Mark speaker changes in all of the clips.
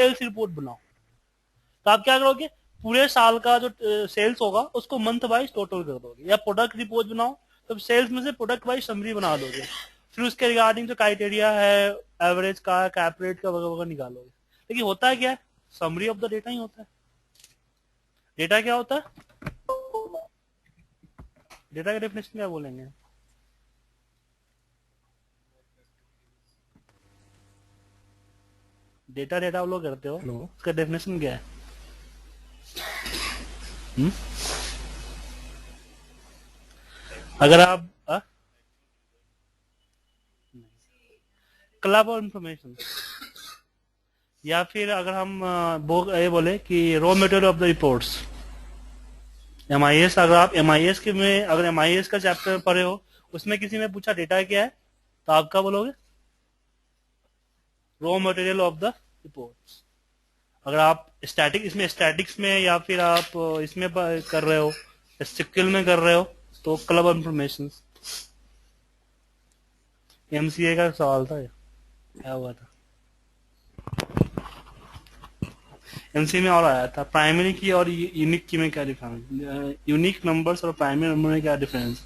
Speaker 1: Sales report बनाओ। तो आप क्या करोगे, पूरे साल का जो सेल्स होगा उसको मंथ वाइज टोटल कर दोगे, या प्रोडक्ट रिपोर्ट बनाओ तो सेल्स में से प्रोडक्ट वाइज समरी बना दोगे, फिर उसके रिगार्डिंग जो क्राइटेरिया है एवरेज का, कैप रेट का वगैरह निकालोगे। लेकिन होता है क्या है, समरी ऑफ द डेटा ही होता है। डेटा क्या होता है, डेटा का डेफिनेशन क्या बोलेंगे? डेटा डेटा आप लोग करते हो,
Speaker 2: हेलो।
Speaker 1: उसका डेफिनेशन क्या है? हुँ? अगर आप क्लब ऑफ इंफॉर्मेशन, या फिर अगर हम ये बोले कि raw material of the reports, MIS. अगर आप एमआईएस के में अगर एमआईएस का चैप्टर पढ़े हो, उसमें किसी ने पूछा डेटा क्या है, तो आप क्या बोलोगे? Raw material of the reports. अगर आप स्टैटिक इसमें स्टैटिक्स में या फिर आप इसमें कर रहे हो, सिक्वल में कर रहे हो, तो क्लब ऑफ इंफॉर्मेशन। एमसीए का सवाल था, क्या हुआ था एमसीए में, और आया था प्राइमरी की और यूनिक की में क्या डिफरेंस, यूनिक नंबर्स और प्राइमरी नंबर में क्या डिफरेंस?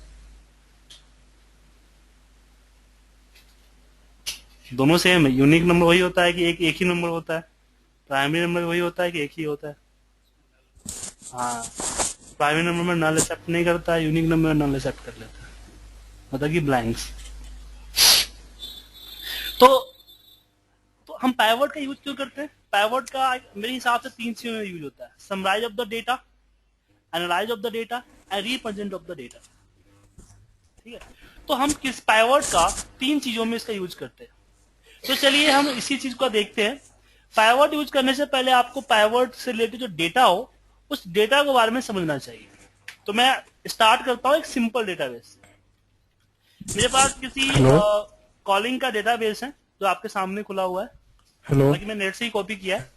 Speaker 1: दोनों सेम है। यूनिक नंबर वही होता है कि एक ही नंबर होता है, प्राइमरी नंबर वही होता है कि एक ही होता है। हाँ, प्राइमरी नंबर में नल एक्सेप्ट नहीं करता है, यूनिक नंबर में नल एक्सेप्ट कर लेता है, मतलब कि ब्लैंक्स। तो हम पाइवट का यूज क्यों करते हैं? पाइवट का मेरे हिसाब से 3 चीजों में यूज होता है, summarise of the data, analyse of the data and represent of the data. ठीक है, तो हम किस पाइवट का 3 चीजों में इसका यूज करते हैं। तो चलिए हम इसी चीज को देखते हैं। पाइवट यूज करने से पहले आपको पाइवट से रिलेटेड जो डेटा हो उस डेटा के बारे में समझना चाहिए। तो मैं स्टार्ट करता हूं एक सिंपल डेटाबेस से। मेरे पास किसी
Speaker 2: हेलो।
Speaker 1: कॉलिंग का डेटाबेस है जो आपके सामने खुला हुआ है,
Speaker 2: हेलो।
Speaker 1: हालांकि मैं नेट से ही कॉपी किया है।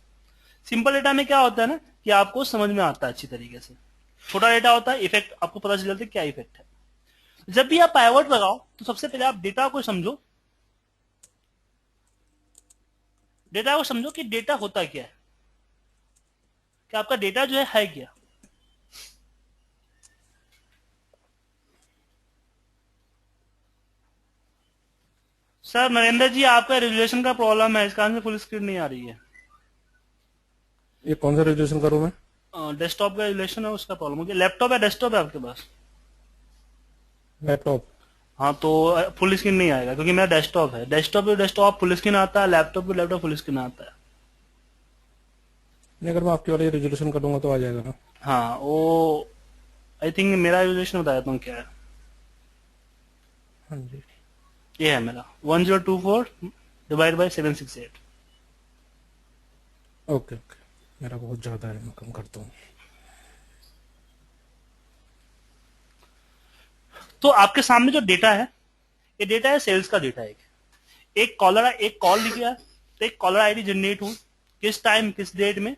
Speaker 1: सिंपल डेटा में क्या होता है ना कि आपको समझ में आता है अच्छी तरीके से। छोटा डेटा होता है, इफेक्ट आपको पता चल जाता है क्या इफेक्ट है। जब भी आप पाइवट लगाओ तो सबसे पहले आप डेटा को समझो, डेटा को समझो कि डेटा होता क्या है, कि आपका डेटा जो है क्या। सर नरेंद्र जी, आपका रेजुलेशन का प्रॉब्लम है, इस कारण से फुल स्क्रीन नहीं आ रही है।
Speaker 2: ये कौन सा रजिस्ट्रेशन करूं मैं?
Speaker 1: डेस्कटॉप का रेजुलेशन है, उसका प्रॉब्लम हो। लैपटॉप है डेस्कटॉप है आपके पास?
Speaker 2: लैपटॉप।
Speaker 1: हाँ, तो फुल स्क्रीन नहीं आएगा क्योंकि मेरा डेस्कटॉप है। डेस्कटॉप पे डेस्कटॉप फुल स्क्रीन आता है, लैपटॉप पे लैपटॉप फुल स्क्रीन आता है।
Speaker 2: नहीं, अगर मैं आपके वाले रेजोल्यूशन करूंगा तो आ जाएगा ना?
Speaker 1: हाँ, वो आई थिंक मेरा रेजुलेशन बताया तुम क्या है।
Speaker 2: हाँ जी।
Speaker 1: ये है मेरा 1024 डिवाइड बाई 768।
Speaker 2: ओके ओके, मेरा बहुत ज्यादा है, मैं कम करता हूँ।
Speaker 1: तो आपके सामने जो डेटा है, ये डेटा है सेल्स का डेटा। एक कॉलर, एक कॉल लिखा है, तो एक कॉलर आईडी जनरेट हुई, किस टाइम किस डेट में,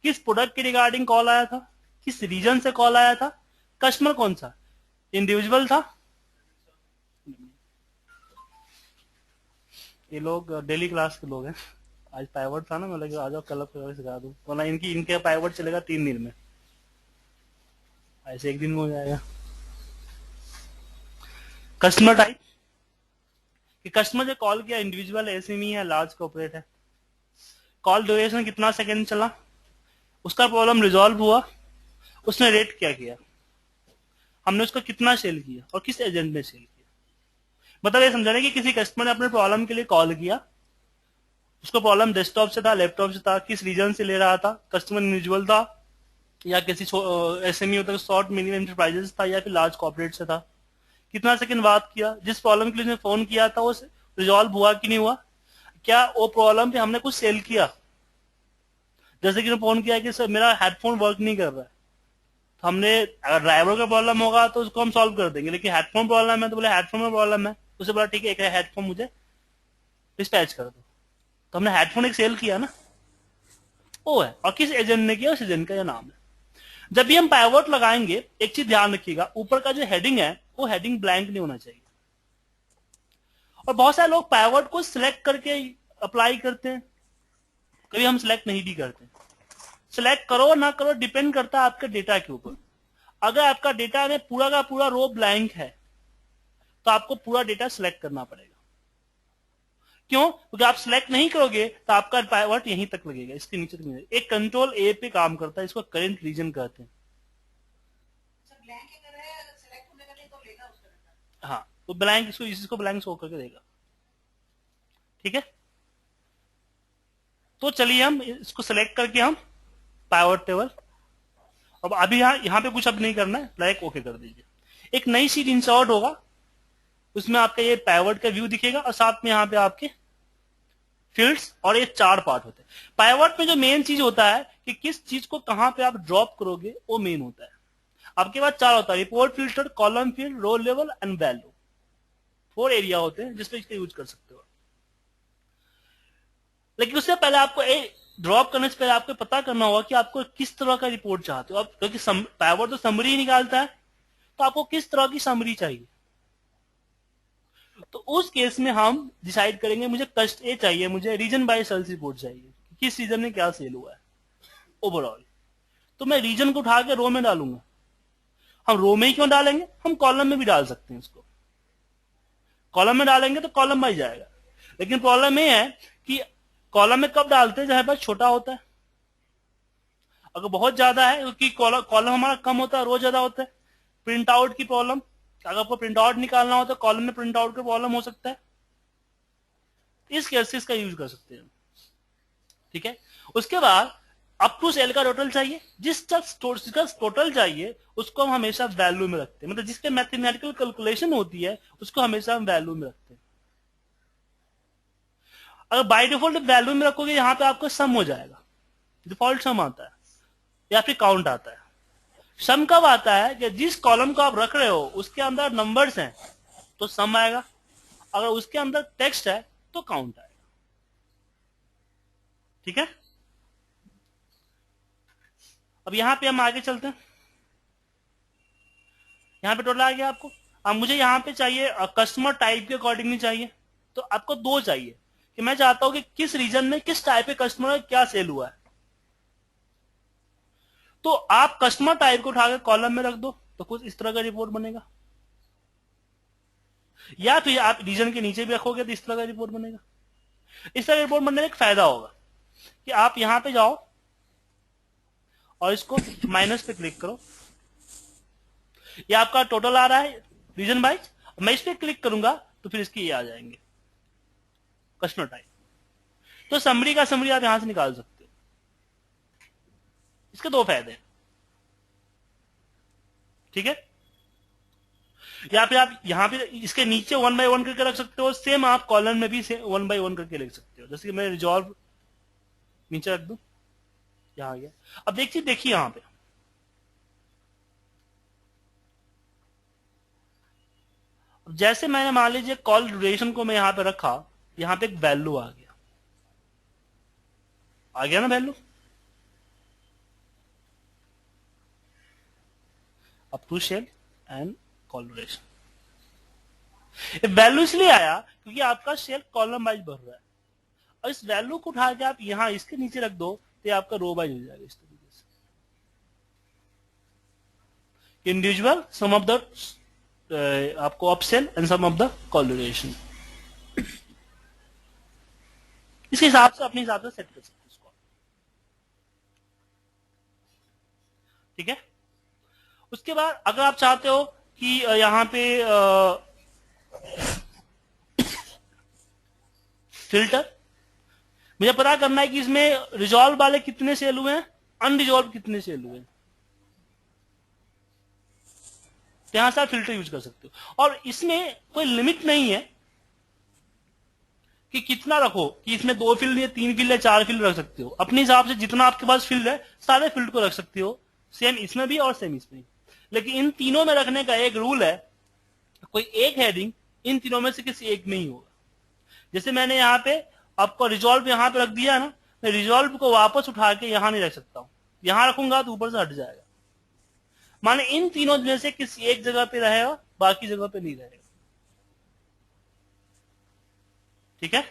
Speaker 1: किस प्रोडक्ट के रिगार्डिंग कॉल आया था, किस रीजन से कॉल आया था, कस्टमर कौन सा, इंडिविजुअल था। ये लोग डेली क्लास के लोग हैं, आज पाइवट था ना, मैं लगा आ जाओ कल सिखा दूं, वरना इनके पाइवट चलेगा 3 दिन में, ऐसे एक दिन में हो जाएगा। कस्टमर टाइप, कि कस्टमर जो कॉल किया इंडिविजुअल, एसएमई है, लार्ज कॉर्पोरेट है। कॉल ड्यूरेशन कितना सेकंड चला, उसका प्रॉब्लम रिजॉल्व हुआ, उसने रेट क्या किया, हमने उसका कितना सेल किया और किस एजेंट ने सेल किया। मतलब ये समझाने कि किसी कस्टमर ने अपने प्रॉब्लम के लिए कॉल किया, उसको प्रॉब्लम डेस्कटॉप से था, लैपटॉप से था, किस रीजन से ले रहा था, कस्टमर इंडिविजुअल था या किसी एसएमई होता है, शॉर्ट मीडियम एंटरप्राइजेस था या फिर लार्ज कॉर्पोरेट से था, कितना सेकंड बात किया, जिस प्रॉब्लम के लिए उसने फोन किया था वो रिजॉल्व हुआ कि नहीं हुआ, क्या वो प्रॉब्लम पे हमने कुछ सेल किया। जैसे कि फोन किया कि सर मेरा हेडफोन वर्क नहीं कर रहा है, तो हमने, अगर ड्राइवर का प्रॉब्लम होगा तो उसको हम सॉल्व कर देंगे, लेकिन हेडफोन प्रॉब्लम है तो बोले हेडफोन में प्रॉब्लम है, उससे बोला ठीक है एक हेडफोन मुझे डिस्पैच कर दो, तो हमने हेडफोन एक सेल किया ना, वो है। और किस एजेंट ने किया, उस एजेंट का यह नाम है। जब भी हम पाइवट लगाएंगे एक चीज ध्यान रखिएगा, ऊपर का जो हेडिंग है वो हेडिंग ब्लैंक नहीं होना चाहिए। और बहुत सारे लोग पाइवट को सिलेक्ट करके अप्लाई करते हैं, कभी हम सिलेक्ट नहीं भी करते। सिलेक्ट करो ना करो डिपेंड करता है आपके डेटा के ऊपर। अगर आपका डेटा में पूरा का पूरा रो ब्लैंक है तो आपको पूरा डेटा सिलेक्ट करना पड़ेगा। क्यों? क्योंकि आप सिलेक्ट नहीं करोगे तो आपका पाइवट यहीं तक लगेगा, इसके नीचे तक नहीं लगेगा। एक कंट्रोल ए पे काम करता है, इसको करंट रीजन कहते हैं। हाँ, तो ब्लैंक इसको ब्लैंक शो करके देगा। ठीक है, तो चलिए हम इसको सिलेक्ट करके हम पाइवट टेबल, अब अभी यहाँ पे कुछ अब नहीं करना है, लाइक ओके कर दीजिए। एक नई शीट इंसर्ट होगा, उसमें आपका ये पाइवट का व्यू दिखेगा और साथ में यहाँ पे आपके फील्ड्स और ये 4 पार्ट होते हैं। पाइवट में जो मेन चीज होता है कि किस चीज को कहां पे आप ड्रॉप करोगे, वो मेन होता है। आपके पास 4 होता है, report filter, column field, row लेवल एंड वैल्यू। 4 एरिया होते हैं जिसपे इसका यूज कर सकते हो। लेकिन उससे पहले आपको ड्रॉप करने से पहले आपको पता करना होगा कि आपको किस तरह का रिपोर्ट चाहते हो आप, क्योंकि पाइवट तो समरी निकालता है, तो आपको किस तरह की समरी चाहिए। तो उस केस में हम डिसाइड करेंगे मुझे कस्ट ए चाहिए, मुझे रीजन बाय सेल्स रिपोर्ट चाहिए, किस रीजन में क्या सेल हुआ है ओवरऑल। तो मैं रीजन को उठा के रो में डालूंगा। हम रो में ही क्यों डालेंगे, हम कॉलम में भी डाल सकते हैं इसको। कॉलम में डालेंगे तो कॉलम बाई जाएगा, लेकिन प्रॉब्लम ये है कि कॉलम में कब डालते हैं, जहां पर छोटा होता है। अगर बहुत ज्यादा है, क्योंकि कॉलम हमारा कम होता है, रो ज्यादा होता है। प्रिंट आउट की प्रॉब्लम, अगर आपको प्रिंट आउट निकालना हो तो कॉलम में प्रिंट आउट का प्रॉब्लम हो सकता है। इस केसेस का यूज कर सकते हैं। ठीक है, उसके बाद अप टू सेल का टोटल चाहिए। जिसका टोटल चाहिए उसको हम हमेशा वैल्यू में रखते हैं, मतलब जिसके मैथमेटिकल कैलकुलेशन होती है उसको हमेशा हम वैल्यू में रखते हैं। अगर बाय डिफॉल्ट वैल्यू में रखोगे, यहां पे आपका सम हो जाएगा, डिफॉल्ट सम आता है या फिर काउंट आता है। सम कब आता है कि जिस कॉलम को आप रख रहे हो उसके अंदर नंबर्स हैं तो सम आएगा, अगर उसके अंदर टेक्स्ट है तो काउंट आएगा। ठीक है, अब यहां पे हम आगे चलते हैं। यहां पे टोटल आ गया आपको। अब मुझे यहां पे चाहिए कस्टमर टाइप के अकॉर्डिंगली चाहिए, तो आपको 2 चाहिए कि मैं चाहता हूं कि किस रीजन में किस टाइप के कस्टमर क्या सेल हुआ है। तो आप कस्टमर टाइप को उठाकर कॉलम में रख दो तो कुछ इस तरह का रिपोर्ट बनेगा, या फिर आप रीजन के नीचे भी रखोगे तो इस तरह का रिपोर्ट बनेगा। इस तरह रिपोर्ट बनने में एक फायदा होगा कि आप यहां पे जाओ और इसको माइनस पे क्लिक करो, ये आपका टोटल आ रहा है रीजन वाइज। मैं इस पे क्लिक करूंगा तो फिर इसकी ये आ जाएंगे कस्टमर टाइप। तो समरी का समरी आप यहां से निकाल सकते हो। इसके 2 फायदे हैं। ठीक है, या फिर आप यहां पे इसके नीचे 1 बाय 1 करके रख सकते हो, सेम आप कॉलम में भी 1 बाय 1 करके लिख सकते हो। जैसे कि मैं रिजॉल्व नीचे रख दूं, यहां आ गया। अब देखिए यहां पे जैसे मैंने मान लीजिए कॉल ड्यूरेशन को मैं यहां पे रखा, यहां पे एक वैल्यू आ गया ना value, up to sell and call duration. Value इसलिए आया क्योंकि आपका सेल कॉलम वाइज बढ़ रहा है, और इस वैल्यू को उठा के आप यहां इसके नीचे रख दो तो आपका रो वाइज हो जाएगा इस तरीके से। इंडिविजुअल सम ऑफ द आपको upsell and sum of the call duration, इसके हिसाब से अपने हिसाब से सेट कर सकते हैं इसको। ठीक है, उसके बाद अगर आप चाहते हो कि यहां पे फिल्टर, मुझे पता करना है कि इसमें रिजॉल्व वाले कितने सेल हुए हैं, अनरिजॉल्व कितने सेल हुए हैं, तो यहां से आप फिल्टर यूज कर सकते हो। और इसमें कोई लिमिट नहीं है कि कितना रखो, कि इसमें 2 फील्ड या 3 फील्ड या 4 फील्ड रख सकते हो। अपने हिसाब से जितना आपके पास फील्ड है सारे फील्ड को रख सकते हो, सेम इसमें भी और सेम इसमें भी। लेकिन इन तीनों में रखने का एक रूल है, कोई एक हेडिंग इन तीनों में से किसी एक में ही होगा। जैसे मैंने यहाँ पे आपको रिजॉल्व यहां पे रख दिया ना, मैं रिजॉल्व को वापस उठा के यहां नहीं रख सकता हूं, यहां रखूंगा तो ऊपर से हट जाएगा। माने इन तीनों में से किसी एक जगह पे रहेगा, बाकी जगह पे नहीं रहेगा। ठीक है,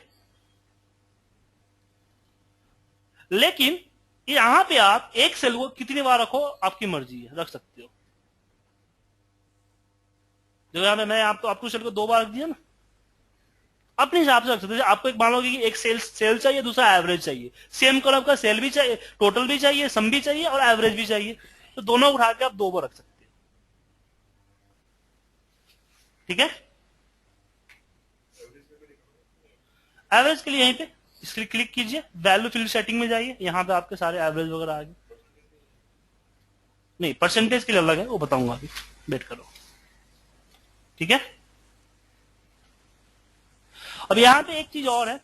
Speaker 1: लेकिन यहां पे आप एक सेल को कितनी बार रखो आपकी मर्जी है, रख सकते हो। जो यहां पे मैं आपको सेल को 2 बार रख दिया ना, अपने हिसाब से रख सकते हो। आपको एक मान लो कि एक सेल चाहिए, दूसरा एवरेज चाहिए, सेम कॉलम का सेल भी चाहिए, टोटल भी चाहिए, सम भी चाहिए और एवरेज भी चाहिए, तो दोनों उठा के आप 2 बार रख सकते हो। ठीक है, एवरेज के लिए यहीं पे इसके क्लिक कीजिए, वैल्यू फील्ड सेटिंग में जाइए, यहां पे आपके सारे एवरेज वगैरह आ गए। नहीं, परसेंटेज के लिए अलग है, वो बताऊंगा अभी, वेट करो। ठीक है, अब यहां पे एक चीज और है,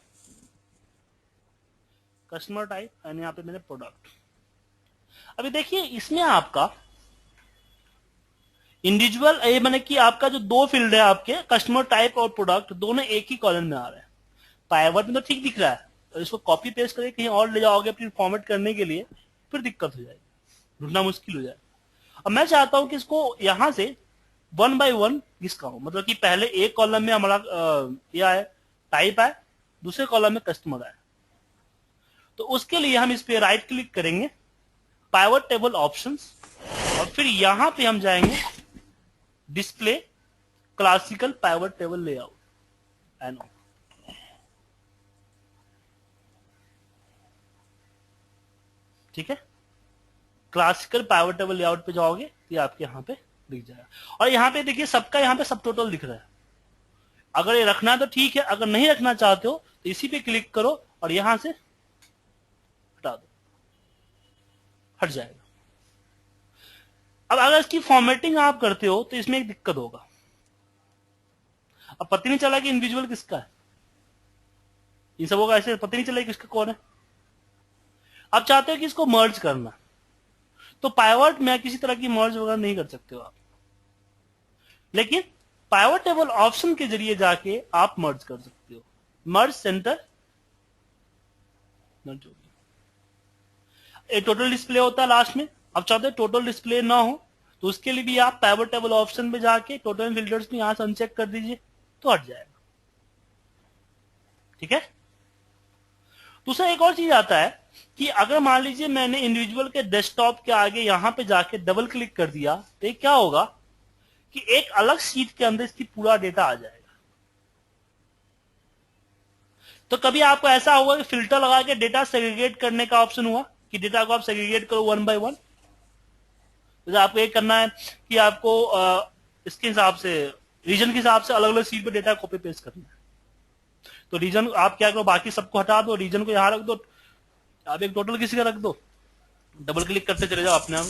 Speaker 1: कस्टमर टाइप एंड यहां पे मैंने प्रोडक्ट। अभी देखिए इसमें आपका इंडिविजुअल ये मैंने कि आपका जो 2 फील्ड है आपके, कस्टमर टाइप और प्रोडक्ट, दोनों एक ही कॉलम में आ रहे हैं। पाइवट में तो ठीक दिख रहा है, तो इसको कॉपी पेस्ट करके कहीं और ले जाओगे अपनी फॉर्मेट करने के लिए, फिर दिक्कत हो जाएगी, ढूंढना मुश्किल हो जाएगा। अब मैं चाहता हूं कि इसको यहां से 1 बाय 1 घिसकाऊं, मतलब कि पहले एक कॉलम में हमारा यह है टाइप है, दूसरे कॉलम में कस्टमर है। तो उसके लिए हम इस पे राइट क्लिक करेंगे, पाइवट टेबल ऑप्शंस, और फिर यहां पे हम जाएंगे display classical pivot table layout and, ठीक है, क्लासिकल पाइवट टेबल लेआउट पे जाओगे तो ये आपके यहाँ पे दिख जाएगा। और यहाँ पे देखिए सबका यहाँ पे सब टोटल दिख रहा है। अगर ये रखना है तो ठीक है, अगर नहीं रखना चाहते हो तो इसी पे क्लिक करो और यहां से हटा दो, हट जाएगा। अब अगर इसकी फॉर्मेटिंग आप करते हो तो इसमें एक दिक्कत होगा, अब पता नहीं चला कि इंडिविजुअल किसका है, इन सबों का ऐसे पता नहीं चला किसका कौन है। आप चाहते हो कि इसको मर्ज करना, तो पाइवट में किसी तरह की मर्ज वगैरह नहीं कर सकते हो आप, लेकिन पाइवट टेबल ऑप्शन के जरिए जाके आप मर्ज कर सकते हो। मर्ज सेंटर मर्ज हो गया, एक टोटल डिस्प्ले होता है लास्ट में। अब चाहते हो टोटल डिस्प्ले ना हो तो उसके लिए भी आप पाइवट टेबल ऑप्शन में जाके टोटल फिल्टर्स में यहां से अनचेक कर दीजिए तो हट जाएगा। ठीक है, दूसरा एक और चीज आता है कि अगर मान लीजिए मैंने इंडिविजुअल के डेस्कटॉप के आगे यहां पे जाके डबल क्लिक कर दिया तो ये क्या होगा कि एक अलग शीट के अंदर इसकी पूरा डेटा आ जाएगा। तो कभी आपको ऐसा होगा कि फिल्टर लगा के डेटा सेग्रीगेट करने का ऑप्शन हुआ कि डेटा को आप सेग्रीगेट करो 1 बाय 1, तो आपको एक करना है कि आपको इसके हिसाब से रीजन के हिसाब से अलग अलग शीट पे डेटा कॉपी पेस्ट करना है। तो रीजन आप क्या करो, बाकी सबको हटा दो, रीजन को यहां रख दो, आप एक टोटल किसी का रख दो, डबल क्लिक करते चले जाओ, अपने आप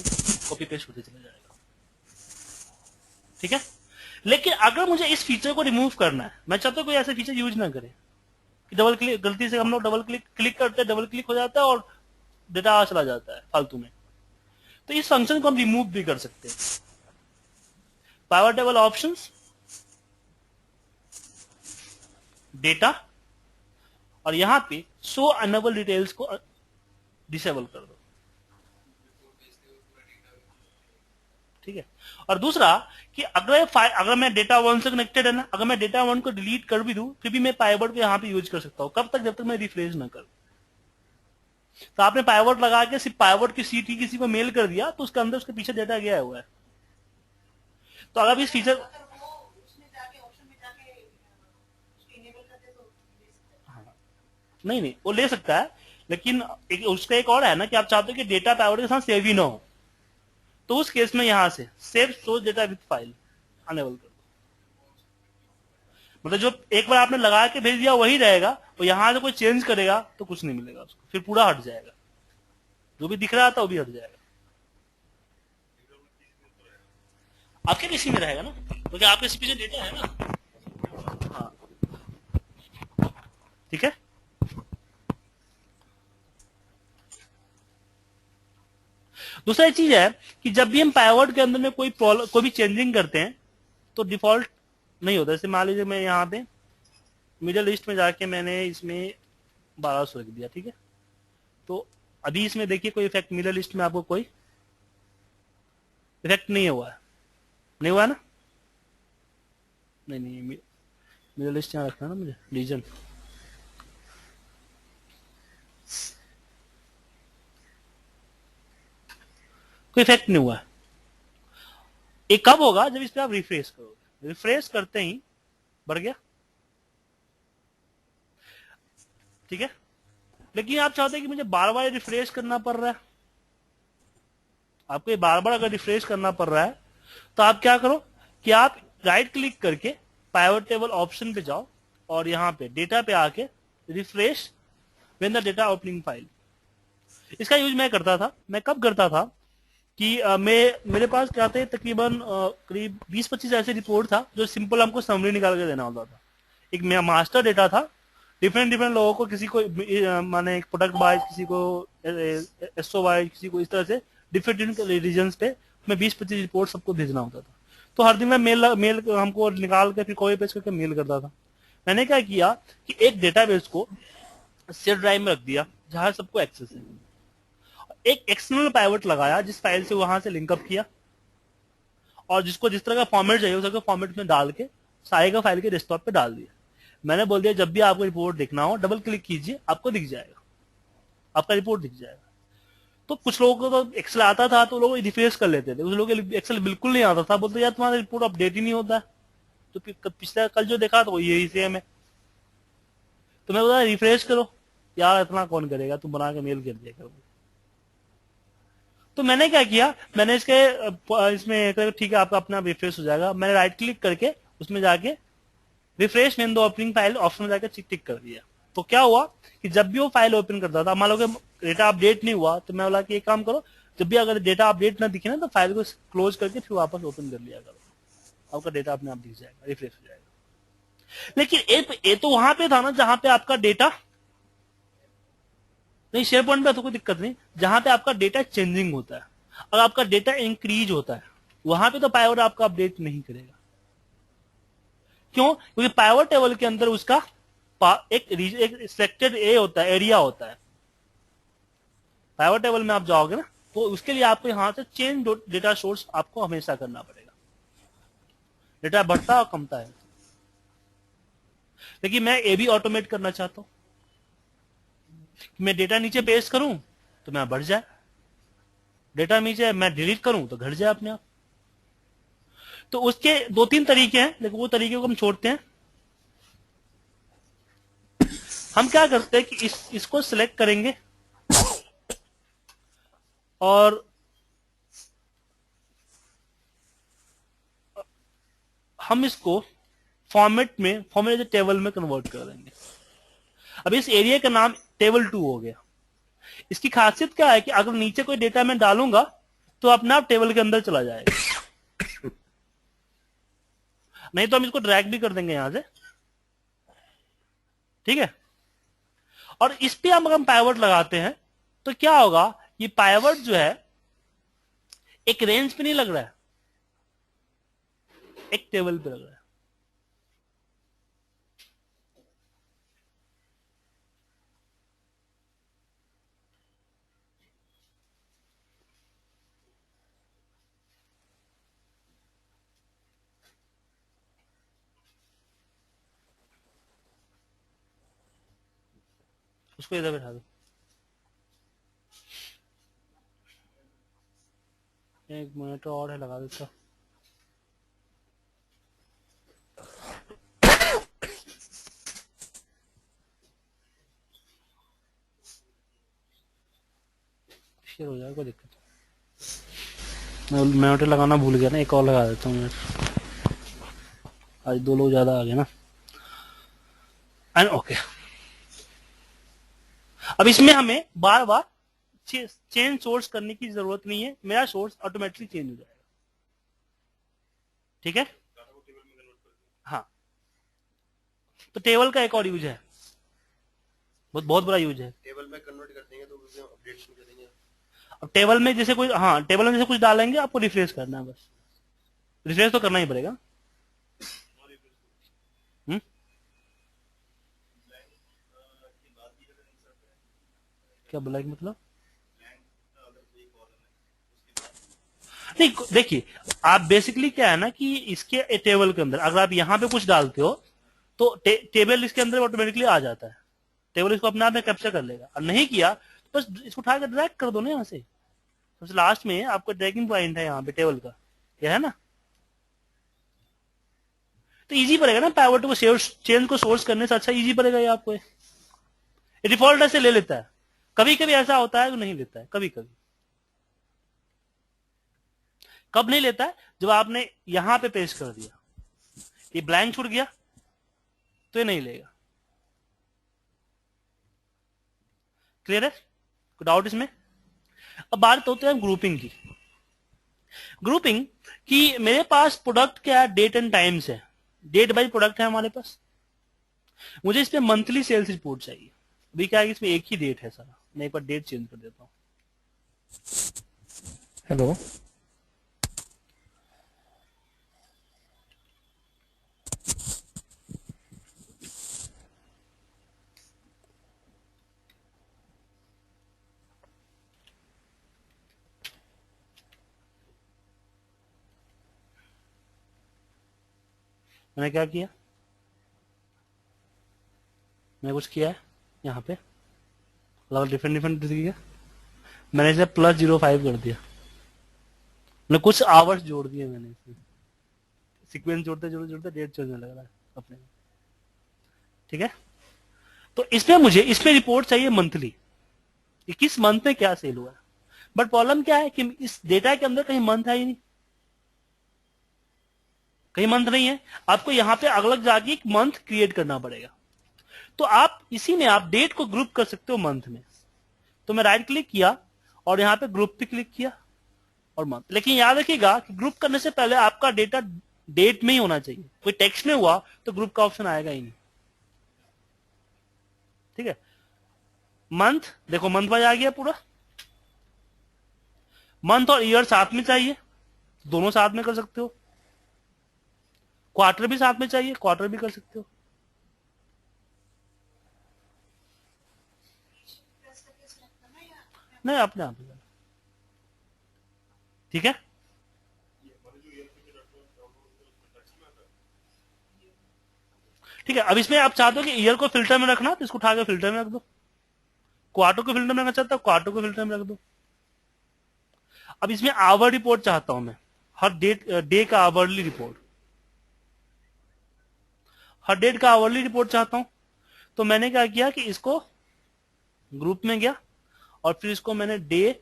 Speaker 1: कॉपी पेस्ट होते चले जाएगा। ठीक है, लेकिन अगर मुझे इस फीचर को रिमूव करना है, मैं चाहता हूं कोई ऐसा फीचर यूज ना करे कि डबल क्लिक, गलती से हम लोग डबल क्लिक करते हैं, डबल क्लिक हो जाता है और डेटा चला जाता है फालतू में, तो इस फंक्शन को हम रिमूव भी कर सकते हैं। पावर टेबल ऑप्शंस, डेटा, और यहां पे शो अनेबल डिटेल्स को डिसेबल कर दो। ठीक है, और दूसरा कि अगर मैं डेटा 1 से कनेक्टेड है ना, अगर मैं डेटा 1 को डिलीट कर भी दूं फिर भी मैं पाइवट को यहां पे यूज कर सकता हूं, कब तक, जब तक मैं रिफ्रेश ना करूं। तो आपने पाइवट लगा के सिर्फ पाइवट की सीट ही किसी को मेल कर दिया तो उसके अंदर उसके पीछे डेटा गया हुआ है। तो अगर इस फीचर, नहीं नहीं वो ले सकता है, लेकिन उसका एक और है ना कि आप चाहते हो कि डेटा पाइवट के साथ सेव ही ना हो, तो उस केस में यहां से save source data with file enable कर दो। मतलब जो एक बार आपने लगा के भेज दिया वही रहेगा, और यहां से कोई चेंज करेगा तो कुछ नहीं मिलेगा उसको, फिर पूरा हट जाएगा, जो भी दिख रहा था वो भी हट जाएगा। आपके पीसी में रहेगा ना, क्योंकि आपके पीछे डेटा है ना। हाँ, ठीक है, दूसरा एक चीज है कि जब भी हम पाइवट के अंदर में कोई भी चेंजिंग करते हैं तो डिफॉल्ट नहीं होता। जैसे मान लीजिए मैं यहाँ पे मिडिल लिस्ट में जाके मैंने इसमें 1200 रख दिया, ठीक है, तो अभी इसमें देखिए कोई इफेक्ट मिडिल लिस्ट में आपको कोई इफेक्ट नहीं हुआ है, नहीं हुआ ना, नहीं नहीं मिडिल लिस्ट यहाँ रखना ना मुझे, रीजन कोई इफेक्ट नहीं हुआ है। ये कब होगा? जब इस पे आप रिफ्रेश करोगे। रिफ्रेश करते ही बढ़ गया, ठीक है। लेकिन आप चाहते हैं कि मुझे बार बार रिफ्रेश करना पड़ रहा है, आपको ये बार बार अगर रिफ्रेश करना पड़ रहा है तो आप क्या करो कि आप राइट क्लिक करके पाइवट टेबल ऑप्शन पे जाओ और यहां पे डेटा पे आके refresh when the data opening file. इसका यूज मैं करता था। मैं कब करता था कि मेरे पास क्या थे, तकरीबन करीब 20-25 ऐसे रिपोर्ट था जो सिंपल हमको समरी निकाल के देना होता था। एक मास्टर डेटा था, डिफरेंट लोगों को, किसी को माने एक प्रोडक्ट वाइज, किसी को एसओ वाइज, किसी को इस तरह से डिफरेंट रीजन पे मैं 20-25 रिपोर्ट सबको भेजना होता था। तो हर दिन मैं मेल हमको निकाल के फिर कॉपी पेस्ट करके मेल करता था। मैंने क्या किया कि एक डेटाबेस को शेयर ड्राइव में रख दिया जहां सबको एक्सेस है, एक एक्सटर्नल पाइवट लगाया जिस फाइल से वहां से लिंकअप किया, और जिसको जिस तरह का फॉर्मेट चाहिए उस तरह का फॉर्मेट में डाल के सारे का फाइल के डेस्कटॉप पे डाल दिया। मैंने बोल दिया जब भी आपको रिपोर्ट देखना हो डबल क्लिक कीजिए, आपको दिख जाएगा, आपका रिपोर्ट दिख जाएगा। तो कुछ लोगों को तो एक्सेल आता था तो लोग रिफ्रेश कर लेते थे, कुछ लोगों को एक्सेल बिल्कुल नहीं आता था, बोलते यार तुम्हारा रिपोर्ट अपडेट ही नहीं होता है। तो पिछला कल जो देखा तो यही सेम है। तो मैं बोला रिफ्रेश करो यार, इतना कौन करेगा, तुम बना के मेल कर दिया करो। तो मैंने क्या किया, मैंने इसमें ठीक है आपका अपना रिफ्रेश हो जाएगा, मैंने राइट क्लिक करके उसमें जाके refresh when the opening file option में जाकर टिक कर दिया। तो क्या हुआ कि जब भी वो फाइल ओपन करता था, मान लो डेटा अपडेट नहीं हुआ, तो मैं बोला कि एक काम करो, जब भी अगर डेटा अपडेट ना दिखे ना तो फाइल को क्लोज करके फिर वापस ओपन कर लिया करो, आपका डेटा अपने आप दिख जाएगा, रिफ्रेश हो जाएगा। लेकिन ये तो वहां पे था ना जहां पे आपका डेटा नहीं, शेयर पॉइंट पे तो कोई दिक्कत नहीं, जहां पे आपका डेटा चेंजिंग होता है और आपका डेटा इंक्रीज होता है, वहां पे तो पाइवट आपका अपडेट नहीं करेगा। क्यों? क्योंकि पाइवट टेबल के अंदर उसका एक सिलेक्टेड होता है, एरिया होता है। पाइवट टेबल में आप जाओगे ना तो उसके लिए आपको यहां से चेंज डेटा सोर्स आपको हमेशा करना पड़ेगा। डेटा बढ़ता और कमता है, लेकिन मैं ये भी ऑटोमेट करना चाहता हूं, मैं डेटा नीचे पेस्ट करूं तो मैं बढ़ जाए, डेटा नीचे मैं डिलीट करूं तो घट जाए अपने आप। तो उसके 2-3 तरीके हैं, लेकिन वो तरीके को हम छोड़ते हैं। हम क्या करते हैं कि इसको सिलेक्ट करेंगे और हम इसको फॉर्मेट टेबल में कन्वर्ट कर देंगे। अब इस एरिया का नाम टेबल 2 हो गया। इसकी खासियत क्या है कि अगर नीचे कोई डेटा मैं डालूंगा तो अपने आप टेबल के अंदर चला जाएगा, नहीं तो हम इसको ड्रैग भी कर देंगे यहां से, ठीक है। और इस पे हम पाइवट लगाते हैं तो क्या होगा, ये पाइवट जो है एक रेंज पे नहीं लग रहा है, एक टेबल पे लग रहा है। उसको इधर बैठा दो, एक मिनट और है, लगा देता। शेयर हो जाएगा, कोई दिक्कत नहीं। मैं मोटर लगाना भूल गया ना, एक और लगा देता हूँ। आज 2 लोग ज्यादा आ गए ना, एंड ओके। अब इसमें हमें बार बार चेंज सोर्स करने की जरूरत नहीं है, मेरा सोर्स ऑटोमेटिकली चेंज हो जाएगा, ठीक है। हाँ, तो टेबल का एक और यूज है, बहुत बड़ा यूज है।
Speaker 3: टेबल में कन्वर्ट कर देंगे तो उसमें अपडेट्स नहीं करेंगे।
Speaker 1: अब टेबल में जैसे कोई, हाँ, टेबल में जैसे कुछ डालेंगे आपको रिफ्रेश करना है, बस रिफ्रेश तो करना ही पड़ेगा। क्या ब्लैक मतलब? नहीं, देखिए आप बेसिकली क्या है ना कि इसके टेबल के अंदर अगर आप यहां पे कुछ डालते हो तो टेबल इसके अंदर ऑटोमेटिकली आ जाता है, टेबल इसको अपने आप में कैप्चर कर लेगा। और नहीं किया तो बस इसको उठा कर ड्रैग कर दो ना यहां से, सबसे लास्ट में आपका ट्रैकिंग पॉइंट है यहाँ पे टेबल का, क्या है ना। तो इजी पड़ेगा ना पाइवट को चेंज को सोर्स करने से अच्छा इजी पड़ेगा ये आपको। डिफॉल्ट ऐसे ले लेता है, कभी कभी ऐसा होता है तो नहीं लेता है, कभी कभी। कब नहीं लेता है? जब आपने यहां पे पेस्ट कर दिया, ये ब्लैंक छूट गया तो ये नहीं लेगा। क्लियर है? कोई डाउट इसमें? अब बात होते हैं ग्रुपिंग की। ग्रुपिंग कि मेरे पास प्रोडक्ट क्या है, डेट एंड टाइम्स है, डेट बाई प्रोडक्ट है हमारे पास। मुझे इसमें मंथली सेल्स रिपोर्ट चाहिए। अभी क्या है कि इसमें एक ही डेट है सारा, मैं एक बार डेट चेंज कर देता हूं।
Speaker 2: हेलो,
Speaker 1: मैंने क्या किया, मैंने कुछ किया है यहाँ पे, अलग डिफरेंट डिफरेंट किया। मैंने इसे +05 कर दिया, मैंने कुछ आवर्स जोड़ दिए, मैंने इसमें सीक्वेंस जोड़ते जोड़ते जोड़ते डेट चलने लग रहा है अपने। ठीक है, तो इसमें मुझे इसमें रिपोर्ट चाहिए मंथली कि किस मंथ में क्या सेल हुआ है। बट प्रॉब्लम क्या है कि इस डेटा के अंदर कहीं मंथ है ही नहीं, कहीं मंथ नहीं है। आपको यहां पे अलग जाके एक मंथ क्रिएट करना पड़ेगा। तो आप इसी में आप डेट को ग्रुप कर सकते हो मंथ में। तो मैं राइट क्लिक किया और यहां पे ग्रुप पे क्लिक किया और मंथ। लेकिन याद रखिएगा कि ग्रुप करने से पहले आपका डेटा डेट में ही होना चाहिए। कोई टेक्स्ट में हुआ तो ग्रुप का ऑप्शन आएगा ही नहीं। ठीक है, मंथ देखो, मंथ वाइज आ गया पूरा। मंथ और ईयर साथ में चाहिए, दोनों साथ में कर सकते हो। क्वार्टर भी साथ में चाहिए, क्वार्टर भी कर सकते हो। नहीं, अपने आप। ठीक है, ठीक है। अब इसमें आप चाहते हो कि ईयर को फिल्टर में रखना तो इसको उठा के फिल्टर में रख दो। क्वार्टर को फिल्टर में रखना चाहता हूं, क्वार्टर को फिल्टर में रख दो। अब इसमें आवर रिपोर्ट चाहता हूं मैं, हर डे का आवरली रिपोर्ट, हर डेट का आवरली रिपोर्ट चाहता हूं। तो मैंने क्या किया कि इसको ग्रुप में गया और फिर इसको मैंने डे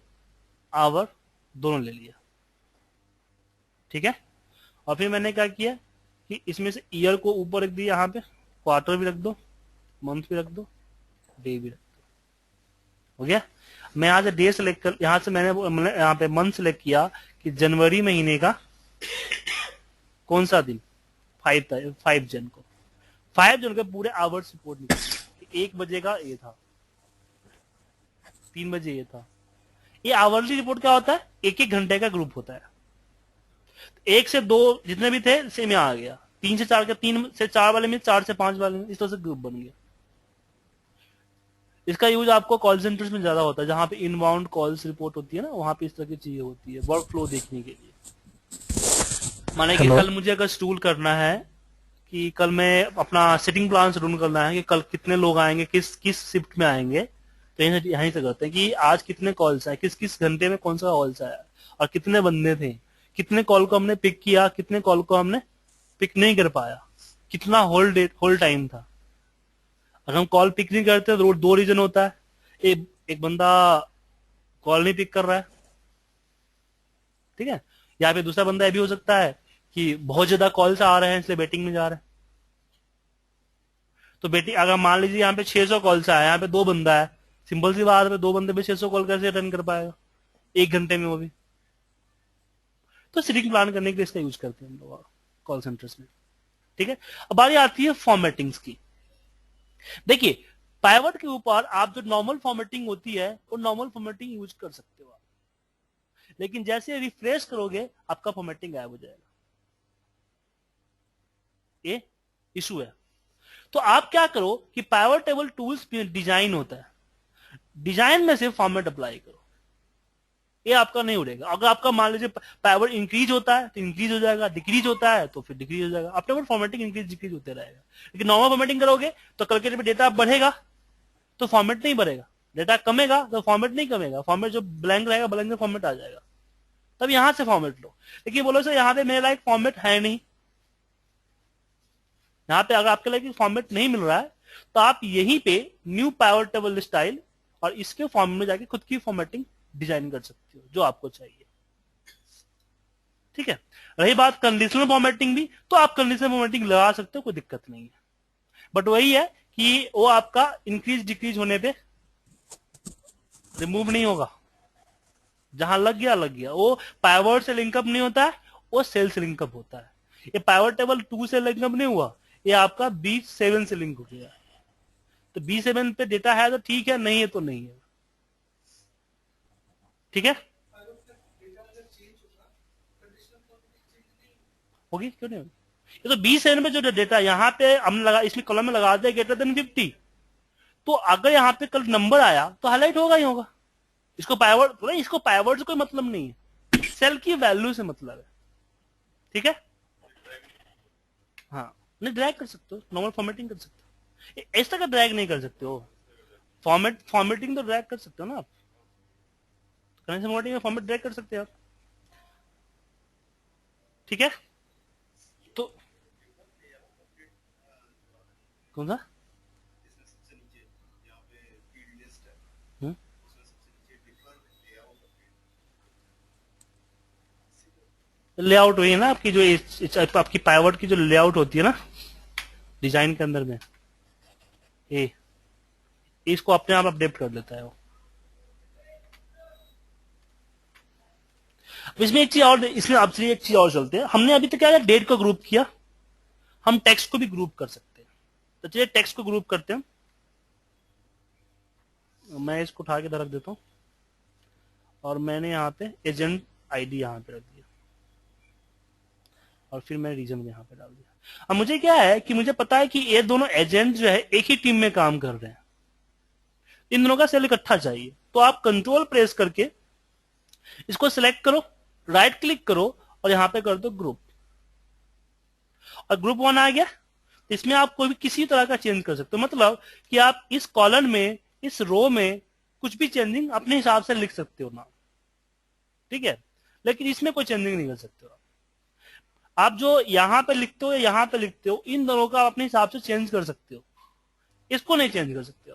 Speaker 1: आवर दोनों ले लिया। ठीक है, और फिर मैंने क्या किया कि इसमें से ईयर को ऊपर रख दिया, यहां पे क्वार्टर भी रख दो, मंथ भी रख दो, डे भी रख दो। हो गया। मैं यहां से डे सेलेक्ट कर, यहां से मैंने यहां पे मंथ सेलेक्ट किया कि जनवरी महीने का कौन सा दिन, 5 जन को, 5 जन के पूरे आवर्स रिपोर्ट निकली। 1 बजे का ये था, 3 बजे ये था। ये आवरली रिपोर्ट क्या होता है, 1-1 घंटे का ग्रुप होता है। 1 से 2 जितने भी थे सेम आ गया, 3 से 4 के 3 से 4 वाले में, 4 से 5 वाले में, इस तरह से ग्रुप बन गया। इसका यूज आपको कॉल सेंटर्स में ज्यादा होता है, जहां पे इनबाउंड कॉल्स रिपोर्ट होती है ना, वहां पे इस तरह की चीजें होती है, वर्क फ्लो देखने के लिए। माने कि कल मुझे अगर स्टूल करना है कि कल मैं अपना सिटिंग प्लान शेड्यूल करना है कि कल कितने लोग आएंगे, किस किस शिफ्ट में आएंगे, तो यहीं से करते हैं कि आज कितने कॉल्स आए, किस किस घंटे में कौन सा कॉल्स आया और कितने बंदे थे, कितने कॉल को हमने पिक किया, कितने कॉल को हमने पिक नहीं कर पाया, कितना होल्ड टाइम था। अगर हम कॉल पिक नहीं करते तो 2 रीजन होता है, एक बंदा कॉल नहीं पिक कर रहा है, ठीक है, या फिर दूसरा बंदा ये भी हो सकता है कि बहुत ज्यादा कॉल्स आ रहे हैं इसलिए वेटिंग में जा रहे हैं। तो बेटी अगर मान लीजिए यहाँ पे 600 कॉल्स आए, यहाँ पे 2 बंदा है, सिंपल सी बात है, 2 बंदे पे 600 कॉल कैसे अटेंड कर पाएगा 1 घंटे में, वो भी। तो सिटिंग प्लान करने के लिए इसका यूज करते हैं हम लोग कॉल सेंटर्स में। ठीक है, अब बारी आती है फॉर्मेटिंग्स की। देखिए, पाइवट के ऊपर आप जो नॉर्मल फॉर्मेटिंग होती है वो नॉर्मल फॉर्मेटिंग यूज कर सकते हो आप, लेकिन जैसे रिफ्रेश करोगे आपका फॉर्मेटिंग गायब हो जाएगा। ये इशू है। तो आप क्या करो कि पाइवट टेबल टूल्स में डिजाइन होता है, डिजाइन में से फॉर्मेट अप्लाई करो, ये आपका नहीं उड़ेगा। अगर आपका मान लीजिए पाइवट इंक्रीज होता है तो इंक्रीज हो जाएगा, डिक्रीज होता है तो फिर डिक्रीज हो जाएगा। अपने फॉर्मेटिंग इंक्रीज होते रहेगा। लेकिन नॉर्मल फॉर्मेटिंग करोगे तो कल के डेटा बढ़ेगा तो फॉर्मेट नहीं बढ़ेगा। डेटा कमेगा तो फॉर्मेट नहीं कमेगा, फॉर्मेट जो ब्लैंक रहेगा ब्लैंक में फॉर्मेट आ जाएगा, तब यहां से फॉर्मेट लो। लेकिन बोलो सर यहाँ पे मेरे लायक फॉर्मेट है नहीं, यहाँ पे अगर आपके लिए फॉर्मेट नहीं मिल रहा है तो आप यहीं पे न्यू पाइवट टेबल स्टाइल और इसके फॉर्म में जाके खुद की फॉर्मेटिंग डिजाइन कर सकते हो जो आपको चाहिए। ठीक है, रही बात कंडीशनल फॉर्मेटिंग भी, तो आप कंडीशनल फॉर्मेटिंग लगा सकते हो, कोई दिक्कत नहीं है, बट वही है कि वो आपका इंक्रीज डिक्रीज होने पे रिमूव नहीं होगा, जहां लग गया वो पाइवट से लिंकअप नहीं होता है, वो सेल से लिंकअप होता है। ये पाइवट टेबल 2 से लिंकअप नहीं हुआ, ये आपका B7 से लिंक हो गया, तो B7 पे डेटा है तो ठीक है, नहीं है तो नहीं है। ठीक है, होगी क्यों नहीं होगी, ये तो B7 पे जो डेटा यहाँ पे हमने लगा, इसमें कॉलम में लगा दिया ग्रेटर देन 50, तो अगर यहाँ पे कल नंबर आया तो हाईलाइट होगा ही होगा। इसको पाइवट से कोई मतलब नहीं है, सेल की वैल्यू से मतलब है। ठीक है, हाँ, नहीं ड्रैग कर सकते हो, नॉर्मल फॉर्मेटिंग कर सकते हो, इस तरह का ड्रैग नहीं कर सकते हो। फॉर्मेटिंग तो ड्रैग कर सकते हो ना आप, करेंसी फॉर्मेटिंग में फॉर्मेट ड्रैग कर सकते हो आप। ठीक है, तो कौन सा लेआउट हुई है ना आपकी, जो आपकी पाइवट की जो लेआउट होती है ना डिजाइन के अंदर में, ये इसको अपने आप अपडेट कर देता है वो। इसमें एक चीज और, इसमें आपसे एक चीज और चलते हैं, हमने अभी तक क्या है, डेट को ग्रुप किया, हम टेक्स्ट को भी ग्रुप कर सकते हैं, तो चलिए टेक्स्ट को ग्रुप करते हैं। मैं इसको उठा के इधर रख देता हूं, और मैंने यहाँ पे एजेंट आईडी यहाँ पे रख दिया, और फिर मैं रीजन यहाँ पे डाल दिया। अब मुझे क्या है कि मुझे पता है कि ये दोनों एजेंट जो है एक ही टीम में काम कर रहे हैं, इन दोनों का सेल इकट्ठा चाहिए, तो आप कंट्रोल प्रेस करके इसको सिलेक्ट करो, राइट क्लिक करो और यहां पे कर दो ग्रुप, और ग्रुप 1 आ गया। इसमें आप कोई भी किसी तरह का चेंज कर सकते हो, मतलब कि आप इस कॉलम में, इस रो में कुछ भी चेंजिंग अपने हिसाब से लिख सकते हो ना, ठीक है, लेकिन इसमें कोई चेंजिंग नहीं कर सकते हो आप जो यहां पे लिखते हो या यहां पे लिखते हो, इन दोनों का अपने हिसाब से चेंज कर सकते हो, इसको नहीं चेंज कर सकते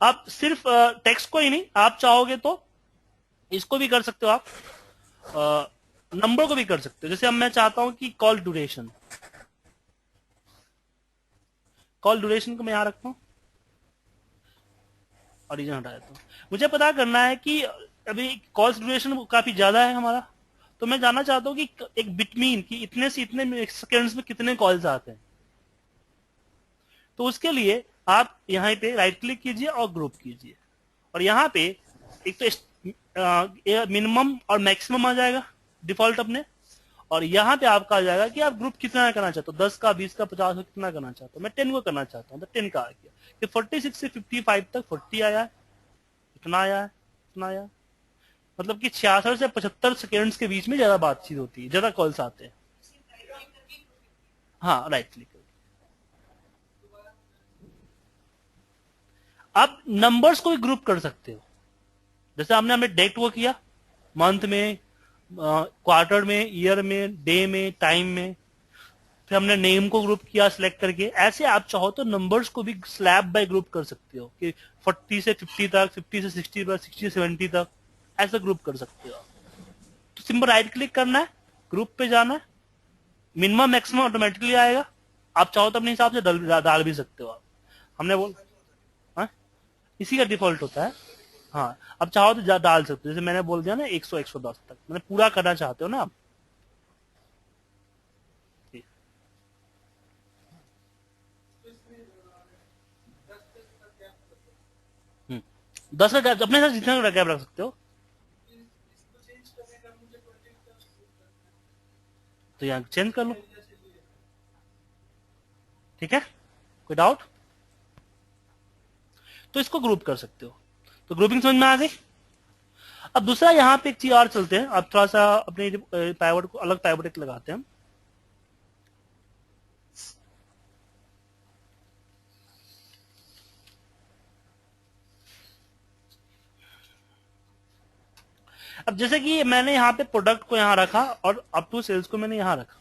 Speaker 1: आप सिर्फ टेक्स्ट को ही नहीं, आप चाहोगे तो इसको भी कर सकते हो, आप नंबर को भी कर सकते हो। जैसे अब मैं चाहता हूं कि कॉल ड्यूरेशन को मैं यहां रखता हूं, ओरिजिन हटा देता हूं। मुझे पता करना है कि अभी कॉल ड्यूरेशन काफी ज्यादा है हमारा, तो मैं जानना चाहता हूं कि एक बिटवीन कि इतने से इतने सेकेंड्स में कितने कॉल्स आते हैं, तो उसके लिए आप यहां पे राइट क्लिक कीजिए और ग्रुप कीजिए, और यहां पे एक तो मिनिमम और मैक्सिमम आ जाएगा डिफॉल्ट अपने, और यहां पे आपका आ जाएगा कि आप ग्रुप कितना करना चाहते हो, 10 का, 20 का, 50 का, कितना करना चाहते हो। मैं 10 को करना चाहता हूँ तो 10 का आ गया, कि 46 से 55 तक 40 आया है, इतना आया है, इतना आया, मतलब कि 66 से 75 सेकेंड्स के बीच में ज्यादा बातचीत होती है, ज्यादा कॉल्स आते हैं। हाँ, राइट क्लिक। आप नंबर्स को भी ग्रुप कर सकते हो, जैसे हमने डेट को किया, मंथ में, क्वार्टर में, ईयर में, डे में, टाइम में, फिर हमने नेम को ग्रुप किया सिलेक्ट करके। ऐसे आप चाहो तो नंबर्स को भी स्लैब बाय ग्रुप कर सकते हो, कि 40 से 50 तक, 50 से 60 तक, 60 से 70 तक, ऐसा ग्रुप कर सकते हो। तो सिंपल राइट क्लिक करना है, ग्रुप पे जाना है, मिनिमम मैक्सिमम ऑटोमेटिकली आएगा, आप चाहो तो अपने हिसाब से डाल भी सकते हो आप। हमने बोल, हाँ, इसी का डिफॉल्ट होता है। हाँ, अब चाहो तो डाल सकते हो, जैसे मैंने बोल दिया ना 100 110 तक, मैंने पूरा करना चाहते हो ना आप। 10 का गैप अपने साथ जितना का गैप रख सकते हो, तो यहाँ चेंज कर लो। ठीक है, कोई डाउट? तो इसको ग्रुप कर सकते हो, तो ग्रुपिंग समझ में आ गई। अब दूसरा यहाँ पे एक चीज और चलते हैं, अब थोड़ा सा अपने पाइवट को अलग पाइवट एक लगाते हैं। अब जैसे कि मैंने यहाँ पे प्रोडक्ट को यहाँ रखा और अप टू सेल्स को मैंने यहाँ रखा।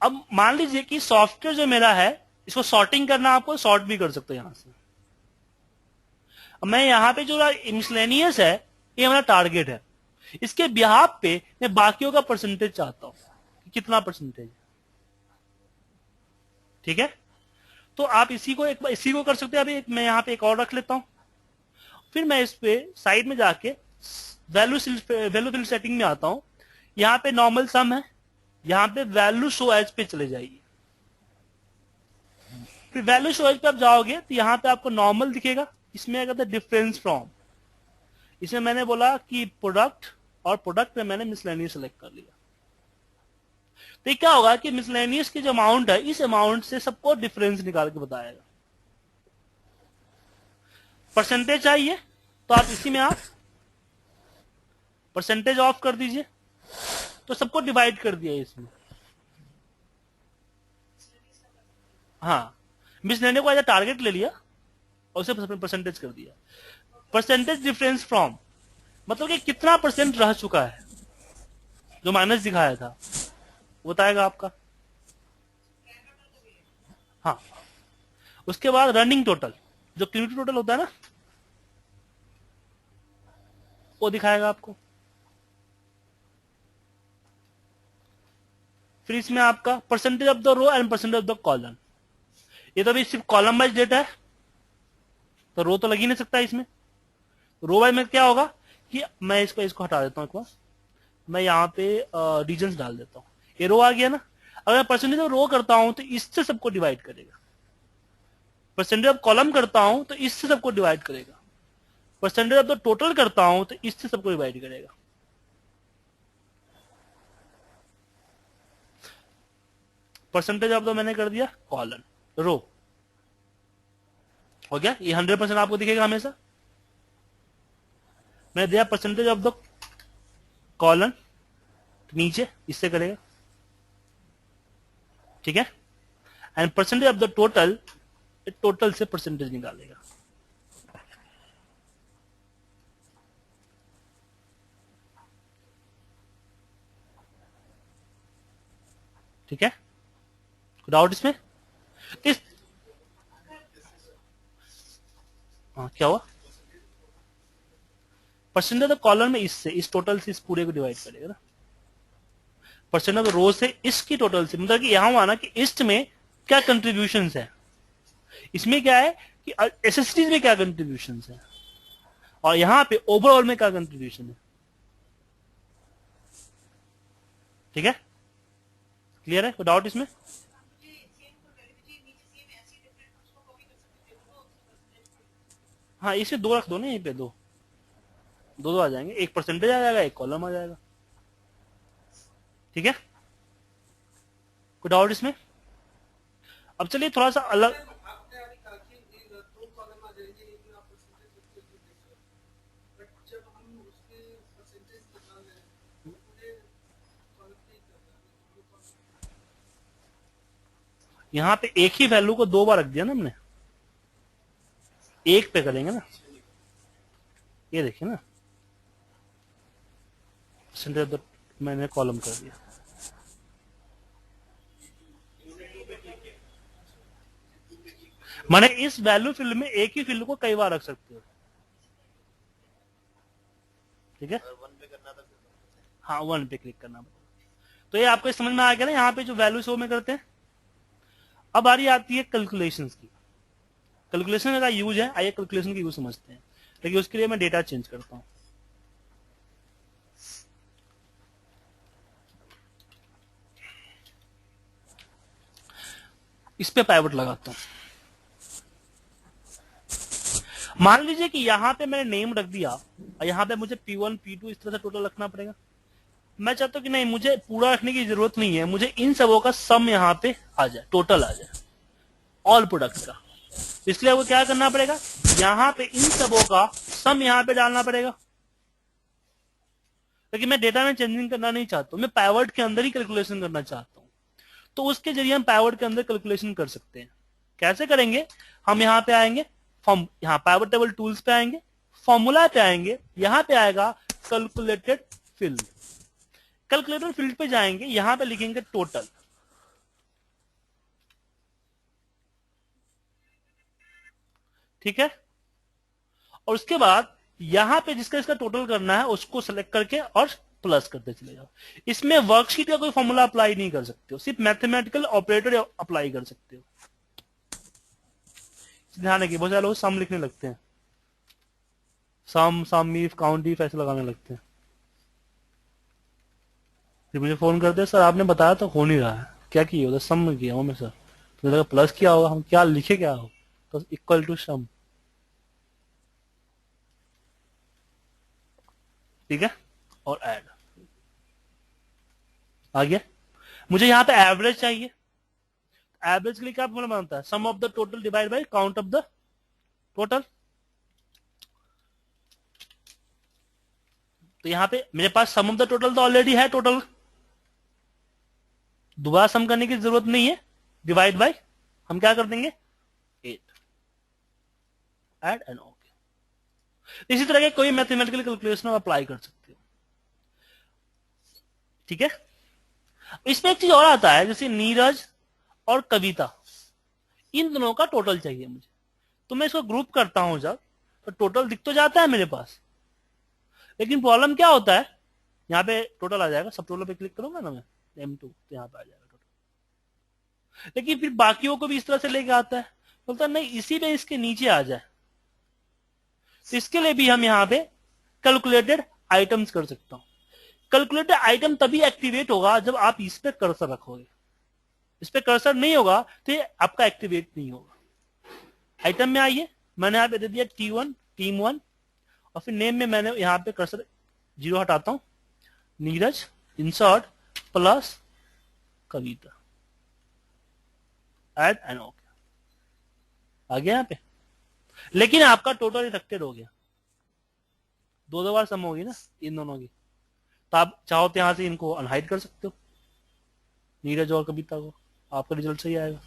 Speaker 1: अब मान लीजिए कि सॉफ्टवेयर जो मेरा है, इसको सॉर्टिंग करना, आपको सॉर्ट भी कर सकते हो यहां से। अब मैं यहाँ पे जो मिसलेनियस है, ये हमारा टारगेट है। इसके बिहाफ पे मैं बाकियों का परसेंटेज चाहता हूं, कितना परसेंटेज। ठीक है, तो आप इसी को कर सकते हैं। अभी मैं यहाँ पे एक और रख लेता हूं, फिर मैं इस पे साइड में जाके वैल्यू फिल सेटिंग में आता हूं। यहाँ पे नॉर्मल सम है, यहाँ पे वैल्यू शो एज पे चले जाइए। फिर वैल्यू शो एज पे आप जाओगे तो यहाँ पे आपको नॉर्मल दिखेगा। इसमें क्या कहते हैं, डिफरेंस फ्रॉम। इसमें मैंने बोला कि प्रोडक्ट, और प्रोडक्ट में मैंने मिसलेनियस सेलेक्ट कर लिया। तो ये क्या होगा कि मिसलेनियस की जो अमाउंट है, इस अमाउंट से सबको डिफरेंस निकाल के बताएगा। परसेंटेज चाहिए तो आप इसी में आप परसेंटेज ऑफ कर दीजिए, तो सबको डिवाइड कर दिया इसमें। हाँ, मिसलेनियस को एज टारगेट ले लिया और उसे परसेंटेज कर दिया। परसेंटेज डिफरेंस फ्रॉम मतलब कि कितना परसेंट रह चुका है, जो माइनस दिखाया था वो बताएगा आपका। हाँ, उसके बाद रनिंग टोटल, जो क्यूमुलेटिव टोटल होता है ना, वो दिखाएगा आपको। फिर इसमें आपका percentage of the row and percentage of the column. ये तो अभी सिर्फ कॉलम वाइज डेटा है, तो रो तो लग ही नहीं सकता इसमें। रो वाइज में क्या होगा कि मैं इसको हटा देता हूं एक बार, मैं यहाँ पे रीजन्स डाल देता हूँ। ये रो आ गया ना। अगर मैं परसेंटेज ऑफ रो करता हूं तो इससे सबको डिवाइड करेगा। परसेंटेज ऑफ कॉलम करता हूं तो इससे सबको डिवाइड करेगा। परसेंटेज ऑफ द टोटल करता हूं तो इससे सबको डिवाइड करेगा। परसेंटेज ऑफ द मैंने कर दिया कॉलम, रो हो गया। ये 100% आपको दिखेगा हमेशा। मैं दिया परसेंटेज ऑफ द कॉलम, नीचे इससे करेगा। ठीक है, and percentage of the total, total से परसेंटेज निकालेगा। ठीक है, डाउट इसमें? इस क्या हुआ? परसेंटेज ऑफ कॉलम में इससे, इस टोटल से इस पूरे को डिवाइड करेगा ना। परसेंटेज ऑफ रो से इसकी टोटल से, मतलब कि यहां हुआ ना कि ईस्ट में क्या कंट्रीब्यूशन है, इसमें क्या है कि एसएसटीज में क्या कंट्रीब्यूशन है, और यहां पे ओवरऑल में क्या कंट्रीब्यूशन है। ठीक है, क्लियर है? कोई डाउट इसमें? हाँ, इसमें दो रख दो ना, यहीं पे दो दो आ जाएंगे, एक परसेंटेज आ जाएगा, एक कॉलम आ जाएगा। ठीक है, कोई डाउट इसमें? अब चलिए थोड़ा सा अलग, यहां पे एक ही वैल्यू को दो बार रख दिया ना हमने, एक पे करेंगे ना। ये देखिए ना, परसेंटेज मैंने कॉलम कर दिया। मैंने इस वैल्यू फील्ड में एक ही फील्ड को कई बार रख सकते हो। ठीक है, हाँ, वन पे क्लिक करना पड़ेगा। तो ये आपको समझ में आ गया ना, यहाँ पे जो वैल्यू शो में करते हैं। अब बारी आती है कैलकुलेशंस की। कैलकुलेशन का यूज है, आइए कैलकुलेशन की यूज समझते हैं। लेकिन उसके लिए मैं डेटा चेंज करता हूं। इस पे पाइवट लगाता हूं। मान लीजिए कि यहां पे मैंने नेम रख दिया और यहां पे मुझे P1 P2 इस तरह से टोटल रखना पड़ेगा। मैं चाहता हूं कि नहीं, मुझे पूरा रखने की जरूरत नहीं है, मुझे इन सबों का सम यहां पे आ जाए, टोटल आ जाए, ऑल प्रोडक्ट का। इसलिए वो क्या करना पड़ेगा, यहां पे इन सबों का सम यहां पे डालना पड़ेगा। लेकिन मैं डेटा में चेंजिंग करना नहीं चाहता हूं, मैं पाइवट के अंदर ही कैलकुलेशन करना चाहता हूं। तो उसके जरिए हम पाइवट के अंदर कैलकुलेशन कर सकते हैं। कैसे करेंगे? हम यहां पे आएंगे, फॉर्म, यहां पाइवट टेबल टूल्स पे आएंगे, फॉर्मूला पे आएंगे, यहां पे आएगा कैलकुलेटेड फील्ड। कैलकुलेटेड फील्ड पे जाएंगे, यहां पे लिखेंगे टोटल। ठीक है, और उसके बाद यहां पे जिसका इसका टोटल करना है उसको सेलेक्ट करके और प्लस करते चले जाओ। इसमें वर्कशीट का कोई फॉर्मूला अप्लाई नहीं कर सकते हो, सिर्फ मैथमेटिकल ऑपरेटर अप्लाई कर सकते हो। ध्यान रखिए, बहुत सारे लोग सम लिखने लगते हैं, सम इफ काउंट इफ ऐसे लगाने लगते हैं, फिर मुझे फोन करते हैं, सर आपने बताया तो हो नहीं रहा है, क्या किया होता? सम किया हूं मैं सर। तो लगा प्लस किया होगा, हम क्या लिखे क्या हो, तो इक्वल टू सम। ठीक है, और ऐड आ गया। मुझे यहां पे एवरेज चाहिए, एवरेज के लिए क्या फॉर्मूला बनता है? Sum of the total divide by count of the total. तो यहां पे मेरे पास सम ऑफ द टोटल तो ऑलरेडी है, टोटल दोबारा सम करने की जरूरत नहीं है, डिवाइड बाय हम क्या कर देंगे 8, ऐड एंड ओके। इसी तरह के कोई मैथमेटिकल कैलकुलेशन आप अप्लाई कर सकते हो। ठीक है, इसमें एक चीज और आता है, जैसे नीरज और कविता, इन दोनों का टोटल चाहिए मुझे, तो मैं इसको ग्रुप करता हूं जब, तो टोटल दिख तो जाता है मेरे पास, लेकिन प्रॉब्लम क्या होता है, यहाँ पे टोटल आ जाएगा, सब टोटल पे क्लिक करूंगा ना मैं M2, तो यहाँ पे आ जाएगा टोटल। लेकिन फिर बाकियों को भी इस तरह से लेके आता है, बोलता नहीं इसी में इसके नीचे आ जाए, तो इसके लिए भी हम यहाँ पे कैलकुलेटेड आइटम्स कर सकता हूं। कैलकुलेटेड आइटम तभी एक्टिवेट होगा जब आप इस पे कर्सर रखोगे, इस पे कर्सर नहीं होगा तो ये आपका एक्टिवेट नहीं होगा। आइटम में आइए, मैंने यहाँ पे दे दिया T1 टीम 1, और फिर नेम में मैंने यहाँ पे कर्सर 0 हटाता हूं, Neeraj insert plus Kavita, add and okay, आ गया यहाँ पे। लेकिन आपका टोटल इफेक्टेड हो गया, दो बार सम होगी ना इन दोनों की, तो आप चाहो तो यहां से इनको अनहाइड कर सकते हो, नीरज और कविता को, आपका रिजल्ट सही आएगा।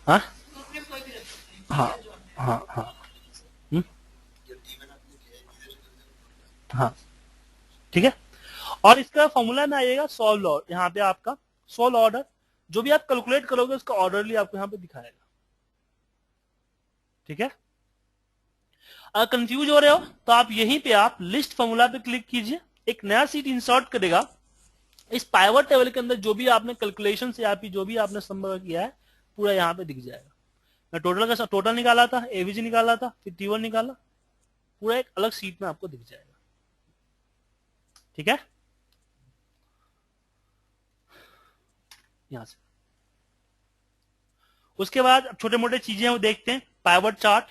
Speaker 1: हाँ हाँ हाँ हाँ हाँ, ठीक है। और इसका फॉर्मूला में आइएगा सॉल्व ऑर्डर, यहाँ पे आपका सॉल्व ऑर्डर, जो भी आप कैलकुलेट करोगे उसका ऑर्डरली आपको यहाँ पे दिखाएगा। ठीक है, अगर कंफ्यूज हो रहे हो तो आप यहीं पे आप लिस्ट फॉर्मूला पे क्लिक कीजिए, एक नया सीट इंसर्ट करेगा, इस पाइवट टेबल के अंदर जो भी आपने कैलकुलेशन से आप जो भी आपने संभव किया है पूरा यहाँ पे दिख जाएगा। मैं टोटल का टोटल निकाला था, एवीजी निकाला था, फिर T1 निकाला, पूरा एक अलग सीट में आपको दिख जाएगा। ठीक है, यहां से उसके बाद छोटे मोटे चीजें वो देखते हैं। पाइवट चार्ट,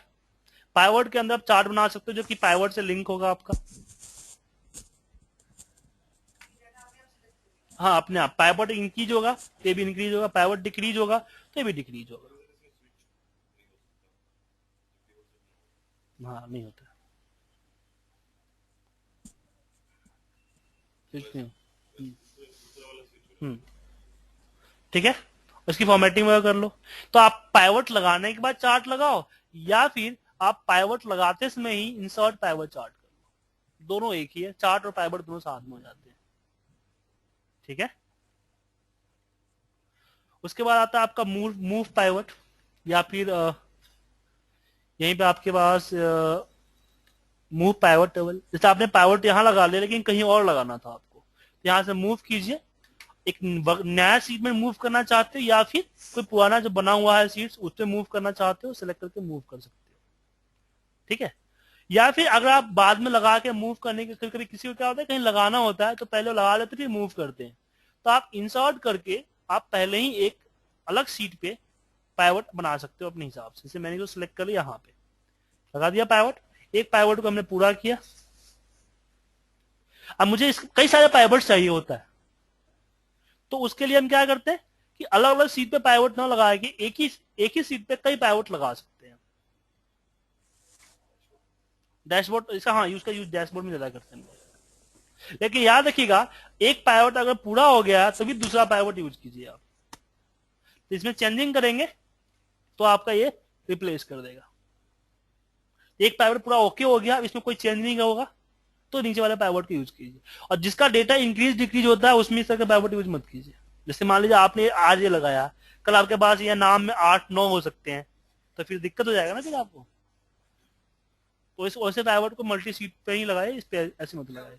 Speaker 1: पाइवट के अंदर आप चार्ट बना सकते हो जो कि पाइवट से लिंक होगा आपका। हाँ, अपने आप पाइवट इंक्रीज होगा तो ये भी इंक्रीज होगा, पाइवट डिक्रीज होगा तो ये भी डिक्रीज होगा। हाँ, नहीं होता, ठीक है, उसकी फॉर्मेटिंग वगैरह कर लो। तो आप पाइवट लगाने के बाद चार्ट लगाओ, या फिर आप पाइवट लगाते समय ही इंसर्ट पाइवट चार्ट कर लो, दोनों एक ही है, चार्ट और पाइवट दोनों साथ में हो जाते हैं। ठीक है, उसके बाद आता है आपका मूव पाइवट, या फिर यहीं पे आपके पास मूव पाइवट टेबल। जैसे आपने पाइवट यहां लगा लिया लेकिन कहीं और लगाना था आपको, तो यहां से मूव कीजिए, एक नया सीट में मूव करना चाहते हो या फिर कोई पुराना जो बना हुआ है सीट उस पर मूव करना चाहते हो, सिलेक्ट करके मूव कर सकते हो। ठीक है, या फिर अगर आप बाद में लगा के मूव करने के, कभी किसी को क्या होता है कहीं लगाना होता है तो पहले लगा लेते फिर मूव करते हैं, तो आप इंसर्ट करके आप पहले ही एक अलग सीट पे पाइवट बना सकते हो अपने हिसाब से। जैसे मैंने जो सिलेक्ट कर लिया, यहाँ पे लगा दिया पाइवट, एक पाइवट को हमने पूरा किया। अब मुझे कई सारे पाइवट चाहिए होता है, तो उसके लिए हम क्या करते हैं कि अलग अलग सीट पे पाइवट ना लगा के एक ही सीट पे कई पाइवट लगा सकते हैं। डैशबोर्ड इसका, हाँ, उसका यूज डैशबोर्ड में ज्यादा करते हैं, लेकिन याद रखिएगा एक पाइवट अगर पूरा हो गया तभी दूसरा पाइवट यूज कीजिए आप। तो इसमें चेंजिंग करेंगे तो आपका ये रिप्लेस कर देगा। एक पाइवट पूरा ओके हो गया, इसमें कोई चेंज नहीं होगा, तो नीचे वाले पाइवट को यूज कीजिए। और जिसका डेटा इंक्रीज डिक्रीज होता है उसमें इस तरह का पाइवट यूज मत कीजिए। जैसे मान लीजिए आपने आज ये लगाया, कल आपके पास ये नाम में 8-9 हो सकते हैं, तो फिर दिक्कत हो जाएगा ना फिर आपको। तो इस वैसे पाइवट को मल्टी सीट पे ही लगाए, इस पे ऐसे मत लगाए,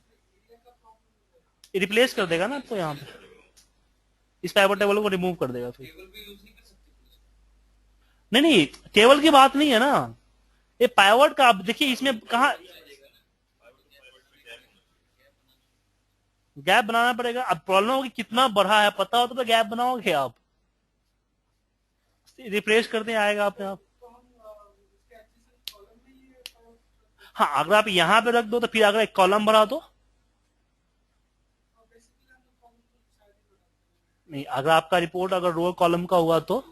Speaker 1: रिप्लेस कर देगा ना आपको यहाँ पे, इस पाइवट टेबल को रिमूव कर देगा फिर। नहीं नहीं, टेबल की बात नहीं है ना, ये पाइवट का। आप देखिए इसमें कहा गैप बनाना पड़ेगा। अब प्रॉब्लम होगी कितना बढ़ा है पता हो तो गैप बनाओगे आप, रिप्लेस करते आएगा अपने आप। हाँ, अगर आप यहां पे रख दो तो फिर अगर एक कॉलम भरा तो नहीं, अगर आपका रिपोर्ट अगर रो कॉलम का हुआ तो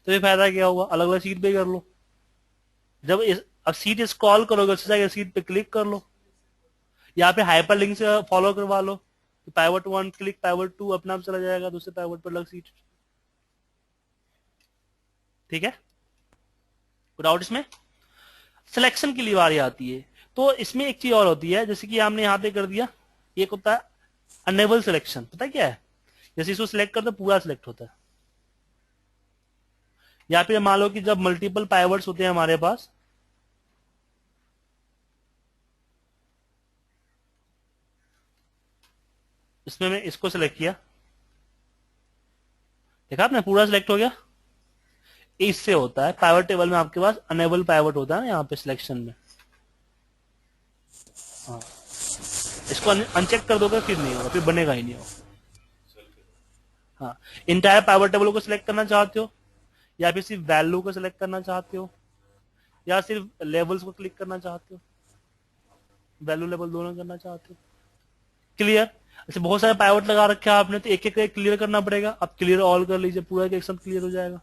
Speaker 1: ये फायदा क्या हुआ, अलग अलग सीट पे कर लो। जब अब सीट स्क्रॉल करोगे उससे जाके सीट पे क्लिक कर लो, या फिर हाइपर लिंक से फॉलो करवा लो, तो पाइवट 1 क्लिक पाइवट 2 अपने आप चला जाएगा दूसरे पाइवट पर लग सीट। ठीक है, कोई डाउट इसमें? सिलेक्शन की बारी आती है, तो इसमें एक चीज और होती है, जैसे कि हमने यहाँ पे कर दिया, एक होता है अनेबल सिलेक्शन। पता है क्या है? जैसे इसको सिलेक्ट करते पूरा सिलेक्ट होता है, या फिर मान लो कि जब मल्टीपल पाइवट्स होते हैं हमारे पास, इसमें मैं इसको सिलेक्ट किया, देखा आपने पूरा सिलेक्ट हो गया। इससे होता है पाइवट टेबल में आपके पास अनेबल पाइवट होता है ना यहाँ पे सिलेक्शन में। हाँ, इसको अनचेक कर दोगे फिर नहीं होगा, फिर बनेगा ही नहीं होगा। हाँ, इंटायर पाइवट टेबल को सिलेक्ट करना चाहते हो, या फिर सिर्फ वैल्यू को सिलेक्ट करना चाहते हो, या सिर्फ लेवल्स को क्लिक करना चाहते हो, वैल्यू लेवल दोनों करना चाहते हो। क्लियर? अच्छा, बहुत सारे पाइवट लगा रखे हैं आपने, तो एक एक क्लियर करना पड़ेगा। अब क्लियर ऑल कर लीजिए, पूरा एक सब क्लियर हो जाएगा।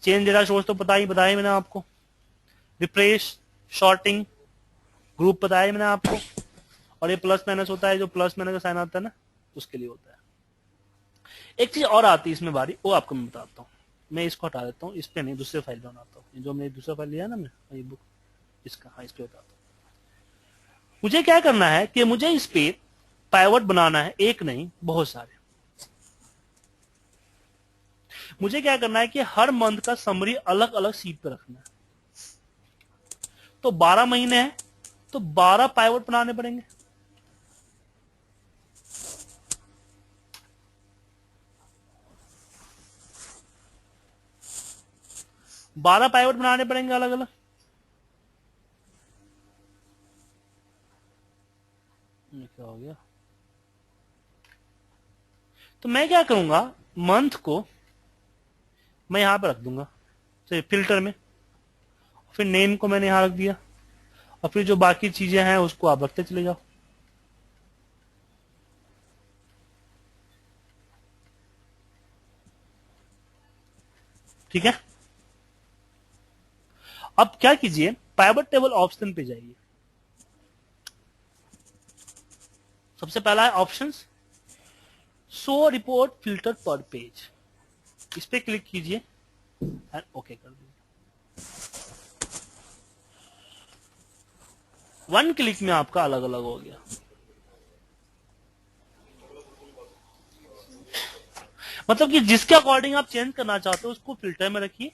Speaker 1: चेंज डेटा सोर्स तो बताया मैंने आपको, रिफ्रेश, शॉर्टिंग, ग्रुप बताया मैंने आपको, और ये प्लस माइनस होता है, जो प्लस माइनस का साइन आता है ना उसके लिए होता है। एक चीज और आती है इसमें बारी, वो आपको मैं बताता हूँ। मैं इसको हटा देता हूँ, इस पे नहीं, दूसरे फाइल बनाता हूँ, जो मैंने दूसरा फाइल लिया है ना मैं ये बुक, इसका, हाँ इस पे बताता हूँ। मुझे क्या करना है कि मुझे इस पे पाइवट बनाना है, एक नहीं बहुत सारे। मुझे क्या करना है कि हर मंथ का समरी अलग अलग सीट पे रखना है। तो 12 महीने हैं तो 12 पाइवट बनाने पड़ेंगे। बारह पाइवट बनाने पड़ेंगे अलग अलग। क्या हो गया? तो मैं क्या करूंगा, मंथ को मैं यहां पर रख दूंगा फिल्टर में, फिर नेम को मैंने यहां रख दिया, और फिर जो बाकी चीजें हैं उसको आप रखते चले जाओ। ठीक है, अब क्या कीजिए, पाइवट टेबल ऑप्शन पे जाइए। सबसे पहला है ऑप्शंस, शो रिपोर्ट फिल्टर पर पेज, इस पे क्लिक कीजिए एंड ओके कर दीजिए। 1 क्लिक में आपका अलग अलग हो गया। मतलब कि जिसके अकॉर्डिंग आप चेंज करना चाहते हो उसको फिल्टर में रखिए,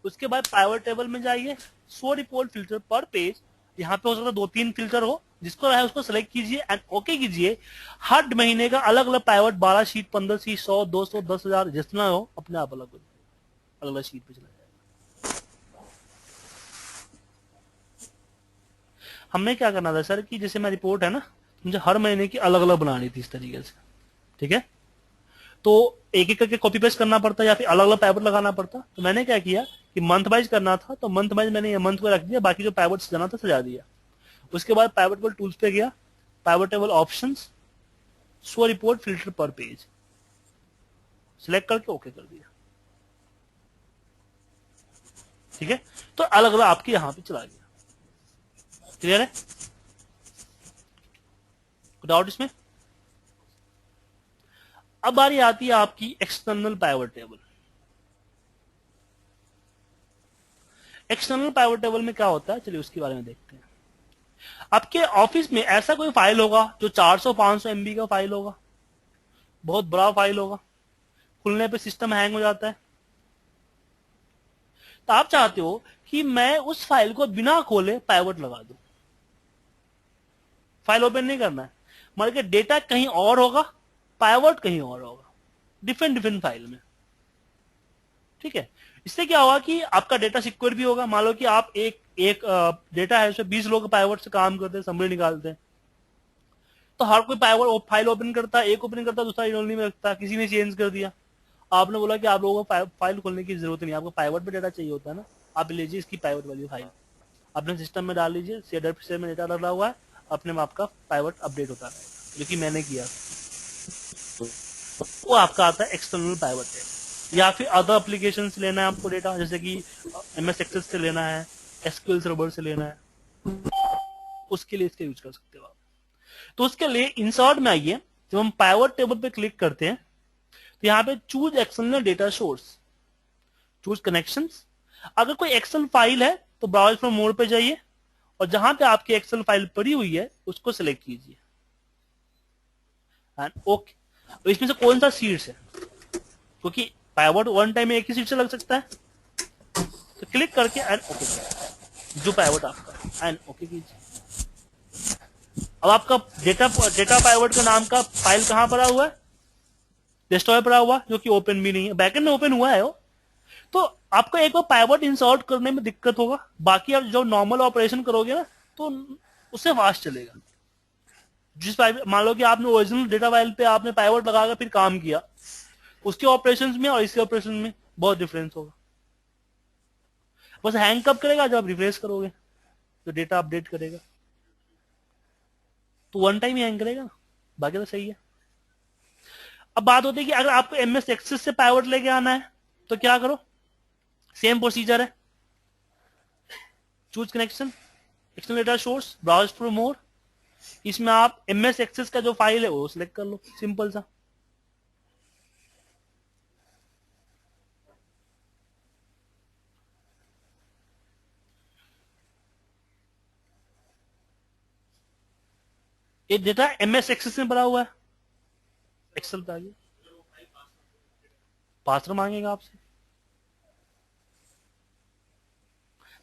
Speaker 1: उसके बाद पाइवट टेबल में जाइए, शो रिपोर्ट फिल्टर पर पेज, यहाँ पे हो सकता है 2-3 फिल्टर हो, जिसको है उसको सेलेक्ट कीजिए एंड ओके कीजिए। हर महीने का अलग अलग पाइवट, 12 शीट, 15 शीट, 100, 200, 10,000 जितना हो अपने आप अलग अलग शीट पे चला जाएगा। हमने क्या करना था सर कि जैसे मैं रिपोर्ट है ना, मुझे हर महीने की अलग अलग बनानी थी इस तरीके से। ठीक है, तो एक एक करके कॉपी पेस्ट करना पड़ता या फिर अलग अलग पाइवट लगाना पड़ता। तो मैंने क्या किया कि मंथ वाइज करना था, तो मंथ वाइज मैंने ये मंथ को रख दिया, बाकी जो पाइवट सजाना था सजा दिया। उसके बाद पाइवट टेबल टूल्स पे गया, pivot table options, show report filter पर पेज, सिलेक्ट करके ओके कर दिया। ठीक है, तो अलग अलग आपके यहां पे चला गया। क्लियर है? डाउट इसमें? अब बारी आती है आपकी external pivot table. External pivot table में क्या होता है, चलिए उसके बारे में देखते हैं। आपके ऑफिस में ऐसा कोई फाइल होगा जो 400-500 MB का फाइल होगा, बहुत बड़ा फाइल होगा, खुलने पे सिस्टम हैंग हो जाता है। तो आप चाहते हो कि मैं उस फाइल को बिना खोले पाइवट लगा दूं, फाइल ओपन नहीं करना है, मतलब कि डेटा कहीं और होगा, पाइवट कहीं और होगा, डिफरेंट डिफरेंट फाइल में। ठीक है, इससे क्या होगा कि आपका डेटा सिक्योर भी होगा। मान लो कि आप एक एक डेटा है उसमें 20 लोग पाइवट से काम करते हैं, समरी निकालते हैं, तो हर कोई पाइवट फाइल ओपन करता है, एक ओपन करता है, दूसरा इनोनली में रखता है, किसी ने चेंज कर दिया, आपने बोला कि आप लोगों को फाइल खोलने की जरूरत नहीं, आपको पाइवट पे डेटा चाहिए होता है ना, आप लीजिए इसकी पाइवट वाली फाइल, अपने सिस्टम में डाल लीजिए, शेडर से में डेटा डाला हुआ है, अपने में आपका पाइवट अपडेट होता रहेगा, जो कि मैंने किया। वो आपका आता है एक्सटर्नल पाइवट है। या फिर अदर एप्लीकेशन से लेना है आपको डेटा, जैसे कि MS एक्सेस से लेना है, SQL सर्वर से लेना है, उसके लिए इसका यूज कर सकते हो आप। तो उसके लिए इंसर्ट में आइए, जब हम पाइवट टेबल पे क्लिक करते हैं तो यहाँ पे choose external data source, choose connections. अगर कोई एक्सेल फाइल है तो ब्राउज फ्रॉम मोर पे जाइए और जहां पे आपकी एक्सेल फाइल पड़ी हुई है उसको सिलेक्ट कीजिए एंड ओके। तो इसमें से कौन सा सीट्स है, क्योंकि पाइवट वन टाइम में एक ही सीट से लग सकता है, तो क्लिक करके एंड ओके जो पाइवट आपका एंड ओके कीजिए। अब आपका डेटा पाइवट का नाम का फाइल कहां पड़ा हुआ है, डेस्कटॉप पड़ा हुआ, जो कि ओपन भी नहीं है, बैकएंड में ओपन हुआ है वो। तो आपको एक बार पाइवट इंसर्ट करने में दिक्कत होगा, बाकी आप जो नॉर्मल ऑपरेशन करोगे ना तो उससे फास्ट चलेगा। मान लो कि आपने ओरिजिनल डेटा फाइल पे आपने पाइवट लगाकर फिर काम किया, उसके ऑपरेशंस में और इसके ऑपरेशन में बहुत डिफरेंस होगा। बस हैंग कब करेगा, जब आप रिफ्रेश करोगे तो डेटा अपडेट करेगा, तो वन टाइम ही हैंग करेगा, बाकी तो सही है। अब बात होती है कि अगर आपको MS एक्सेस से पाइवट लेके आना है तो क्या करो, सेम प्रोसीजर है, choose connection, external data source, browse for more, इसमें आप MS एक्सेस का जो फाइल है वो सिलेक्ट कर लो, सिंपल सा। ये डेटा MS एक्सेस में भरा हुआ है, एक्सेल पे आ गया, पासवर्ड मांगेगा आपसे,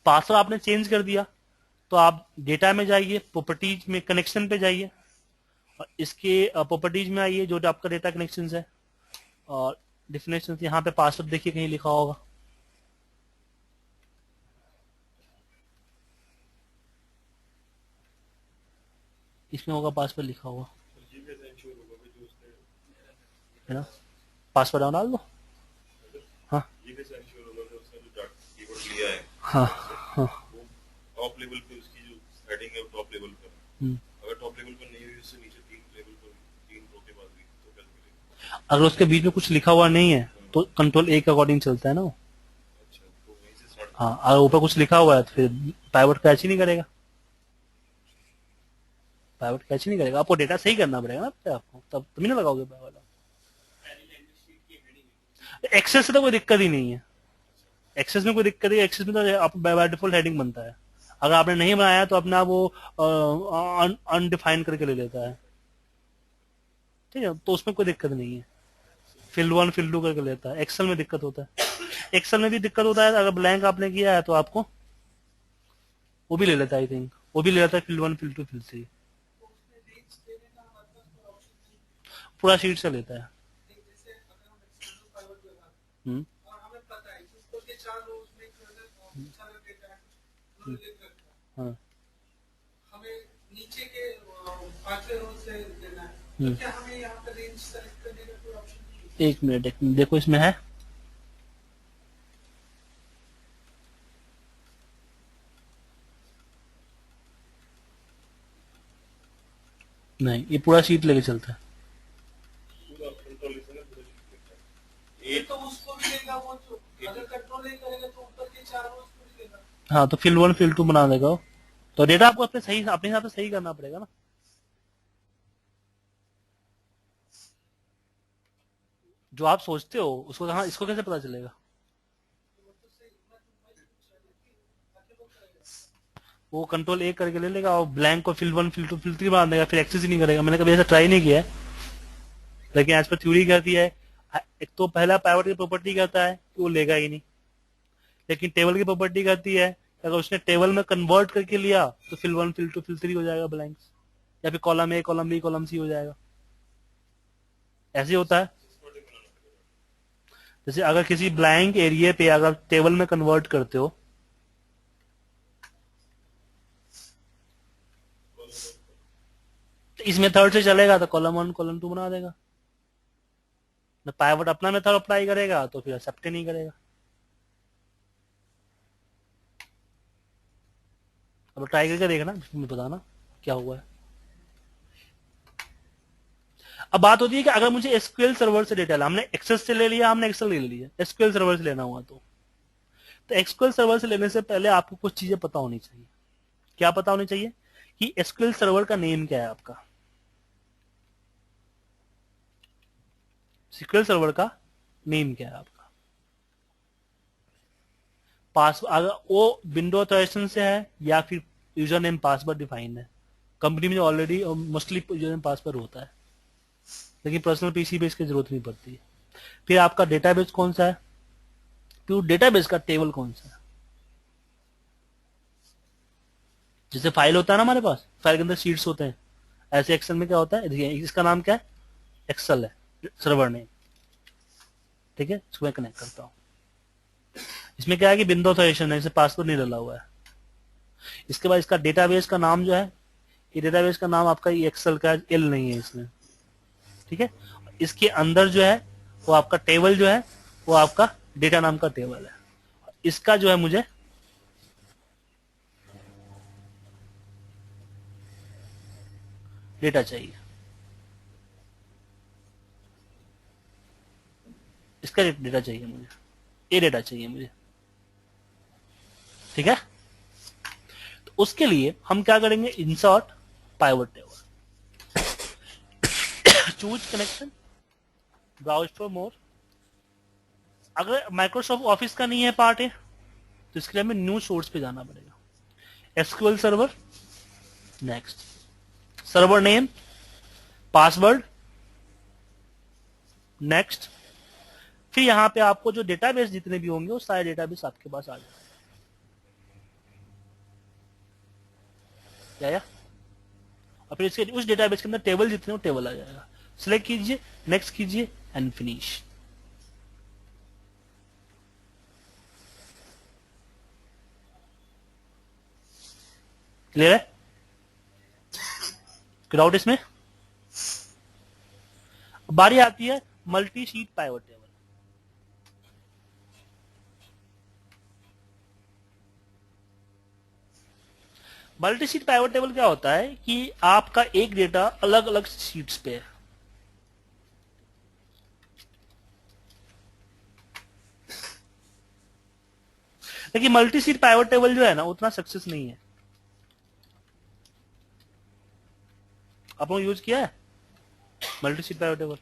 Speaker 1: पासवर्ड आपने चेंज कर दिया तो आप डेटा में जाइए, प्रॉपर्टीज में कनेक्शन पे जाइए और इसके प्रॉपर्टीज में आइए, जो आपका डेटा कनेक्शन है, और डिफिनेशन यहाँ पे पासवर्ड देखिए कहीं लिखा होगा, इसमें होगा पासवर्ड लिखा हुआ है ना, पासवर्ड डाल दो। हाँ हाँ हाँ
Speaker 3: टॉप लेवल पे उसकी जो सेटिंग है वो टॉप लेवल पर है। अगर टॉप लेवल पर नहीं हुई, उससे नीचे 3 लेवल पर 3 रो के बाद हुई तो क्या करेगा?
Speaker 1: अगर उसके बीच में कुछ लिखा हुआ नहीं है तो कंट्रोल A के अकॉर्डिंग चलता है ना वो।
Speaker 3: अच्छा, तो वहीं से स्टार्ट।
Speaker 1: हाँ, अगर ऊपर कुछ लिखा हुआ है तो फिर पाइवट कैच ही नहीं करेगा, पाइवट कैच ही नहीं करेगा, आपको डेटा सही करना पड़ेगा ना आपको, तब तुम ही ना लगाओगे पाइवट। एक्सेस से तो कोई दिक्कत ही नहीं है, एक्सेस में कोई दिक्कत है, एक्सेस में तो आप बाय डिफॉल्ट हेडिंग बनता है, अगर आपने नहीं बनाया तो अपना वो अनडिफाइन करके ले लेता है, ठीक है, तो उसमें कोई दिक्कत नहीं है, फील्ड 1 फील्ड 2 करके लेता है। एक्सेल में दिक्कत होता है, एक्सेल में भी दिक्कत होता है, अगर ब्लैंक आपने किया है तो आपको वो भी ले लेता है, आई थिंक वो भी ले लेता है, फील्ड 1 फील्ड 2 फील्ड 3 पूरा शीट से लेता है। हम्म हाँ
Speaker 4: हमें नीचे के 5वें रो से देना है, तो क्या हमें यहाँ पे रेंज सेलेक्ट करने का कोई ऑप्शन नहीं है?
Speaker 1: एक मिनट देखो इसमें है, नहीं ये पूरा शीट लेके चलता है।
Speaker 3: पूरा कंट्रोलेशन है, पूरा शिफ्ट
Speaker 4: ये तो उसको भी लेगा, वो तो अगर कंट्रोल नहीं करेगा तो ऊपर के 4 रोज को भी लेगा।
Speaker 1: हाँ, तो फील्ड 1 फील्ड 2 बना देगा वो। तो डेटा आपको अपने हिसाब से सही करना पड़ेगा ना, जो आप सोचते हो उसको कहाँ, इसको कैसे पता चलेगा। वो कंट्रोल ए करके ले लेगा और ब्लैंक को फिल 1 फिल 2 फिल 3 बना देगा, फिर एक्सेस ही नहीं करेगा। मैंने कभी ऐसा ट्राई नहीं किया है, लेकिन एज पर थ्योरी कहती है एक तो पहला पाइवट की प्रॉपर्टी कहता है कि वो लेगा ही नहीं, लेकिन टेबल की प्रॉपर्टी कहती है कि अगर उसने टेबल में कन्वर्ट करके लिया तो फिल 1 फिल 2 फिल 3 हो जाएगा ब्लैंक्स, या फिर column A column B column C हो जाएगा। ऐसे ही होता है। जैसे अगर किसी ब्लैंक एरिया पे अगर टेबल में कन्वर्ट करते हो, तो इस मेथड से चलेगा तो कॉलम 1 कॉलम 2 बना देगा। पाइवट अपना मेथड अप्लाई करेगा तो फिर एक्सेप्ट नहीं करेगा। अब ट्राई करके देखना, बताना क्या हुआ है। अब बात होती है कि अगर मुझे एसक्यूएल सर्वर से डेटा हमने एक्सेस से ले लिया, हमने एक्सेल ले लिया, एसक्यूएल सर्वर से लेना हुआ तो एसक्यूएल सर्वर से लेने से पहले आपको कुछ चीजें पता होनी चाहिए। क्या पता होनी चाहिए? कि एसक्यूएल सर्वर का नेम क्या है आपका, एसक्यूएल सर्वर का नेम क्या है आपका, पासवर्ड अगर वो विंडो ऑथराइजेशन से है या फिर यूजर नेम पासवर्ड डिफाइंड है। कंपनी में already mostly user name password होता है, लेकिन पर्सनल पीसी पे इसकी जरूरत नहीं पड़ती है। फिर आपका डेटाबेस कौन सा है, फिर डेटाबेस का टेबल कौन सा है। जैसे फाइल होता है ना हमारे पास, फाइल के अंदर शीट्स होते हैं, ऐसे एक्सेल में क्या होता है, देखिए इसका नाम क्या है, एक्सेल है सर्वर नेम, ठीक है। इसको मैं कनेक्ट करता हूं। इसमें क्या है कि विंडो ऑथराइजेशन है, इसे पासवर्ड नहीं डाला हुआ है। इसके बाद इसका डेटाबेस का नाम जो है, ये डेटाबेस का नाम आपका एक्सेल का एल नहीं है इसमें, ठीक है। इसके अंदर जो है वो आपका टेबल जो है वो आपका डेटा नाम का टेबल है। इसका जो है मुझे डेटा चाहिए, इसका डेटा चाहिए मुझे, ये डेटा चाहिए मुझे, ठीक है। तो उसके लिए हम क्या करेंगे, insert pivot table, choose connection, browse for more. अगर माइक्रोसॉफ्ट ऑफिस का नहीं है पार्ट है तो इसके लिए हमें न्यू सोर्स पे जाना पड़ेगा, SQL server, next server name, password, next. फिर यहां पे आपको जो डेटाबेस जितने भी होंगे वो सारे डेटाबेस आपके पास आ जाएंगे। क्या और फिर इसके उस डेटाबेस के अंदर टेबल जितने हो टेबल आ जाएगा। सिलेक्ट कीजिए, नेक्स्ट कीजिए एंड फिनिश। क्लियर है? डाउट इसमें? बारी आती है multi sheet pivot table. Multi sheet pivot table क्या होता है कि आपका एक डेटा अलग अलग शीट्स पे है। लेकिन मल्टी शीट पाइवट टेबल जो है ना उतना सक्सेस नहीं है। आप लोग यूज किया है मल्टी शीट पाइवट टेबल?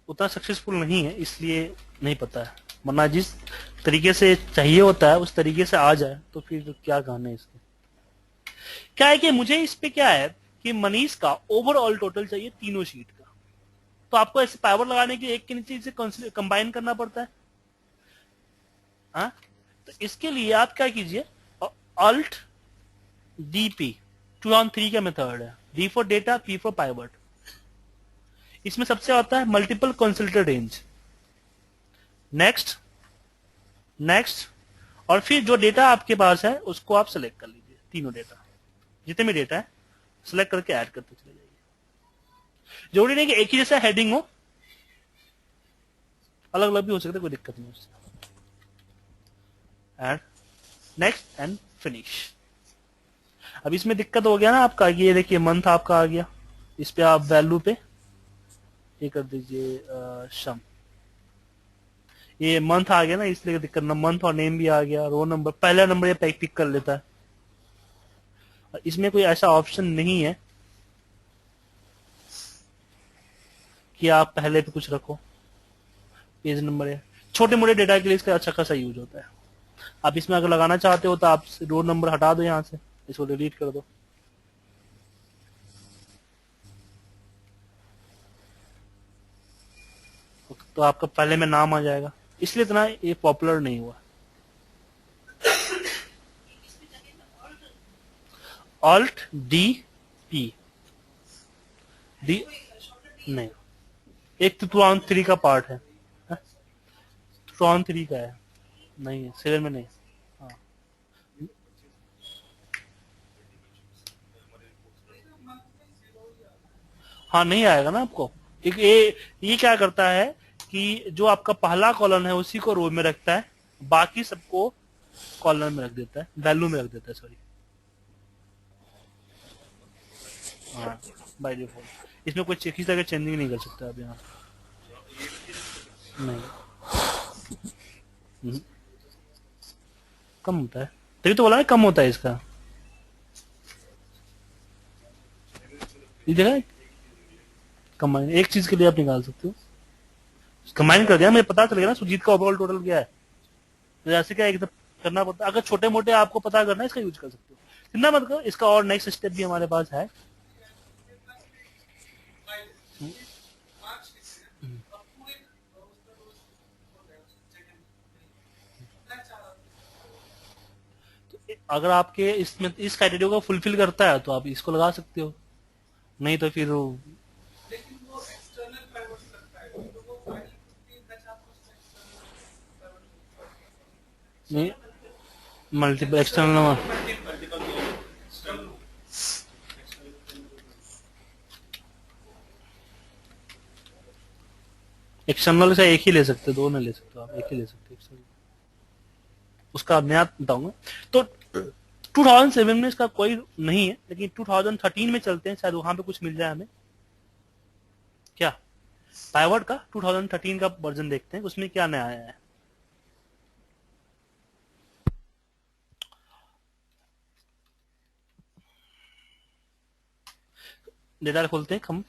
Speaker 1: उतना सक्सेसफुल नहीं है, इसलिए नहीं पता है। वरना जिस तरीके से चाहिए होता है उस तरीके से आ जाए तो फिर क्या कहना है इसके। क्या है कि मुझे इस पे क्या है कि मनीष का ओवरऑल टोटल चाहिए तीनों शीट का, तो आपको ऐसे पाइवट लगाने के एक के नीचे इसे कंबाइन करना पड़ता है। हाँ, तो इसके लिए आप क्या कीजिए, अल्ट डीपी 2 on 3 का मेथड है, D for data, P for pivot. इसमें सबसे आता है multiple consulted range, next next, और फिर जो डेटा आपके पास है उसको आप सेलेक्ट कर लीजिए। तीनों डेटा जितने भी डेटा है सेलेक्ट करके ऐड करते चले जाइए। जरूरी नहीं कि एक ही जैसा हेडिंग हो, अलग अलग भी हो सकता है, कोई दिक्कत नहीं उससे। Add, next and finish. अब इसमें दिक्कत हो गया ना आपका, ये देखिए मंथ आपका आ गया, इस पे आप वैल्यू पे ये कर दीजिए सम, ये मंथ आ गया ना इसलिए दिक्कत ना, मंथ और नेम भी आ गया, रो नंबर, पहला नंबर ये पिक कर लेता है। और इसमें कोई ऐसा ऑप्शन नहीं है कि आप पहले पे कुछ रखो, पेज नंबर है। छोटे मोटे डेटा के लिए इसका अच्छा खासा यूज होता है। आप इसमें अगर लगाना चाहते हो तो आप रोल नंबर हटा दो, यहाँ से इसको डिलीट कर दो। तो आपका पहले में नाम आ जाएगा, इसलिए इतना ये पॉपुलर नहीं हुआ। ऑल्ट डी पी डी नहीं, एक तो ट्रूऑन 3 का पार्ट है, ट्रूऑन 3 का है, नहीं है 7 में नहीं। हाँ हाँ नहीं आएगा ना आपको। एक ये क्या करता है कि जो आपका पहला कॉलम है उसी को रो में रखता है, बाकी सबको कॉलम में रख देता है, वैल्यू में रख देता है, सॉरी। हाँ बाय डिफॉल्ट इसमें कोई किसी तरह का चेंजिंग नहीं कर सकते आप यहाँ, नहीं। कम होता है, तभी तो बोला है कम होता है इसका। ये देखा है? कंबाइन एक चीज के लिए आप निकाल सकते हो, कंबाइन कर दिया, मुझे पता चल गया ना सुजीत का ओवरऑल टोटल क्या है। तो ऐसे क्या एकदम करना पड़ता है, अगर छोटे मोटे आपको पता करना है इसका यूज कर सकते हो, चिंता मत करो, इसका और नेक्स्ट स्टेप भी हमारे पास है। अगर आपके इसमें इस क्राइटेरिया को फुलफिल करता है तो आप इसको लगा सकते हो, नहीं तो फिर
Speaker 4: लेकिन वो एक्सटर्नल पाइवट लगता है, तो वो फाइल मैच आपको एक्सटर्नल पाइवट
Speaker 1: नहीं मल्टीपल एक्सटर्नल एक्सटर्नल से एक ही ले सकते हो, दो नहीं ले सकते आप, एक ही ले सकते हो एक्सटर्नल। उसका मैं बताऊंगा। तो 2007 में इसका कोई नहीं है, लेकिन 2013 में चलते हैं, शायद वहां पे कुछ मिल जाए हमें। क्या पाइवट का 2013 का वर्जन देखते हैं, उसमें क्या नया आया है। डेटा खोलते हैं हम।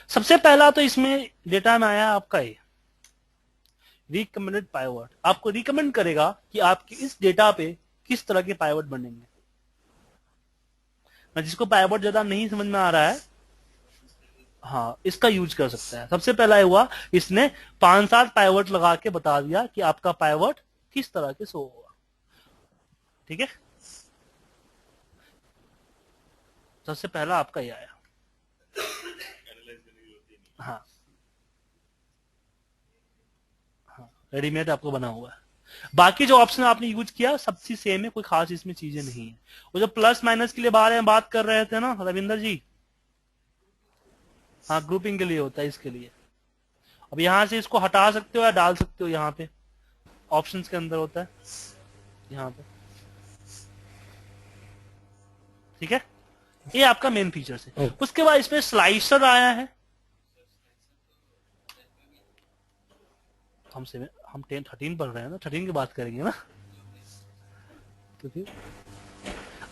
Speaker 1: सबसे पहला तो इसमें डेटा में आया आपका ये रिकमेंडेड पाइवट, आपको रिकमेंड करेगा कि आपके इस डेटा पे किस तरह के पाइवट बनेंगे। जिसको पाइवट ज्यादा नहीं समझ में आ रहा है, हाँ इसका यूज कर सकता है। सबसे पहला हुआ इसने 5-7 पाइवट लगा के बता दिया कि आपका पाइवट किस तरह के शो होगा, ठीक है। सबसे पहला आपका ये आया, हाँ हाँ रेडीमेड आपको बना हुआ है। बाकी जो ऑप्शन आपने यूज किया सब चीज सेम है, कोई खास इसमें चीजें नहीं है। वो जो प्लस माइनस के लिए बारे में बात कर रहे थे ना रविंदर जी, हाँ ग्रुपिंग के लिए होता है, इसके लिए। अब यहां से इसको हटा सकते हो या डाल सकते हो, यहाँ पे ऑप्शंस के अंदर होता है, यहाँ पे, ठीक है। ये आपका मेन फीचर है। उसके बाद इसमें स्लाइसर आया है। हम 13 पढ़ रहे हैं ना, 13 की बात करेंगे ना, तो फिर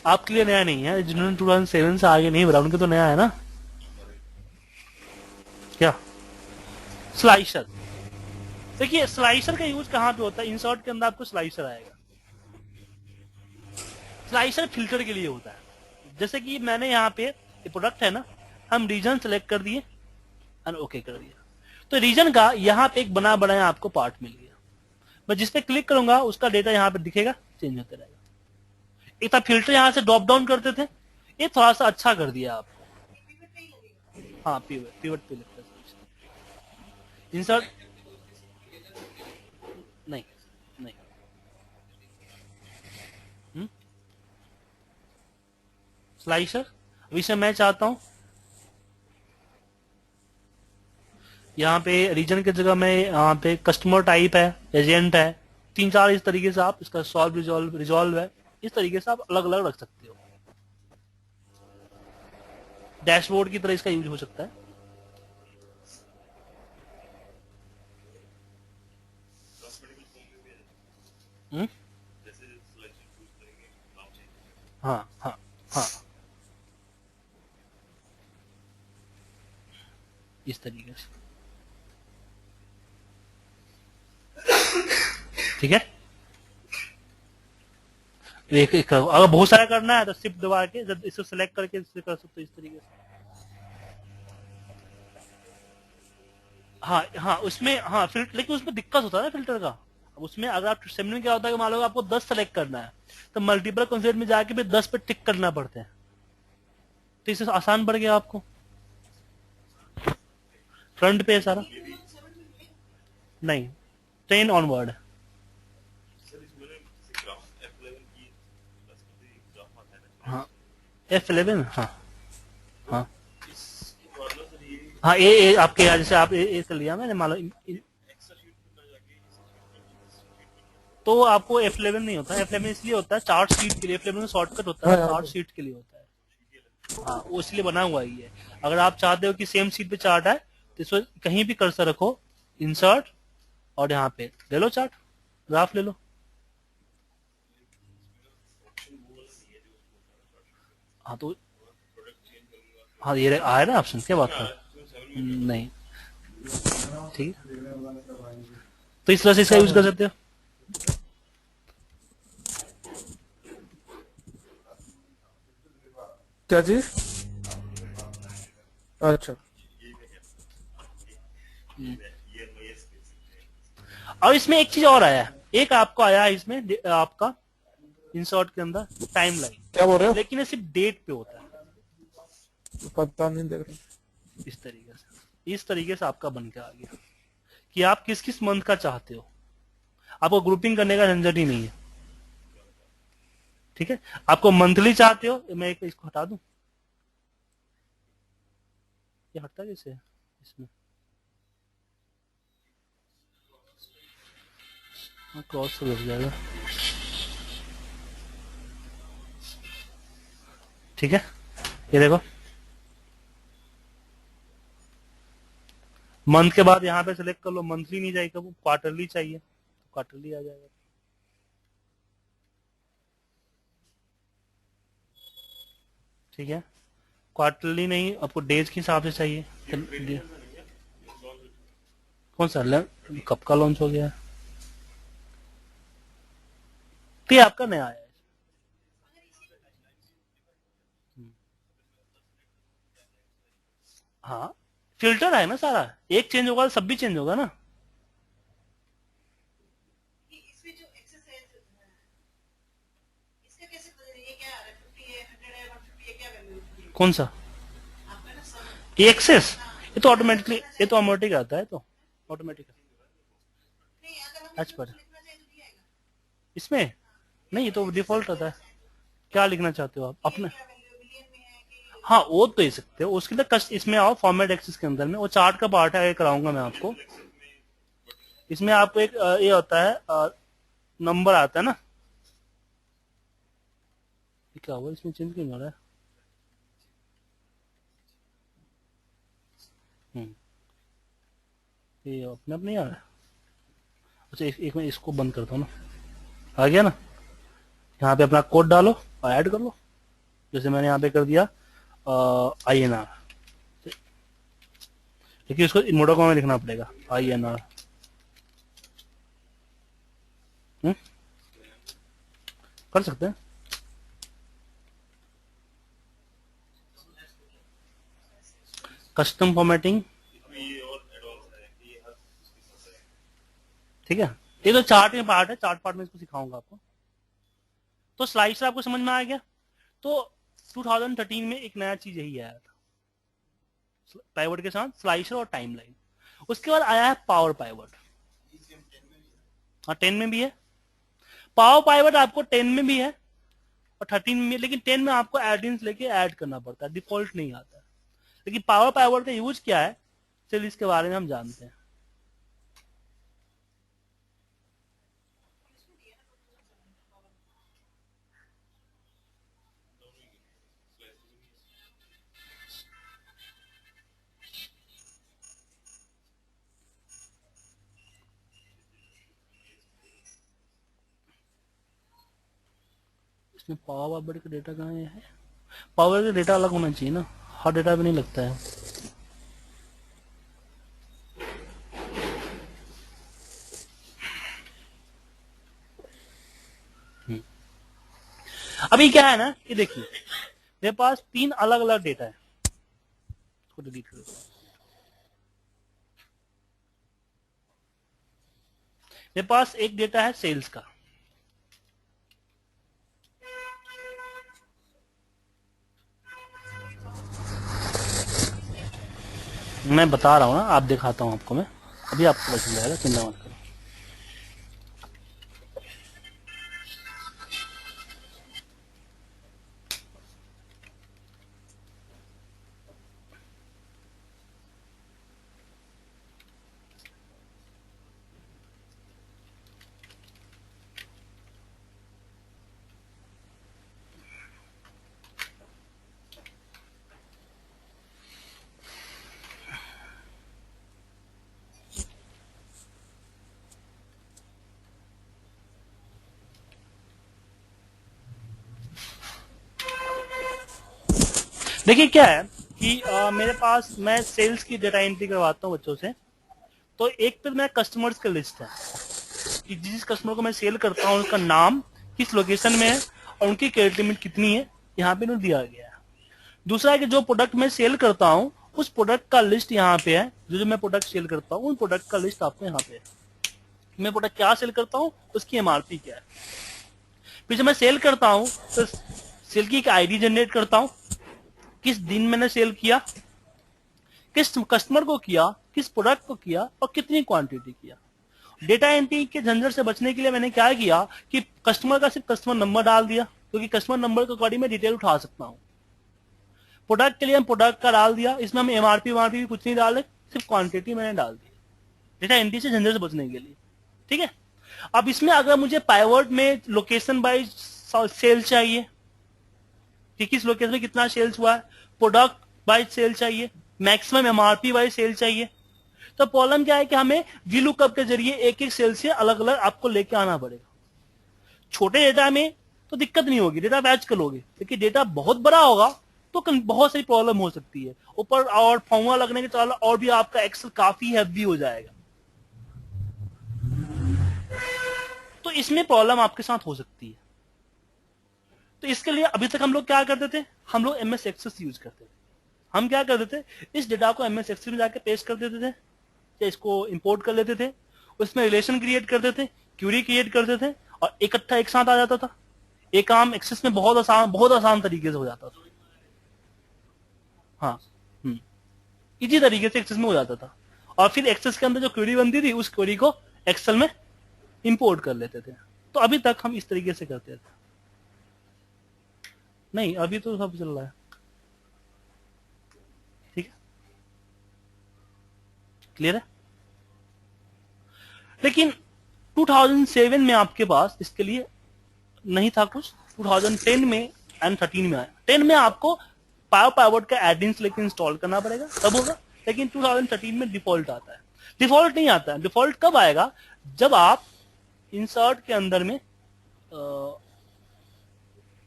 Speaker 1: आपके लिए नया नहीं है, जिन्होंने 2007 से आगे नहीं बढ़ा उनके तो नया है ना। क्या स्लाइसर, देखिए स्लाइसर का यूज कहां पे होता है, इंसर्ट के अंदर आपको स्लाइसर आएगा। स्लाइसर फिल्टर के लिए होता है। जैसे कि मैंने यहाँ पे ये प्रोडक्ट है ना, हम रीजन सेलेक्ट कर दिए और ओके कर दिया, तो रीजन का यहाँ पे एक बना बनाया आपको पार्ट मिल गया। मैं जिस पे क्लिक करूंगा उसका डेटा यहाँ पे दिखेगा, चेंज होता रहेगा। एक था फिल्टर यहाँ से ड्रॉप डाउन करते थे, ये थोड़ा सा अच्छा कर दिया आपको। हाँ पिवट पे लगता है। इंसर्ट नहीं नहीं, स्लाइसर अभी से मैं चाहता हूं यहाँ पे रीजन की जगह में यहाँ पे कस्टमर टाइप है, एजेंट है, 3-4 इस तरीके से आप इसका सॉल्व रिजॉल्व है, इस तरीके से आप अलग अलग रख सकते हो। डैशबोर्ड की तरह इसका यूज हो सकता है।
Speaker 3: ट्रांसमेडिकल फॉर्म में भी है,
Speaker 1: हम्म?
Speaker 3: जैसे सिलेक्शन चूज करेंगे नाम चेंज।
Speaker 1: हाँ हाँ हाँ, इस तरीके से। ठीक है, एक अगर बहुत सारा करना है तो शिफ्ट दबा के जब इसको सिलेक्ट करके इससे कर सकते हो इस तरीके से। हाँ हाँ, उसमें हाँ फिल्टर, लेकिन उसमें दिक्कत होता है ना फिल्टर का। अब उसमें अगर आप सेवन में क्या होता है कि मान लो आपको 10 सेलेक्ट करना है तो मल्टीपल कंसेप्ट में जाके फिर 10 पे टिक करना पड़ता है, तो इससे आसान पड़ गया आपको। फ्रंट पे है सारा, नहीं 10 ऑनवर्ड है।
Speaker 3: सर इसमें जैसे ग्राफ F11 की ग्राफ आता है ना,
Speaker 1: हाँ F11, हाँ हाँ
Speaker 3: इसके बाद ना सर ये
Speaker 1: हाँ, ये आपके यहाँ जैसे आप ये कर लिया मैंने मान लो
Speaker 3: एक्स्ट्रा शीट पे ना जाके इस शीट
Speaker 1: तो आपको F11 नहीं होता। F11 इसलिए होता है चार्ट शीट के लिए, F11 शॉर्टकट होता है,
Speaker 2: हाँ,
Speaker 1: चार्ट शीट के लिए होता है। हाँ, वो इसलिए बना हुआ ही है। अगर आप चाहते हो कि सेम शीट पे चार्ट है तो इसको कहीं भी कर्सर रखो, इंसर्ट, और यहाँ पे ले लो चार्ट, ग्राफ ले लो। हाँ तो हाँ, ये आया ना ऑप्शन, क्या बात कर, नहीं ठीक है, तो इस तरह से इसका यूज कर सकते हो।
Speaker 2: क्या चीज? अच्छा,
Speaker 1: और इसमें एक चीज और आया है, एक आपको आया है इसमें आपका इंसर्ट के अंदर टाइम लाइन,
Speaker 2: क्या बोल रहे हो?
Speaker 1: लेकिन ये सिर्फ डेट पे होता है।
Speaker 2: पता नहीं, देख रहे।
Speaker 1: इस तरीके से आपका बन के आ गया कि आप किस किस मंथ का चाहते हो, आपको ग्रुपिंग करने का झंझट ही नहीं है। ठीक है, आपको मंथली चाहते हो, मैं इसको हटा दूं, ये हटता कैसे है इसमें, क्रॉस से लग जाएगा। ठीक है, ये देखो मंथ के बाद यहाँ पे सेलेक्ट कर लो, मंथली नहीं चाहिए, वो क्वार्टरली चाहिए तो क्वार्टरली आ जाएगा। ठीक है, क्वार्टरली नहीं, आपको डेज के हिसाब से चाहिए। कौन सा कब का लॉन्च हो गया है, तो ये आपका नया आया है। हाँ, फिल्टर है ना सारा, एक चेंज होगा तो सब भी चेंज होगा ना।
Speaker 5: इसमें जो एक्सरसाइज इसका कैसे पता ये क्या आ रहा है, 50 है, 100 है, 150 है, क्या करना है
Speaker 1: कौन सा
Speaker 5: आपका ना सब
Speaker 1: ये एक्सेस, ये तो ऑटोमेटिकली, ये तो ऑटोमेटिक आता है, तो ऑटोमेटिक
Speaker 5: नहीं, अगर हम
Speaker 1: आज पर
Speaker 5: लिखना चाहे तो दिया आएगा
Speaker 1: इसमें नहीं, ये तो डिफॉल्ट होता है। क्या लिखना चाहते हो आप अपने,
Speaker 5: क्या वैल्यू बिलियन में है कि
Speaker 1: हाँ वो तो दे सकते हो, उसके लिए कस्ट इसमें आओ फॉर्मेट एक्सेस के अंदर में, वो चार्ट का पार्ट है, ये कराऊंगा मैं आपको। इसमें आपको एक ये होता है नंबर आता है ना, ये क्या हुआ इसमें, चेंज क्यों हो रहा है। ये अपने आप नहीं आ रहा है। अच्छा एक मैं इसको बंद करता हूँ ना, आ गया ना। यहाँ पे अपना कोड डालो और ऐड कर लो, जैसे मैंने यहाँ पे कर दिया INR, लेकिन इसको मोटोकॉम में लिखना पड़ेगा INR। कर सकते हैं। कस्टम फॉर्मेटिंग,
Speaker 3: ये और एडवांस है कि ये हर उसके साथ है।
Speaker 1: ठीक है, ये तो चार्ट में पार्ट है, चार्ट पार्ट में इसको सिखाऊंगा आपको। तो स्लाइडर आपको समझ में आ गया। तो 2013 में एक नया चीज यही आया था, पाइवट के साथ स्लाइसर और टाइमलाइन। उसके बाद आया है पावर पाइवट। हाँ 10 में भी है पावर पाइवट, आपको 10 में भी है और 13 में भी है, लेकिन 10 में आपको एडिंस लेके ऐड करना पड़ता है, डिफॉल्ट नहीं आता है। लेकिन पावर पाइवट का यूज क्या है, चलिए इसके बारे में हम जानते हैं। इसमें पावर बड़े का डेटा कहाँ है? पावर का डेटा अलग होना चाहिए ना, हर डेटा पे नहीं लगता है। अभी क्या है ना कि देखिए मेरे पास 3 अलग अलग डेटा है, इसको डिलीट कर दो। मेरे पास एक डेटा है सेल्स का, मैं बता रहा हूं ना, आप दिखाता हूं आपको मैं, अभी आपको पता चल जाएगा, चिंता मत करो। देखिए क्या है कि मेरे पास, मैं सेल्स की डेटा एंट्री करवाता हूँ बच्चों से, तो एक पे मेरा कस्टमर्स का लिस्ट है कि जिस कस्टमर को मैं सेल करता हूँ उसका नाम, किस लोकेशन में है और उनकी क्रेडिट लिमिट कितनी है, यहाँ पे दिया गया है। दूसरा है कि जो प्रोडक्ट मैं सेल करता हूँ उस प्रोडक्ट का लिस्ट यहाँ पे है, जो मैं प्रोडक्ट सेल करता हूँ उन प्रोडक्ट का लिस्ट आपको यहाँ पे है। मैं प्रोडक्ट क्या सेल करता हूँ, उसकी एमआरपी क्या है। फिर जब मैं सेल करता हूँ तो सेल की एक आईडी जनरेट करता हूँ, किस दिन मैंने सेल किया, किस कस्टमर को किया, किस प्रोडक्ट को किया और कितनी क्वांटिटी किया। डेटा एंट्री के झंझट से बचने के लिए मैंने क्या किया कि कस्टमर का सिर्फ कस्टमर नंबर डाल दिया, क्योंकि कस्टमर नंबर के अकॉर्डिंग मैं डिटेल उठा सकता हूँ। प्रोडक्ट के लिए हम प्रोडक्ट का डाल दिया, इसमें हम एमआरपी वारपी कुछ नहीं डाले, सिर्फ क्वांटिटी मैंने डाल दी, डेटा एंट्री से झंझट से बचने के लिए। ठीक है, अब इसमें अगर मुझे पाइवट में लोकेशन बाय सेल चाहिए कि किस लोकेशन में कितना सेल्स हुआ है, प्रोडक्ट बाय सेल चाहिए, मैक्सिमम एमआरपी बाय सेल चाहिए, तो प्रॉब्लम क्या है कि हमें वीलुकअप के जरिए एक एक सेल से अलग अलग आपको लेके आना पड़ेगा। छोटे डेटा में तो दिक्कत नहीं होगी, डेटा बैच कर लोगे, लेकिन डेटा बहुत बड़ा होगा तो बहुत सारी प्रॉब्लम हो सकती है। ऊपर और फॉर्मूला लगने के चला और भी आपका एक्सेल काफी हैवी हो जाएगा, तो इसमें प्रॉब्लम आपके साथ हो सकती है। तो इसके लिए अभी तक हम लोग क्या करते थे, हम लोग एमएस एक्सेस यूज करते थे। हम क्या करते थे, इस डेटा को एमएस एक्सेल में जाके पेस्ट कर देते थे या इसको इंपोर्ट कर लेते थे, उसमें रिलेशन क्रिएट करते थे, क्यूरी क्रिएट करते थे और इकट्ठा एक साथ आ जाता था। एक काम एक्सेस में बहुत आसान तरीके से हो जाता था। हाँ, इसी तरीके से एक्सेस में हो जाता था और फिर एक्सेस के अंदर जो क्वेरी बनती थी उस क्वेरी को एक्सेल में इंपोर्ट कर लेते थे। तो अभी तक हम इस तरीके से करते थे। नहीं, अभी तो सब चल रहा है। ठीक है, क्लियर है। लेकिन 2007 में आपके पास इसके लिए नहीं था कुछ, 2010 में एंड 13 में आया। 10 में आपको पाइवट का एडिंस लेके इंस्टॉल करना पड़ेगा, तब होगा। लेकिन 2013 में डिफॉल्ट आता है। डिफॉल्ट नहीं आता है, डिफॉल्ट कब आएगा, जब आप इंसर्ट के अंदर में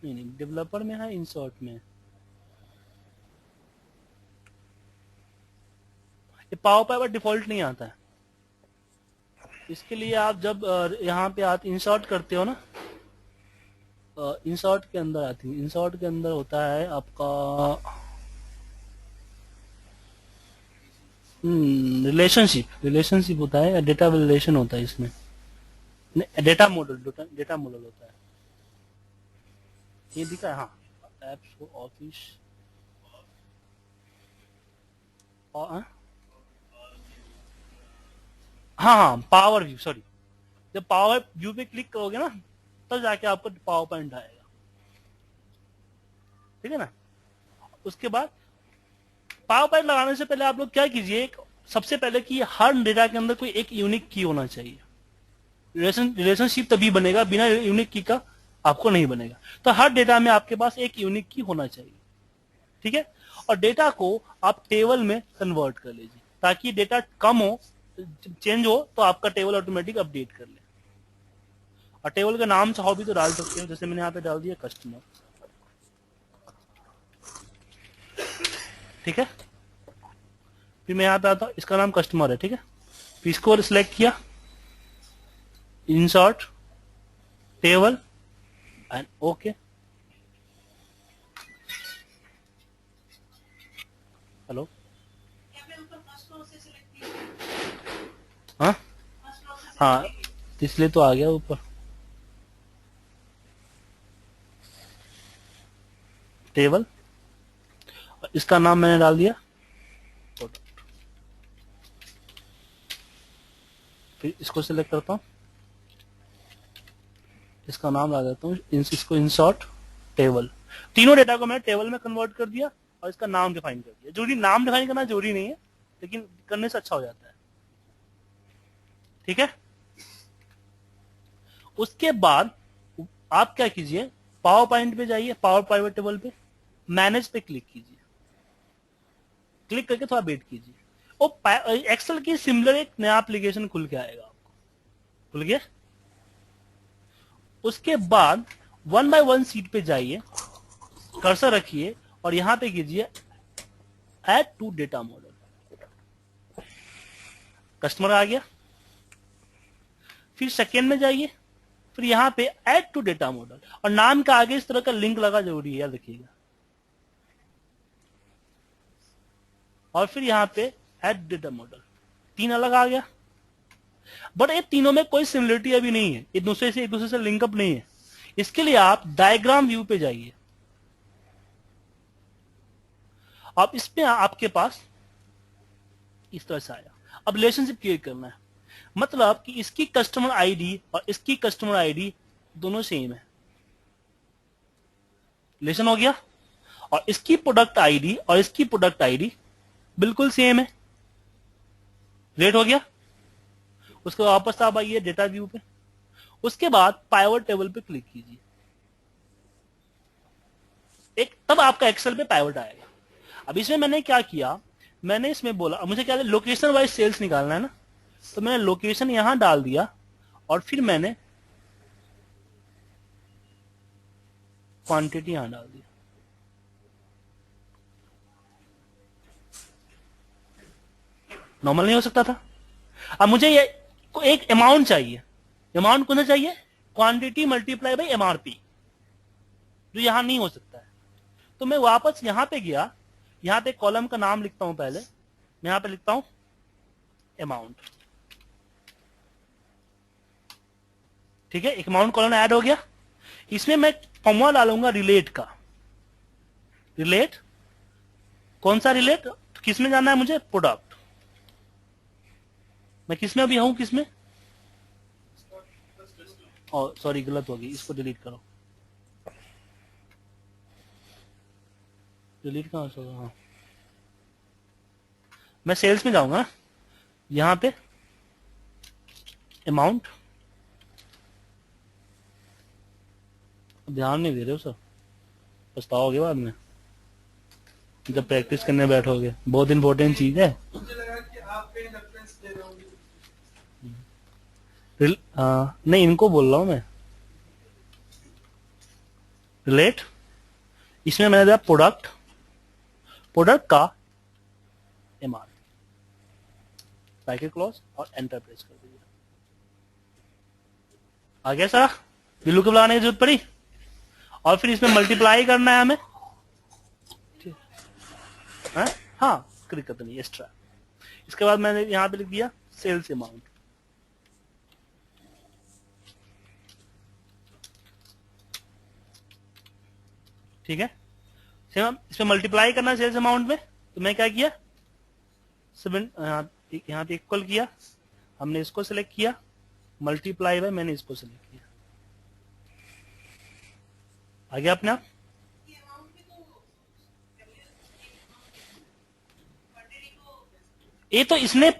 Speaker 1: नहीं डेवलपर में है, इंसर्ट में ये पाइवट डिफॉल्ट नहीं आता है। इसके लिए आप जब यहाँ पे आते इंसर्ट करते हो ना, इंसर्ट के अंदर आती है, इंसर्ट के अंदर होता है आपका रिलेशनशिप होता है, डेटा रिलेशन होता है इसमें, डेटा मॉडल होता है। ये दिखा है, हाँ, एप्स ऑफिस और हाँ पावर व्यू, सॉरी, जब पावर व्यू पे क्लिक करोगे ना तब जाके आपको पावर पॉइंट आएगा। ठीक है ना। उसके बाद पावर पॉइंट लगाने से पहले आप लोग क्या कीजिए, एक सबसे पहले कि हर डेटा के अंदर कोई एक यूनिक की होना चाहिए। रिलेशनशिप तभी बनेगा, बिना यूनिक की का आपको नहीं बनेगा। तो हर डेटा में आपके पास एक यूनिक की होना चाहिए, ठीक है। और डेटा को आप टेबल में कन्वर्ट कर लीजिए, ताकि डेटा कम हो, चेंज हो तो आपका टेबल ऑटोमेटिक अपडेट कर ले। और टेबल का नाम चाहो भी तो डाल सकते हो, जैसे मैंने यहाँ पे डाल दिया कस्टमर, ठीक है। फिर मैं यहाँ पे आता हूँ, इसका नाम कस्टमर है, ठीक है। फिर इसको सिलेक्ट किया, insert table and okay. Hello,
Speaker 5: क्या मैं ऊपर फर्स्ट रो से सिलेक्ट की?
Speaker 1: हाँ
Speaker 5: फर्स्ट रो से
Speaker 1: हाँ,
Speaker 5: select की?
Speaker 1: इसलिए तो आ गया ऊपर टेबल। इसका नाम मैंने डाल दिया प्रोडक्ट। फिर इसको सिलेक्ट करता हूँ, इसका नाम डाल देता हूँ, इसको इंसर्ट टेबल। तीनों डेटा को मैंने टेबल में कन्वर्ट कर दिया और इसका नाम डिफाइन कर दिया। जरूरी नाम डिफाइन करना जरूरी नहीं है, लेकिन करने से अच्छा हो जाता है, ठीक है। उसके बाद आप क्या कीजिए, पावर पॉइंट पे जाइए, पावर पॉइंट टेबल पे मैनेज पे क्लिक कीजिए। क्लिक करके थोड़ा वेट कीजिए, वो एक्सेल की सिमिलर एक नया एप्लीकेशन खुल के आएगा आपको। खुल गया। उसके बाद 1 बाय 1 सीट पे जाइए, कर्सर रखिए और यहां पे कीजिए add to data model. Customer आ गया। फिर सेकेंड में जाइए, फिर यहां पे ऐड टू डेटा मॉडल, और नाम के आगे इस तरह का लिंक लगा जरूरी है, याद रखिएगा। और फिर यहां पे ऐड डेटा मॉडल, 3 अलग आ गया। बट ये तीनों में कोई सिमिलरिटी अभी नहीं है, एक दूसरे से लिंकअप नहीं है। इसके लिए आप डायग्राम व्यू पे जाइए। अब इसमें आपके पास इस तरह से आया। अब रिलेशनशिप क्रिएट करना है, मतलब कि इसकी कस्टमर आईडी और इसकी कस्टमर आईडी दोनों सेम है, रिलेशन हो गया। और इसकी प्रोडक्ट आईडी और इसकी प्रोडक्ट आईडी बिल्कुल सेम है, रेट हो गया। उसके वापस आप आइए डेटा व्यू पे। उसके बाद पाइवट टेबल पे क्लिक कीजिए, तब आपका एक्सेल पे पाइवट आएगा। अब इसमें मैंने क्या किया, मैंने इसमें बोला मुझे क्या लोकेशन वाइज सेल्स निकालना है ना, तो मैंने लोकेशन यहां डाल दिया और फिर मैंने क्वांटिटी यहां डाल दिया। नॉर्मल नहीं हो सकता था। अब मुझे ये एक अमाउंट चाहिए। अमाउंट कौन सा चाहिए, क्वांटिटी मल्टीप्लाई बाई एमआरपी, जो यहां नहीं हो सकता है। तो मैं वापस यहां पे गया, यहां पे कॉलम का नाम लिखता हूं। पहले मैं यहां पे लिखता हूं अमाउंट, ठीक है। अमाउंट कॉलम ऐड हो गया। इसमें मैं फॉर्मूला डालूंगा रिलेट का। रिलेट कौन सा रिलेट, किसमें जाना है मुझे, प्रोडक्ट। मैं किसमें अभी हूं, किसमें, सॉरी गलत होगी, इसको डिलीट करो। डिलीट कहां से होगा, हाँ। मैं सेल्स में जाऊंगा, यहां पे अमाउंट। ध्यान नहीं दे रहे हो सर, पछताओगे बाद में जब प्रैक्टिस करने बैठोगे। बहुत इंपॉर्टेंट चीज है।
Speaker 4: मुझे लगा कि आप कहीं रेफरेंस दे रहे होंगे।
Speaker 1: नहीं, इनको बोल रहा हूं मैं। रिलेट, इसमें मैंने दिया प्रोडक्ट, प्रोडक्ट का एमआर, ब्रैकेट क्लोज और एंटर प्रेस कर दीजिए। आ गया सर, बिल्लू को लगाने की जरूरत पड़ी। और फिर इसमें मल्टीप्लाई करना है हमें, हाँ कोई दिक्कत नहीं, एक्स्ट्रा। इसके बाद मैंने यहां पे लिख दिया सेल्स अमाउंट, ठीक है। इसमें मल्टीप्लाई करना है सेल्स अमाउंट में, तो मैं क्या किया, 7 यहां पे इक्वल किया, हमने इसको सिलेक्ट किया, मल्टीप्लाई बाय मैंने इसको सिलेक्ट किया। आ गया अपने आप।
Speaker 5: ये अमाउंट भी तो क्वांटिटी को
Speaker 1: ये तो इसने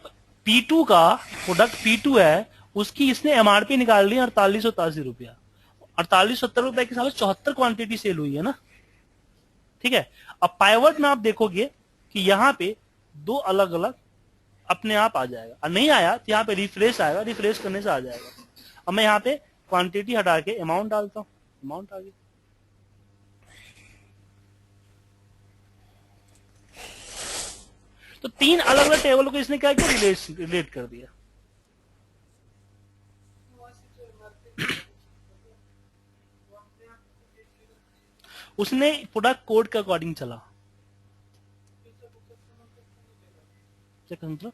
Speaker 1: P2 का प्रोडक्ट P2 है, उसकी इसने एमआरपी निकाल ली 4880 रुपया। 4870 रुपए के साथ 74 क्वांटिटी सेल हुई है ना, ठीक है। अब पाइवट में आप देखोगे कि यहाँ पे दो अलग अलग अपने आप आ जाएगा, और नहीं आया तो यहाँ पे रिफ्रेश आएगा, रिफ्रेश करने से आ जाएगा। अब मैं यहाँ पे क्वांटिटी हटा के अमाउंट डालता हूँ, अमाउंट आ गया। तो तीन अलग अलग टेबल को इसने क्या किया, रिलेट कर दिया। उसने प्रोडक्ट कोड के अकॉर्डिंग चला। मतलब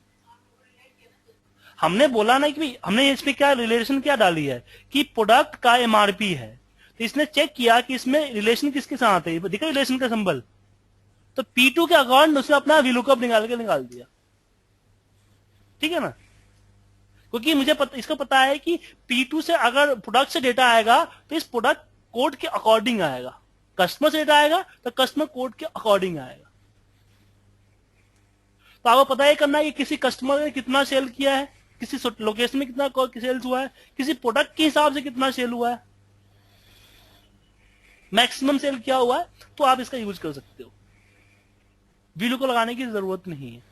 Speaker 1: हमने बोला ना कि भाई हमने इसमें क्या रिलेशन क्या डाली है कि प्रोडक्ट का एमआरपी है, तो इसने चेक किया कि इसमें रिलेशन किसके साथ है, दिखा रिलेशन का सिंबल, तो P2 के अकॉर्डिंग उसने अपना VLOOKUP निकाल दिया, ठीक है ना। क्योंकि मुझे इसका पता है कि P2 से अगर प्रोडक्ट से डेटा आएगा तो इस प्रोडक्ट कोड के अकॉर्डिंग आएगा, कस्टमर से डेटा आएगा तो कस्टमर कोड के अकॉर्डिंग आएगा। तो आपको पता है करना है कि किसी कस्टमर ने कितना सेल किया है, किसी लोकेशन में कितना सेल्स हुआ है, किसी प्रोडक्ट के हिसाब से कितना सेल हुआ है, मैक्सिमम सेल क्या हुआ है, तो आप इसका यूज कर सकते हो। VLOOKUP लगाने की जरूरत नहीं है,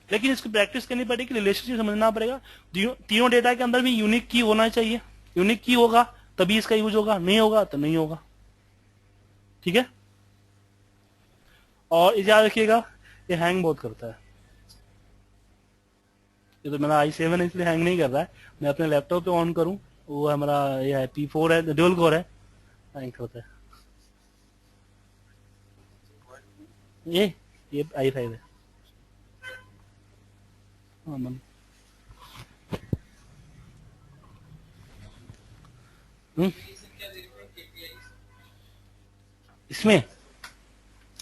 Speaker 1: लेकिन इसकी प्रैक्टिस करनी पड़ेगी, रिलेशनशिप समझना पड़ेगा। तीनों डेटा के अंदर भी यूनिक की होना चाहिए, यूनिक की होगा तभी इसका यूज होगा, नहीं होगा तो नहीं होगा, ठीक है। और याद रखिएगा ये हैंग बहुत करता है, ये तो मेरा i7 है इसलिए हैंग नहीं कर रहा है। मैं अपने लैपटॉप पे ऑन करूं, वो हमारा ये है P4 है, ड्यूल कोर है, हैंग करता है। ये i5 है। इसमें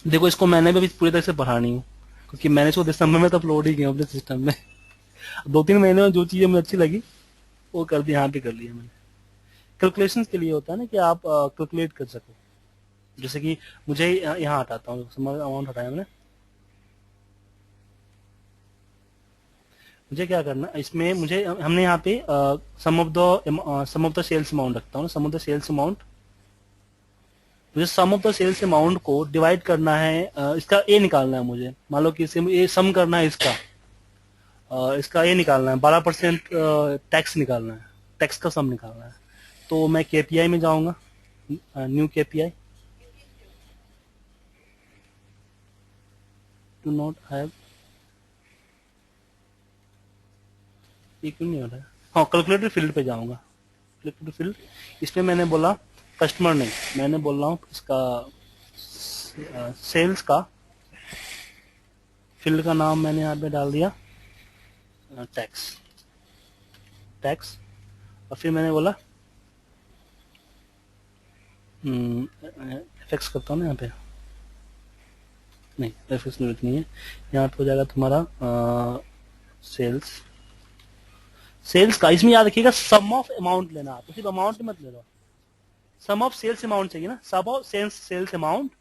Speaker 1: देखो, इसको मैंने भी पूरी तरह से पढ़ा नहीं हूँ, क्योंकि मैंने इसको दिसंबर में तो अपलोड ही किया अपने सिस्टम में। 2-3 महीने में जो चीजें मुझे अच्छी लगी वो कर दी, यहाँ पे कर लिया मैंने। कैलकुलेशन के लिए होता है ना कि आप कैलकुलेट कर सको। जैसे कि मुझे यहाँ हटाता हूँ, अमाउंट हटाया मैंने, मुझे क्या करना इसमें, मुझे हमने यहाँ पे सम ऑफ द सेल्स अमाउंट रखता हूँ, सम ऑफ द सेल्स अमाउंट। मुझे सम ऑफ द सेल्स अमाउंट को डिवाइड करना है, इसका ए निकालना है मुझे। मान लो कि ये सम करना है इसका, इसका ये निकालना है 12% टैक्स निकालना है, टैक्स का सम निकालना है। तो मैं KPI में जाऊंगा, new KPI, do not have, ये क्यों नहीं हो रहा है, हाँ कैलकुलेटर फील्ड पे जाऊंगा, कैलकुलेटर फील्ड, इसमें मैंने बोला कस्टमर नहीं, मैंने बोल रहा हूँ इसका सेल्स का फील्ड का नाम मैंने यहाँ पे डाल दिया टैक्स, टैक्स। और फिर मैंने बोला एफएक्स करता हूँ ना यहाँ पे, नहीं एफएक्स जरूरत नहीं है, यहाँ पे हो जाएगा तुम्हारा सेल्स, सेल्स का। इसमें याद रखिएगा सम ऑफ अमाउंट लेना, तो सिर्फ अमाउंट मत ले लो, सम ऑफ सेल्स अमाउंट चाहिए ना, सम ऑफ सेल्स अमाउंट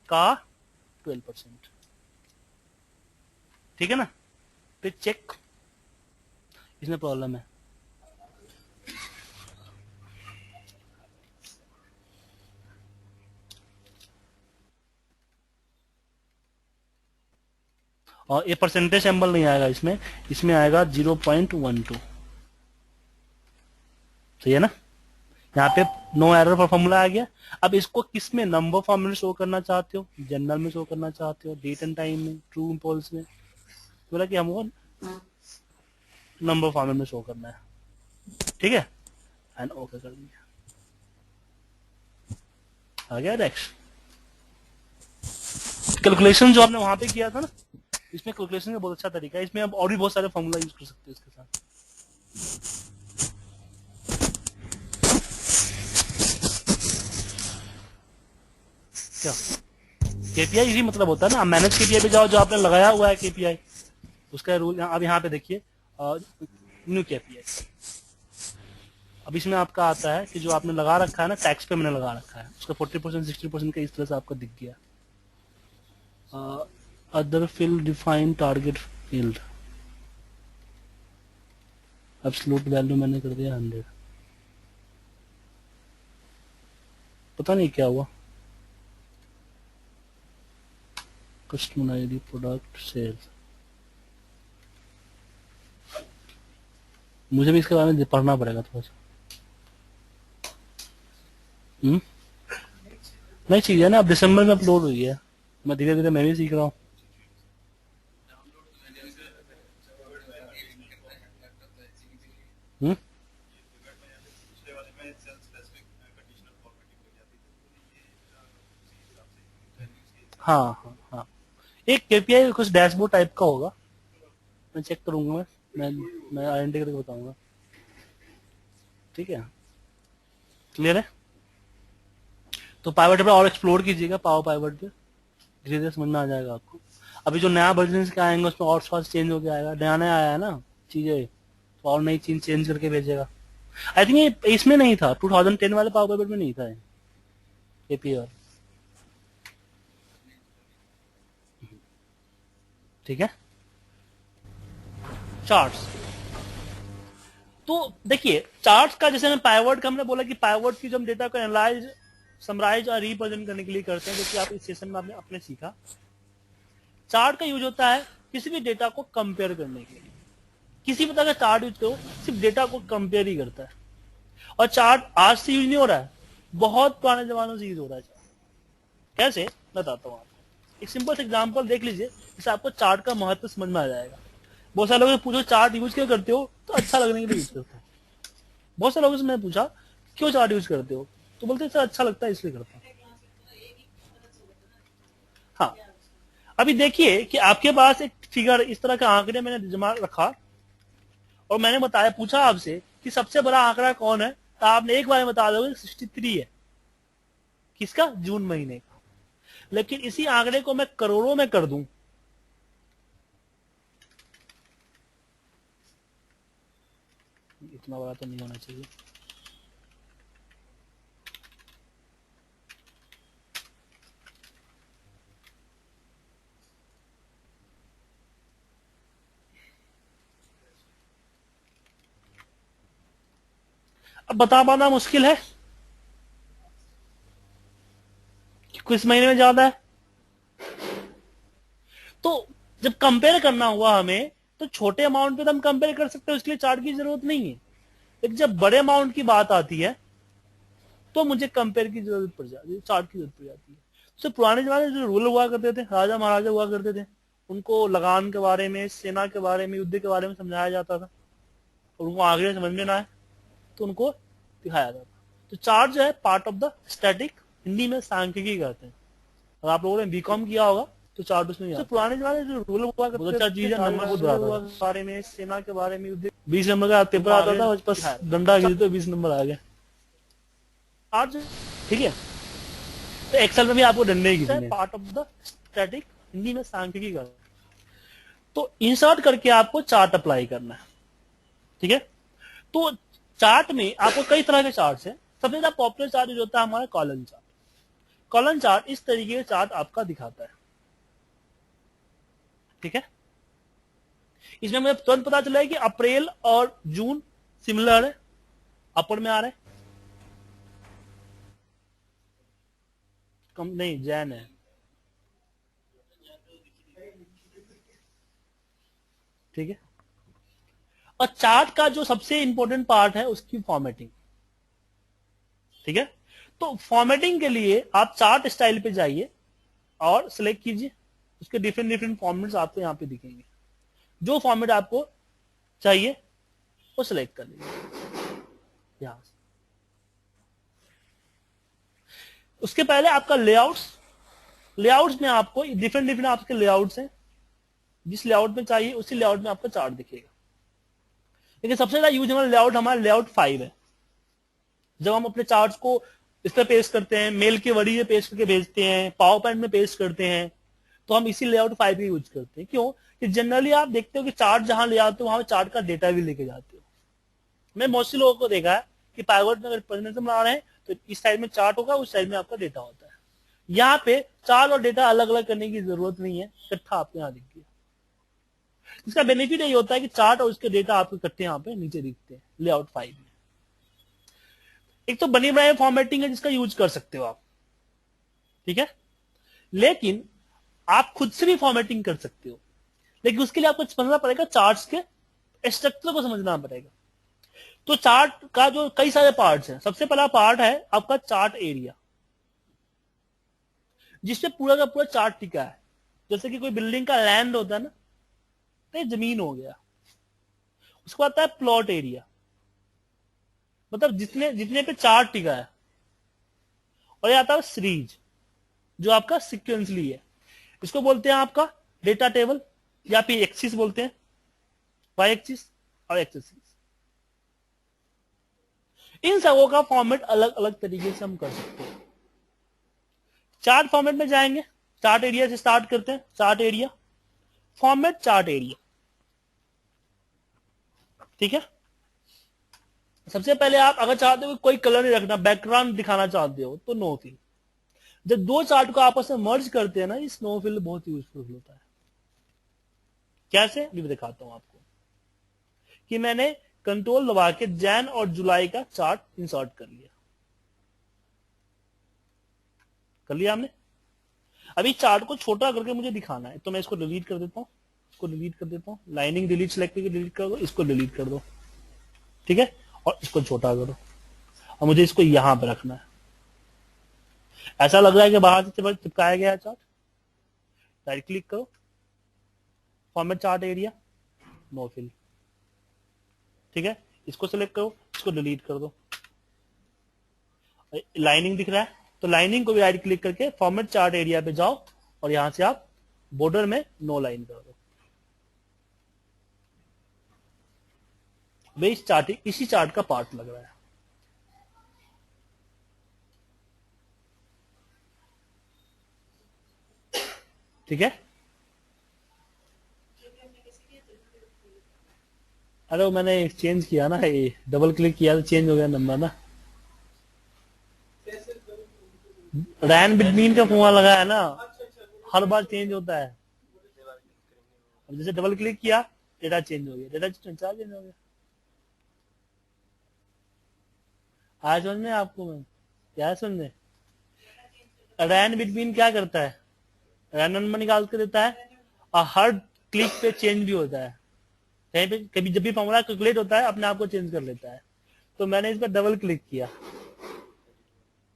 Speaker 1: का 12%, ठीक है ना। फिर चेक, इसमें प्रॉब्लम है, और ये परसेंटेज सिंबल नहीं आएगा इसमें, इसमें आएगा 0.12, सही है ना। यहाँ पे नो एरर पर फॉर्मूला आ गया। अब इसको किस में, नंबर फॉर्म में शो करना चाहते हो, जनरल में शो करना चाहते हो, डेट एंड टाइम में, ट्रू फॉल्स में, बोला कि हमको नंबर फॉर्मेट में शो करना है, ठीक है, एंड ओके कर दिया, आ गया नेक्स्ट। कैलकुलेशन जो आपने वहां पे किया था ना, इसमें कैलकुलेशन का बहुत अच्छा तरीका है, इसमें आप और भी बहुत सारे फॉर्मूला यूज कर सकते हो इसके साथ। क्या KPI ही मतलब होता है ना, मैनेज KPI पे जाओ, जो आपने लगाया हुआ है KPI उसका रूल। अब यहाँ पे देखिए न्यू KPI, अब इसमें आपका आता है कि जो आपने लगा रखा है ना, टैक्स पे मैंने लगा रखा है, उसका 40% 60% का इस तरह से आपको दिख गया। Other field define target field, absolute value मैंने कर दिया 100, पता नहीं क्या हुआ। कस्टमर आईडी, प्रोडक्ट, सेल्स, मुझे भी इसके बारे में पढ़ना पड़ेगा थोड़ा सा। नई चीज है ना, अब दिसंबर में अपलोड हुई है, मैं धीरे धीरे मैं भी सीख रहा हूँ।
Speaker 3: पिछले वाले में सेल स्पेसिफिक कंडीशनल फॉर्मेटिंग हो जाती थी, तो ये उसी हिसाब से
Speaker 1: हाँ हाँ हाँ, एक केपीआई कुछ डैशबोर्ड टाइप का होगा, मैं चेक करूंगा, मैं आइडेंटिटी करके बताऊंगा। ठीक है, क्लियर है? तो पाइवट पे और एक्सप्लोर कीजिएगा, पावर पाइवट पे धीरे धीरे समझ में आ जाएगा आपको। अभी जो नया वर्जन का आएंगे उसमें और थोड़ा चेंज हो गया आएगा, नया नया आया है ना चीजें, तो और नई चीज चेंज करके भेजेगा। आई थिंक ये इसमें नहीं था, 2010 वाले पावर पाइवट में नहीं था एपीआर। ठीक है, चार्ट्स। तो देखिए चार्ट्स का, जैसे पाइवट का हमने बोला कि पाइवट की जो हम डेटा को एनालाइज, समराइज और रिप्रेजेंट करने के लिए करते हैं, जैसे आप इस सेशन में आपने सीखा। चार्ट का यूज होता है किसी भी डेटा को कंपेयर करने के लिए। किसी प्रकार का चार्ट यूज करो, सिर्फ डेटा को कंपेयर ही करता है। और चार्ट आज से यूज नहीं हो रहा है, बहुत पुराने जमानों से यूज हो रहा है चार्ट। कैसे, बताता हूँ आपको। एक सिंपल एग्जांपल देख लीजिए, जिससे आपको चार्ट का महत्व समझ में आ जाएगा। बहुत सारे लोगों से पूछो चार्ट यूज क्यों करते हो, तो अच्छा लगने के लिए यूज करते हो। बहुत सारे लोगों से मैंने पूछा क्यों चार्ट यूज करते हो, तो बोलते सर अच्छा लगता है इसलिए करता हूँ। हाँ, अभी देखिए कि आपके पास एक फिगर, इस तरह का आंकड़े मैंने जमा रखा और मैंने बताया, पूछा आपसे कि सबसे बड़ा आंकड़ा कौन है, तो आपने एक बार में बता दोगे 63 है। किसका? जून महीने का। लेकिन इसी आंकड़े को मैं करोड़ों में कर दूं, इतना बड़ा तो नहीं होना चाहिए। अब बता पाना मुश्किल है कि किस महीने में ज्यादा है। तो जब कंपेयर करना हुआ हमें, तो छोटे अमाउंट पे तो हम कंपेयर कर सकते हैं, उसके लिए चार्ट की जरूरत नहीं है। लेकिन जब बड़े अमाउंट की बात आती है तो मुझे कंपेयर की जरूरत पड़ जाती है, चार्ट की जरूरत पड़ जाती है। तो पुराने जमाने में जो रूलर हुआ करते थे, राजा महाराजा हुआ करते थे, उनको लगान के बारे में, सेना के बारे में, युद्ध के बारे में समझाया जाता था, और उनको आगे समझ में ना आए तो उनको दिखाया जाता। तो चार्ट जो है part of the static, Hindi में सांख्यिकी कहते हैं। और आप लोगों ने बीकॉम किया होगा तो चार्ट उसमें। तो पुराने जमाने जो रूल हुआ करते, अच्छा चीज है, नंबर को हुआ के बारे में, सेना के बारे में, 20 नंबर का पेपर आता था, बस डंडा खींचे तो 20 नंबर आ गए। आज ठीक है, तो एक्सेल में भी आपको डंडे ही खींचने, part of the static, Hindi में सांख्यिकी करना। तो इंसर्ट करके आपको चार्ट अप्लाई करना है। ठीक है, तो चार्ट में आपको कई तरह के चार्ट है। सबसे ज्यादा पॉपुलर चार्ट जो होता है हमारा कॉलम चार्ट। कॉलम चार्ट इस तरीके का चार्ट आपका दिखाता है। ठीक है, इसमें मुझे तुरंत पता चला है कि अप्रैल और जून सिमिलर है, अपर में आ रहे हैं, कम नहीं, जैन है। ठीक है, और चार्ट का जो सबसे इंपॉर्टेंट पार्ट है उसकी फॉर्मेटिंग। ठीक है, तो फॉर्मेटिंग के लिए आप चार्ट स्टाइल पे जाइए और सिलेक्ट कीजिए, उसके डिफरेंट डिफरेंट फॉर्मेट्स आपको यहाँ पे दिखेंगे। जो फॉर्मेट आपको चाहिए वो सिलेक्ट कर लीजिए यहां से। उसके पहले आपका लेआउट्स में आपको डिफरेंट डिफरेंट आपके लेआउट्स हैं, जिस लेआउट में चाहिए उसी लेआउट में आपका चार्ट दिखेगा। लेकिन सबसे ज्यादा यूज हमारा लेआउट, हमारा लेआउट 5 है। जब हम अपने चार्ट्स को इस पर पेस्ट करते हैं, मेल के वरी में पेस्ट करके भेजते हैं, पावर पॉइंट में पेस्ट करते हैं, तो हम इसी लेआउट 5 का यूज करते हैं। क्यों? कि जनरली आप देखते हो कि चार्ट जहां ले आते हो वहां चार्ट का डेटा भी लेके जाते हो। मैं मोस्टली लोगों को देखा है कि पाइवट में अगर प्रेजेंटेशन बना रहे हैं तो इस साइड में चार्ट होगा, उस साइड में आपका डेटा होता है। यहाँ पे चार्ट और डेटा अलग अलग करने की जरूरत नहीं है, इकट्ठा आपको यहाँ दिख गया। इसका बेनिफिट यही होता है कि चार्ट और उसके डेटा आपको इकट्ठे यहाँ पे नीचे दिखते हैं लेआउट फाइल में। एक तो बनी बनाई फॉर्मेटिंग है जिसका यूज कर सकते हो आप, ठीक है, लेकिन आप खुद से भी फॉर्मेटिंग कर सकते हो, लेकिन उसके लिए आपको समझना पड़ेगा, चार्ट्स के स्ट्रक्चर को समझना पड़ेगा। तो चार्ट का जो कई सारे पार्ट्स हैं, सबसे पहला पार्ट है आपका चार्ट एरिया, जिसपे पूरा का पूरा चार्ट टिका है। जैसे कि कोई बिल्डिंग का लैंड होता है ना, तो ये जमीन हो गया। उसके बाद आता है प्लॉट एरिया, मतलब जितने जितने पे चार्ट टिका है। और ये आता है सीरीज, जो आपका सिक्वेंसली है। इसको बोलते हैं आपका डेटा टेबल, या फिर एक्सिस बोलते हैं, वाई एक्सिस और एक्स एक्सिस। इन सबों का फॉर्मेट अलग अलग तरीके से हम कर सकते हैं। चार्ट फॉर्मेट में जाएंगे, चार्ट एरिया से स्टार्ट करते हैं। Chart area, format chart area, ठीक है। सबसे पहले आप अगर चाहते हो कोई कलर नहीं रखना, बैकग्राउंड दिखाना चाहते हो, तो नो फिल। जब दो चार्ट को आपस में मर्ज करते हैं ना, इस नो फिल बहुत यूजफुल होता है। कैसे भी दिखाता हूं आपको, कि मैंने कंट्रोल दबा के जैन और जुलाई का चार्ट इंसर्ट कर लिया। कर लिया हमने। अभी चार्ट को छोटा करके मुझे दिखाना है, तो मैं इसको डिलीट कर देता हूं, इसको डिलीट कर देता हूं, लाइनिंग डिलीट सेलेक्ट करके डिलीट कर दो, इसको डिलीट कर दो, ठीक है, और इसको छोटा करो। और मुझे इसको यहां पर रखना है। ऐसा लग रहा है कि बाहर से चिपकाया गया है चार्ट। राइट क्लिक करो, format chart area, no fill, ठीक है। इसको सिलेक्ट करो, इसको डिलीट कर दो। लाइनिंग दिख रहा है, तो लाइनिंग को भी राइट क्लिक करके फॉर्मेट चार्ट एरिया पे जाओ, और यहां से आप बॉर्डर में नो लाइन कर दो। वे इस चार्ट, इसी चार्ट का पार्ट लग रहा है, ठीक है। अरे वो मैंने चेंज किया ना, ये डबल क्लिक किया तो चेंज हो गया नंबर ना। रैन बिटवीन का कुआं लगा है ना, हर बार चेंज होता है। अब जैसे डबल क्लिक किया, डेटा चेंज हो गया, डेटा चेंज हो गया। आज समझ में आपको, मैं क्या समझे। रैन बिटवीन क्या करता है, रैंडम नंबर निकाल के देता है, और हर क्लिक पे चेंज भी होता है। कहीं पे कभी जब भी फॉर्मूला कैलकुलेट होता है, अपने आप को चेंज कर लेता है। तो मैंने इस पर डबल क्लिक किया,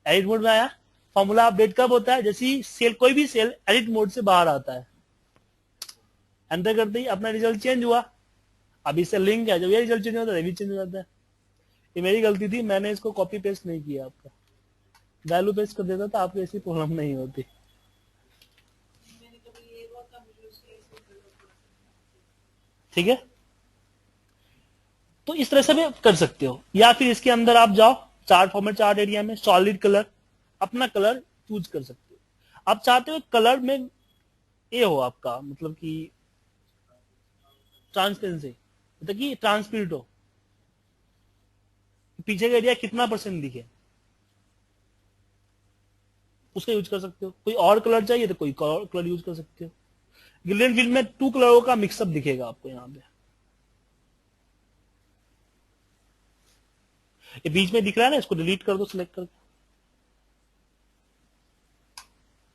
Speaker 1: एडिट मोड में आया। फॉर्मूला अपडेट कब होता है, जैसे ही सेल, कोई भी सेल एडिट मोड से बाहर आता है, एंटर करते ही अपना रिजल्ट चेंज हुआ। अब इससे लिंक है, जब ये रिजल्ट चेंज होता है, ये भी चेंज हो जाता है। ये मेरी गलती थी, मैंने इसको कॉपी पेस्ट नहीं किया। आपका वैल्यू पेस्ट कर देता तो आपको ऐसी प्रॉब्लम नहीं होती,
Speaker 5: मैंने कभी ये बहुत कम यूज किया इसलिए।
Speaker 1: ठीक है। तो इस तरह से भी कर सकते हो, या फिर इसके अंदर आप जाओ, चार्ट फॉर्मेट चार्ट एरिया में सॉलिड कलर, अपना कलर चूज कर सकते हो। आप चाहते हो कलर में ये हो आपका, मतलब कि ट्रांसपेरेंसी, मतलब कि ट्रांसपेरेंट हो, पीछे का एरिया कितना % दिखे, उसका यूज कर सकते हो। कोई और कलर चाहिए तो कोई और कलर यूज कर सकते हो। ग्रेडिएंट फील्ड में 2 कलरों का मिक्सअप दिखेगा आपको यहाँ पे। ये बीच में दिख रहा है ना, इसको डिलीट कर दो सिलेक्ट करके,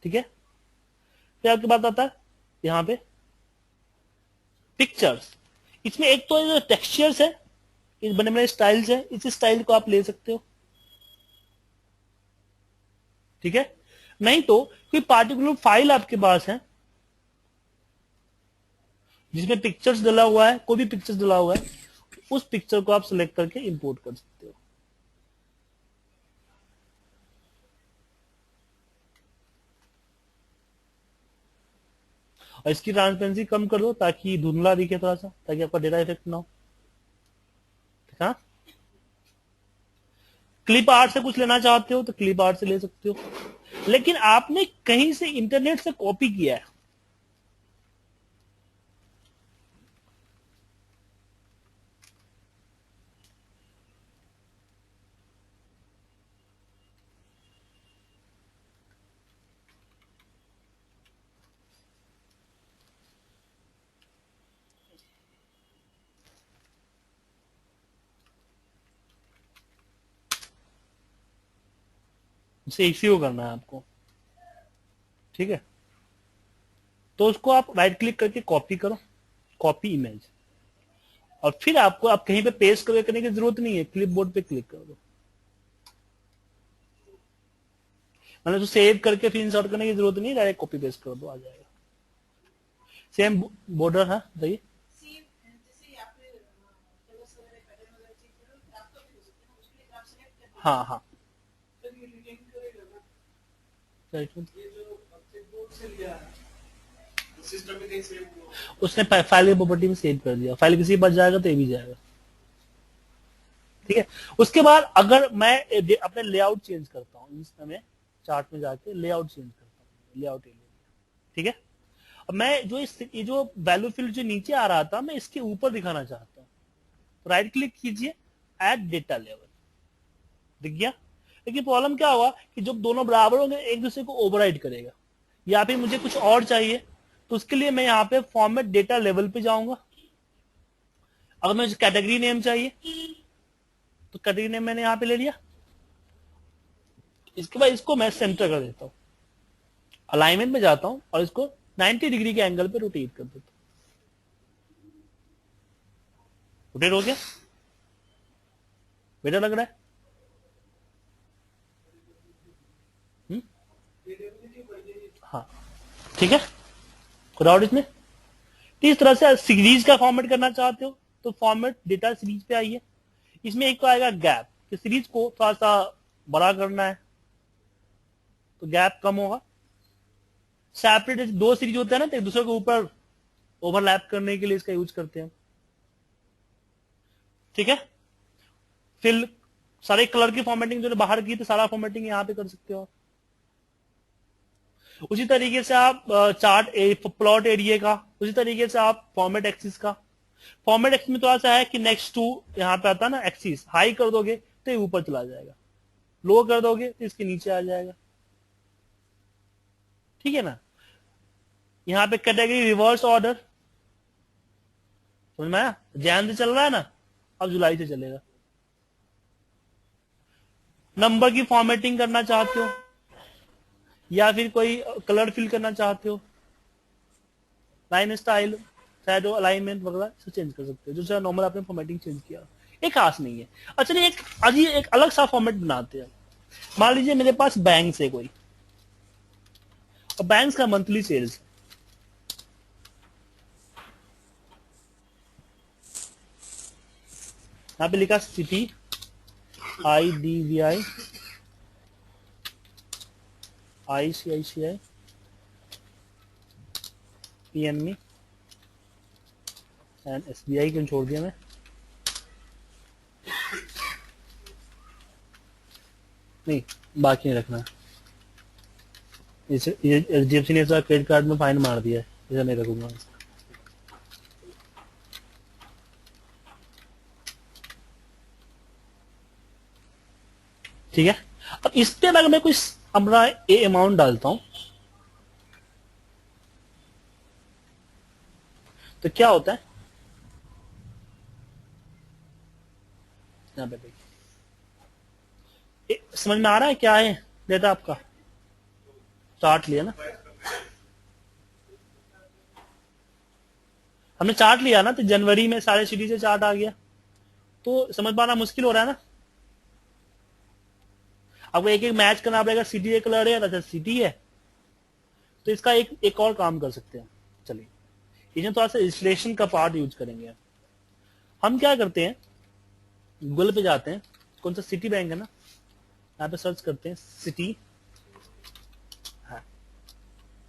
Speaker 1: ठीक है। फिर आपके पास आता है यहाँ पे पिक्चर्स। इसमें एक तो जो टेक्सचर्स है, इस बने बने स्टाइल्स है, इस स्टाइल को आप ले सकते हो, ठीक है। नहीं तो कोई पार्टिकुलर फाइल आपके पास है जिसमें पिक्चर्स डला हुआ है, कोई भी पिक्चर्स डला हुआ है, उस पिक्चर को आप सिलेक्ट करके इंपोर्ट कर सकते हो। और इसकी ट्रांसपेरेंसी कम कर दो ताकि धुंधला दिखे थोड़ा सा, ताकि आपका डेटा इफेक्ट ना हो, ठीक है। क्लिप आर्ट से कुछ लेना चाहते हो तो क्लिप आर्ट से ले सकते हो, लेकिन आपने कहीं से इंटरनेट से कॉपी किया है, इसे इसी को करना है आपको, ठीक है। तो उसको आप राइट क्लिक करके कॉपी करो, कॉपी इमेज, और फिर आपको आप कहीं पे पेस्ट करने की जरूरत नहीं है, क्लिपबोर्ड पे क्लिक कर दो, मतलब तो सेव करके फिर इंसर्ट करने की जरूरत नहीं, डायरेक्ट कॉपी पेस्ट कर दो, आ जाएगा। सेम बॉर्डर है, बताइए।
Speaker 5: सी जैसे आपने कलर्स वगैरह पैटर्न वगैरह चेंज करो, आप तो भी हो सकते हैं, उसके लिए आप सेलेक्ट कर दीजिए।
Speaker 1: हाँ हाँ,
Speaker 4: फिर ये रिटेन करेगा ना,
Speaker 1: राइट।
Speaker 4: ये जो क्लिपबोर्ड से लिया है
Speaker 3: सिस्टम में कहीं सेव हुआ
Speaker 1: उसने फाइल की प्रॉपर्टी में सेव कर दिया, फाइल किसी के पास जाएगा तो ये भी जाएगा, ठीक है। उसके बाद अगर मैं अपने लेआउट चेंज करता हूँ, इस समय चार्ट में जाके लेआउट चेंज करता हूँ, लेआउट एरिया, ठीक है। अब मैं जो ये जो वैल्यू फील्ड जो नीचे आ रहा था, मैं इसके ऊपर दिखाना चाहता हूँ, तो राइट क्लिक कीजिए, ऐड डेटा लेवल, दिख गया। लेकिन प्रॉब्लम क्या होगा कि जब दोनों बराबर होंगे एक दूसरे को ओवरराइड करेगा, या फिर मुझे कुछ और चाहिए, तो उसके लिए मैं यहाँ पे फॉर्मेट डेटा लेवल पे जाऊंगा। अगर मुझे कैटेगरी नेम चाहिए तो कैटेगरी नेम मैंने यहाँ पे ले लिया, इसके बाद इसको मैं सेंटर कर देता हूँ, अलाइनमेंट में जाता हूँ और इसको 90 डिग्री के एंगल पे रोटेट कर देता हूँ। रोटेट हो गया, बेटर लग रहा है। हाँ ठीक है, कोई डाउट इसमें? तो इस तरह से सीरीज का फॉर्मेट करना चाहते हो तो फॉर्मेट डेटा सीरीज पे आइए। इसमें एक तो आएगा गैप, कि सीरीज को थोड़ा सा बड़ा करना है तो गैप कम होगा। सेपरेट दो सीरीज होते हैं ना, तो एक दूसरे के ऊपर ओवरलैप करने के लिए इसका यूज करते हैं, ठीक है। फिर सारे कलर की फॉर्मेटिंग जो बाहर की तो सारा फॉर्मेटिंग यहां पे कर सकते हो। उसी तरीके से आप चार्ट प्लॉट एरिया का, उसी तरीके से आप फॉर्मेट एक्सिस का, फॉर्मेट एक्सिस में थोड़ा सा है कि नेक्स्ट टू यहाँ पे आता है ना एक्सिस, हाई कर दोगे तो ये ऊपर चला जाएगा, लो कर दोगे तो इसके नीचे आ जाएगा, ठीक है ना। यहाँ पे कैटेगरी रिवर्स ऑर्डर, समझ में आया? जैन से चल रहा है ना, अब जुलाई से चलेगा। नंबर की फॉर्मेटिंग करना चाहते हो या फिर कोई कलर फिल करना चाहते हो, लाइन स्टाइल, शैडो, अलाइनमेंट वगैरह सब चेंज कर सकते हो, जो नॉर्मल आपने फॉर्मेटिंग चेंज किया, ये खास नहीं है। अच्छा नहीं, एक अलग सा फॉर्मेट बनाते हैं। मान लीजिए मेरे पास बैंक है कोई, और बैंक का मंथली सेल्स, यहाँ पे लिखा city IDVI ICICI PNB and SBI क्यों छोड़ दिया मैं, नहीं बाकी नहीं रखना, इसे HDFC ने क्रेडिट कार्ड में फाइन मार दिया है, इसे नहीं रखूंगा। ठीक है, अब इस पे अगर मैं कुछ अपना अमाउंट डालता हूं तो क्या होता है, यहां पे समझ में आ रहा है क्या है डेटा आपका? चार्ट लिया ना हमने, चार्ट लिया ना, तो जनवरी में सारे सिटी से चार्ट आ गया, तो समझ पाना मुश्किल हो रहा है ना। आपको एक एक मैच करना पड़ेगा, सिटी एक कलर है, अच्छा सिटी है, तो इसका एक और काम कर सकते हैं। चलिए इसमें थोड़ा सा इंस्टॉलेशन का पार्ट यूज करेंगे। हम क्या करते हैं, गूगल पे जाते हैं, कौन सा सिटी बैंक है ना, यहाँ पे सर्च करते हैं सिटी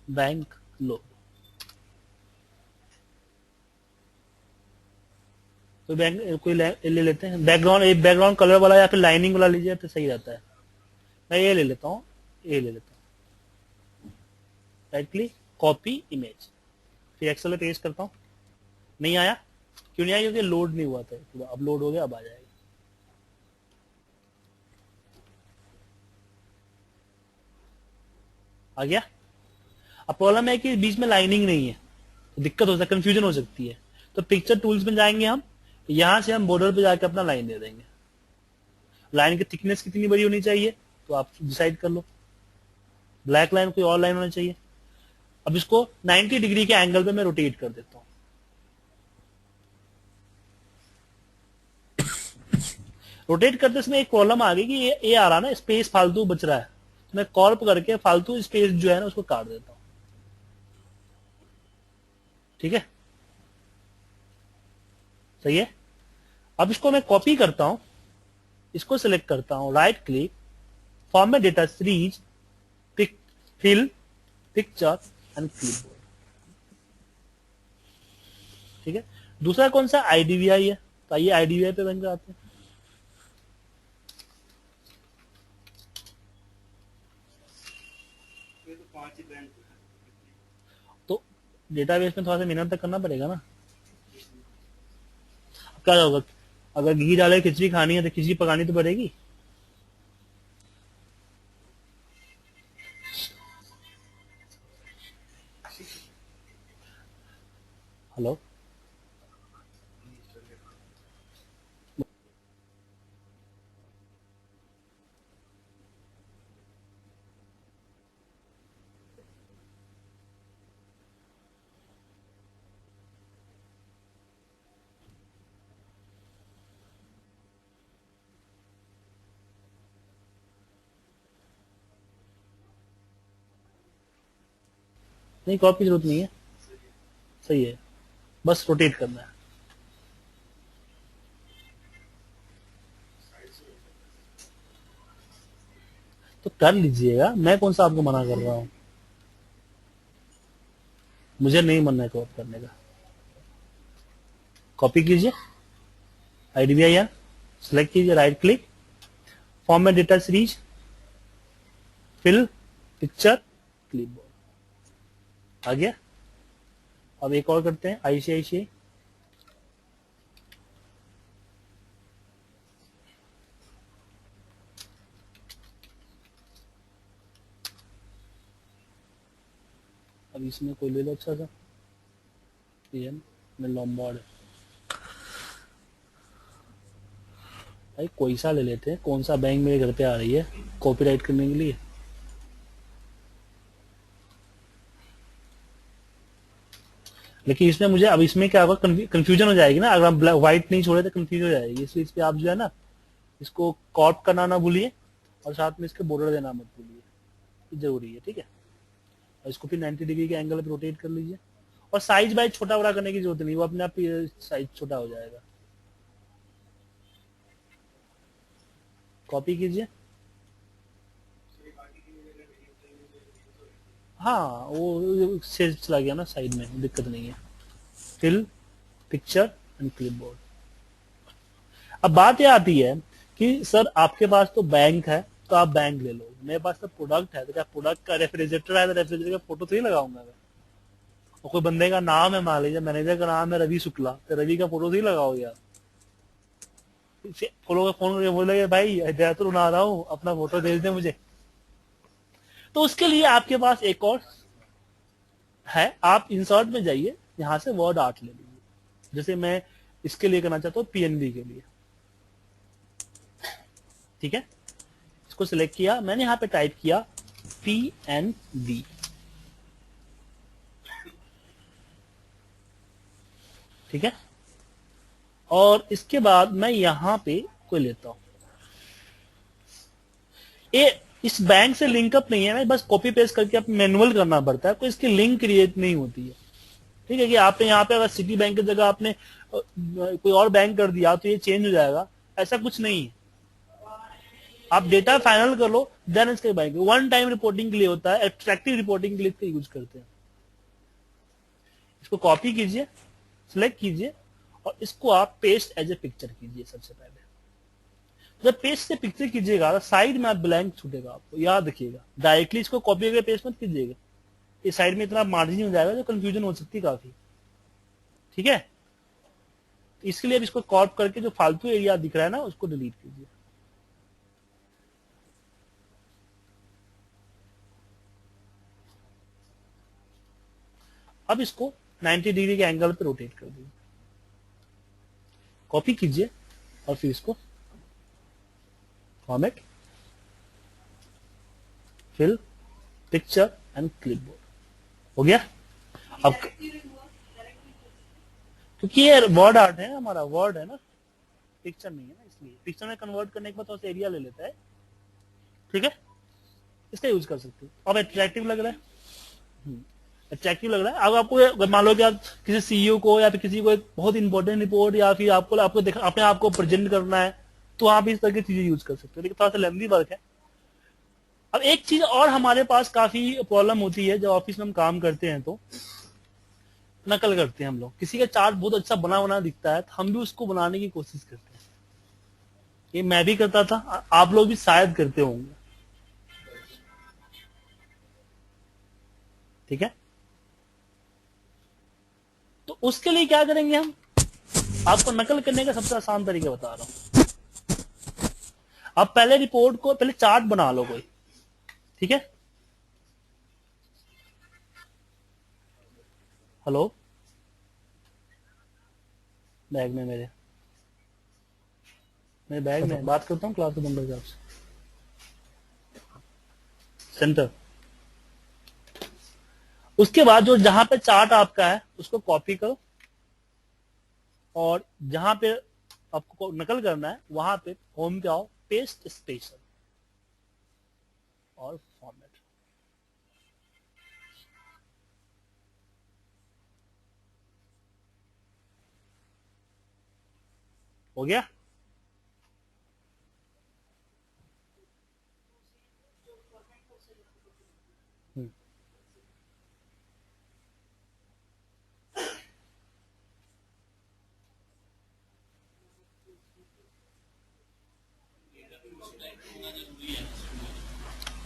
Speaker 1: बैंक लो, कोई बैंक कोई ले लेते हैं, बैकग्राउंड कलर वाला या फिर लाइनिंग वाला लीजिए तो सही रहता है। मैं ये ले लेता हूँ, ये ले लेता हूँ, राइट क्लिक, कॉपी इमेज, फिर एक्सेल में पेस्ट करता हूँ। नहीं आया, क्यों नहीं आया? क्योंकि लोड नहीं हुआ था, अब लोड हो गया, अब आ जाएगा। आ गया। अब प्रॉब्लम है कि बीच में लाइनिंग नहीं है, तो दिक्कत हो सकती है, कंफ्यूजन हो सकती है। तो पिक्चर टूल्स में जाएंगे हम, यहां से हम बॉर्डर पे जाके अपना लाइन दे देंगे। लाइन की थिकनेस कितनी बड़ी होनी चाहिए, तो आप डिसाइड कर लो। ब्लैक लाइन कोई और लाइन होना चाहिए। अब इसको 90 डिग्री के एंगल पे मैं रोटेट कर देता हूं। रोटेट करते समय एक प्रॉब्लम आ गई कि ये आ रहा ना, स्पेस फालतू बच रहा है, तो मैं कॉर्प करके फालतू स्पेस जो है ना उसको काट देता हूं। ठीक है, सही है। अब इसको मैं कॉपी करता हूं, इसको सिलेक्ट करता हूं, right click, format data series, pic, fill, picture and clipboard. ठीक है, दूसरा कौन सा, आईडीवीआई है। तो आइए आईडीवीआई पे बन जाते हैं।
Speaker 6: ये तो 5 ही बैंक है।
Speaker 1: तो डेटाबेस में थोड़ा सा मेहनत तक करना पड़ेगा ना। क्या होगा, अगर घी डाले खिचड़ी खानी है तो खिचड़ी पकानी तो पड़ेगी। हेलो, नहीं कॉपी की जरूरत नहीं है, सही है, बस रोटेट करना है। तो कर लीजिएगा, मैं कौन सा आपको मना कर रहा हूं। मुझे नहीं मन है कॉपी करने का। कॉपी कीजिए, आईडीवीआई सिलेक्ट कीजिए, right click, format data series, fill, picture, clipboard. आ गया। अब एक और करते हैं, आईसीआईसीआई। अब इसमें कोई ले लो अच्छा सा, पीएन में लॉम्बार्ड। भाई कोई सा ले लेते हैं, कौन सा बैंक मेरे घर पे आ रही है कॉपीराइट करने के लिए। लेकिन इसमें मुझे, अब इसमें क्या होगा, कंफ्यूजन हो जाएगी ना, अगर हम व्हाइट नहीं छोड़े तो कंफ्यूज हो जाएगी। इसलिए इस पे आप जो है ना, इसको कॉर्प करना ना भूलिए, और साथ में इसके बॉर्डर देना मत भूलिए, ये जरूरी है। ठीक है, और इसको फिर 90 डिग्री के एंगल पे रोटेट कर लीजिए। और साइज बाइज छोटा बड़ा करने की जरूरत नहीं, वो अपने आप साइज छोटा हो जाएगा। कॉपी कीजिए, हाँ वो से चला गया ना साइड में, दिक्कत नहीं है। Fill, picture and clipboard. अब बात यह आती है कि सर आपके पास तो बैंक है तो आप बैंक ले लो, मेरे पास तो प्रोडक्ट है, तो क्या प्रोडक्ट का रेफ्रिजरेटर है तो रेफ्रिजरेटर का फोटो तो ही लगाऊंगा मैं। और कोई बंदे का नाम है, मान लीजिए मैनेजर का नाम है रवि शुक्ला, तो रवि का फोटो तो ही लगाओगे आप। फोन करके बोलेगे भाई देहरादून बना रहा हूँ, अपना फोटो भेज दे मुझे। तो उसके लिए आपके पास एक और है, आप इंसर्ट में जाइए, यहां से वर्ड आर्ट ले लीजिए। जैसे मैं इसके लिए करना चाहता हूँ पीएनबी के लिए। ठीक है, इसको सिलेक्ट किया मैंने, यहां पे टाइप किया पीएनबी। ठीक है, और इसके बाद मैं यहां पे कोई लेता हूं, ये इस बैंक से लिंकअप नहीं है, मैं बस कॉपी पेस्ट करके आप मैनुअल करना पड़ता है, कोई इसकी लिंक क्रिएट नहीं होती है। ठीक है, कि आपने यहाँ पे अगर सिटी बैंक की जगह आपने कोई और बैंक कर दिया तो ये चेंज हो जाएगा, ऐसा कुछ नहीं है। आप डेटा फाइनल कर लो, देन इसके बैंक वन टाइम रिपोर्टिंग के लिए होता है, एब्स्ट्रैक्टिव रिपोर्टिंग के लिए इसका यूज करते हैं। इसको कॉपी कीजिए, सिलेक्ट कीजिए, और इसको आप पेस्ट एज ए पिक्चर कीजिए। सबसे पहले जब पेस्ट से पिक्चर कीजिएगा तो साइड में आप ब्लैंक छूटेगा, आपको याद रखिएगा। डायरेक्टली इसको कॉपी करके पेस्ट मत कीजिएगा, इस साइड में इतना मार्जिन हो जाएगा जो कंफ्यूजन हो सकती है काफी। ठीक है, इसके लिए अब इसको कॉर्प करके जो फालतू एरिया दिख रहा है ना उसको डिलीट कीजिए। अब इसको 90 डिग्री के एंगल पे रोटेट कर दीजिए, कॉपी कीजिए, और फिर इसको format, fill picture and clipboard. हो गया। अब क्योंकि ये वर्ड आर्ट है, हमारा वर्ड है ना, पिक्चर नहीं है ना, इसलिए पिक्चर में कन्वर्ट करने के बाद थोड़ा सा एरिया ले लेता है। ठीक है, इसका यूज कर सकते हो। अब अट्रैक्टिव लग रहा है, अट्रैक्टिव लग रहा है। अब आपको अगर मान लो कि आप किसी सीईओ को या फिर किसी को एक बहुत इंपॉर्टेंट रिपोर्ट या फिर आपको आपको अपने आप को प्रेजेंट करना है, तो आप इस तरह की चीजें यूज कर सकते हो, लेकिन थोड़ा सा लेंथी वर्क है। अब एक चीज और हमारे पास काफी प्रॉब्लम होती है, जब ऑफिस में हम काम करते हैं तो नकल करते हैं हम लोग। किसी का चार्ट बहुत अच्छा बना बना दिखता है, तो हम भी उसको बनाने की कोशिश करते हैं। ये मैं भी करता था, आप लोग भी शायद करते होंगे। ठीक है, तो उसके लिए क्या करेंगे हम, आपको नकल करने का सबसे आसान तरीका बता रहा हूं। आप पहले रिपोर्ट को, पहले चार्ट बना लो कोई। ठीक है, हेलो, बैग में मेरे बैग में बात करता हूँ क्लास के नंबर के आपसे। सेंटर, उसके बाद जो जहां पे चार्ट आपका है उसको कॉपी करो, और जहां पे आपको नकल करना है वहां पे होम पे आओ, पेस्ट स्पेशल और फॉर्मेट। हो गया।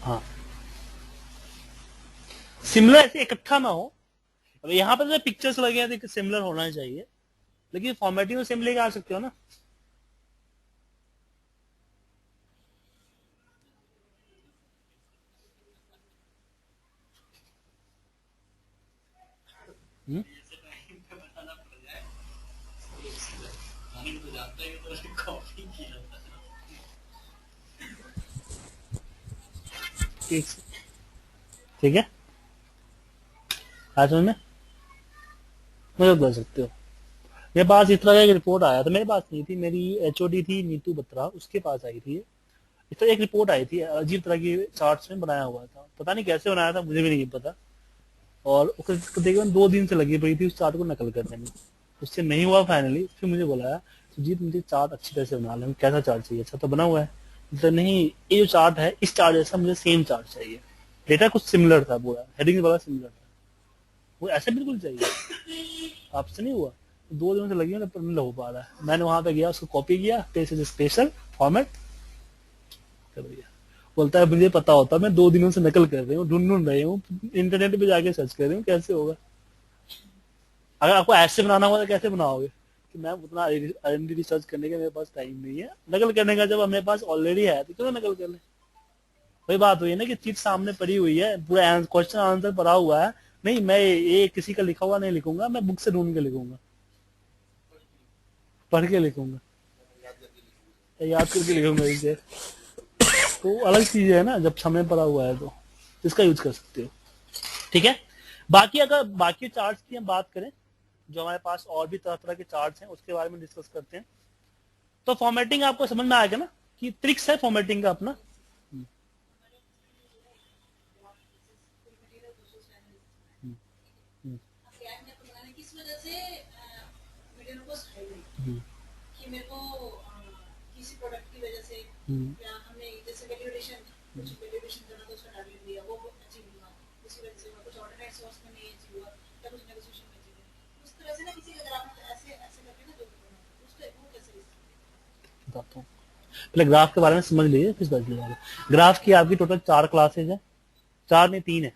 Speaker 1: हाँ, सिमिलर ऐसे इकट्ठा ना हो। अब यहाँ पे तो पिक्चर्स लगे हैं तो सिमिलर होना चाहिए, लेकिन फॉर्मेटिंग में सेम लेके आ सकते हो ना। हम्म? ठीक है, आज में मदद कर सकते हो। मेरे पास इस तरह का एक रिपोर्ट आया था, मेरे पास नहीं थी, मेरी एचओडी थी नीतू बत्रा, उसके पास आई थी। इस तरह एक रिपोर्ट आई थी, अजीब तरह की चार्ट्स में बनाया हुआ था, पता नहीं कैसे बनाया था, मुझे भी नहीं पता। और तकरीबन 2 दिन से लगी पड़ी थी उस चार्ट को नकल करने में, उससे नहीं हुआ फाइनली। फिर मुझे बोला सुजीत मुझे चार्ट अच्छी तरह से बना ले, कैसा चार्ट चाहिए, अच्छा तो बना हुआ है, मतलब नहीं ये जो चार्ट है इस चार्ट जैसा मुझे सेम चार्ट चाहिए। डेटा कुछ सिमिलर था, पूरा हेडिंग वाला सिमिलर था, वो ऐसे बिल्कुल चाहिए। आपसे नहीं हुआ, 2 दिनों से लगी पर नहीं हो पा रहा है। मैंने वहां पे गया, उसको कॉपी किया, पेस्ट स्पेशल फॉर्मेट कर दिया। बोलता है मुझे पता होता, मैं 2 दिनों से नकल कर रही हूँ, ढूंढ रही हूँ, इंटरनेट पे जाके सर्च कर रही हूँ, कैसे होगा। अगर आपको ऐसे बनाना होगा तो कैसे बनाओगे, कि मैम उतना आइडेंटिटी रिसर्च करने का मेरे पास टाइम नहीं है, नकल करने का जब मेरे पास ऑलरेडी है तो क्यों नकल कर ले। वही बात हुई है ना कि चीज सामने पड़ी हुई है, पूरा क्वेश्चन आंसर पड़ा हुआ है, नहीं मैं ये किसी का लिखा हुआ नहीं लिखूंगा, मैं बुक से ढूंढ के लिखूंगा, पढ़ के लिखूंगा, याद करके लिखूंगा इसे। तो अलग चीज है ना, जब समय पड़ा हुआ है तो इसका यूज कर सकते हो। ठीक है, बाकी अगर बाकी चार्ट्स की हम बात करें, जो हमारे पास और भी तरह तरह के चार्ट्स हैं उसके बारे में डिस्कस करते हैं। तो फॉर्मेटिंग आपको समझ में आएगा ना, कि ट्रिक्स है फॉर्मेटिंग का अपना।
Speaker 5: किस वजह से वीडियो को कि मेरे को किसी प्रोडक्ट की वजह से या हमने जैसे वैल्यूएशन कुछ वैल्यूएशन करना तो उसका टारगेट दिया वो अचीव हुआ, इसी वजह से कुछ ऑर्डिनेट सोर्स में नहीं अचीव हुआ या कुछ नेगोशिएशन में अचीव हुआ, उस तरह से ना किसी अगर आप ऐसे ऐसे करके ना जो उसको वो कैसे
Speaker 1: बताता हूँ। पहले ग्राफ के बारे में समझ लीजिए, फिर समझ लीजिए। ग्राफ की आपकी टोटल 4 क्लासेज है, 4 नहीं 3 है,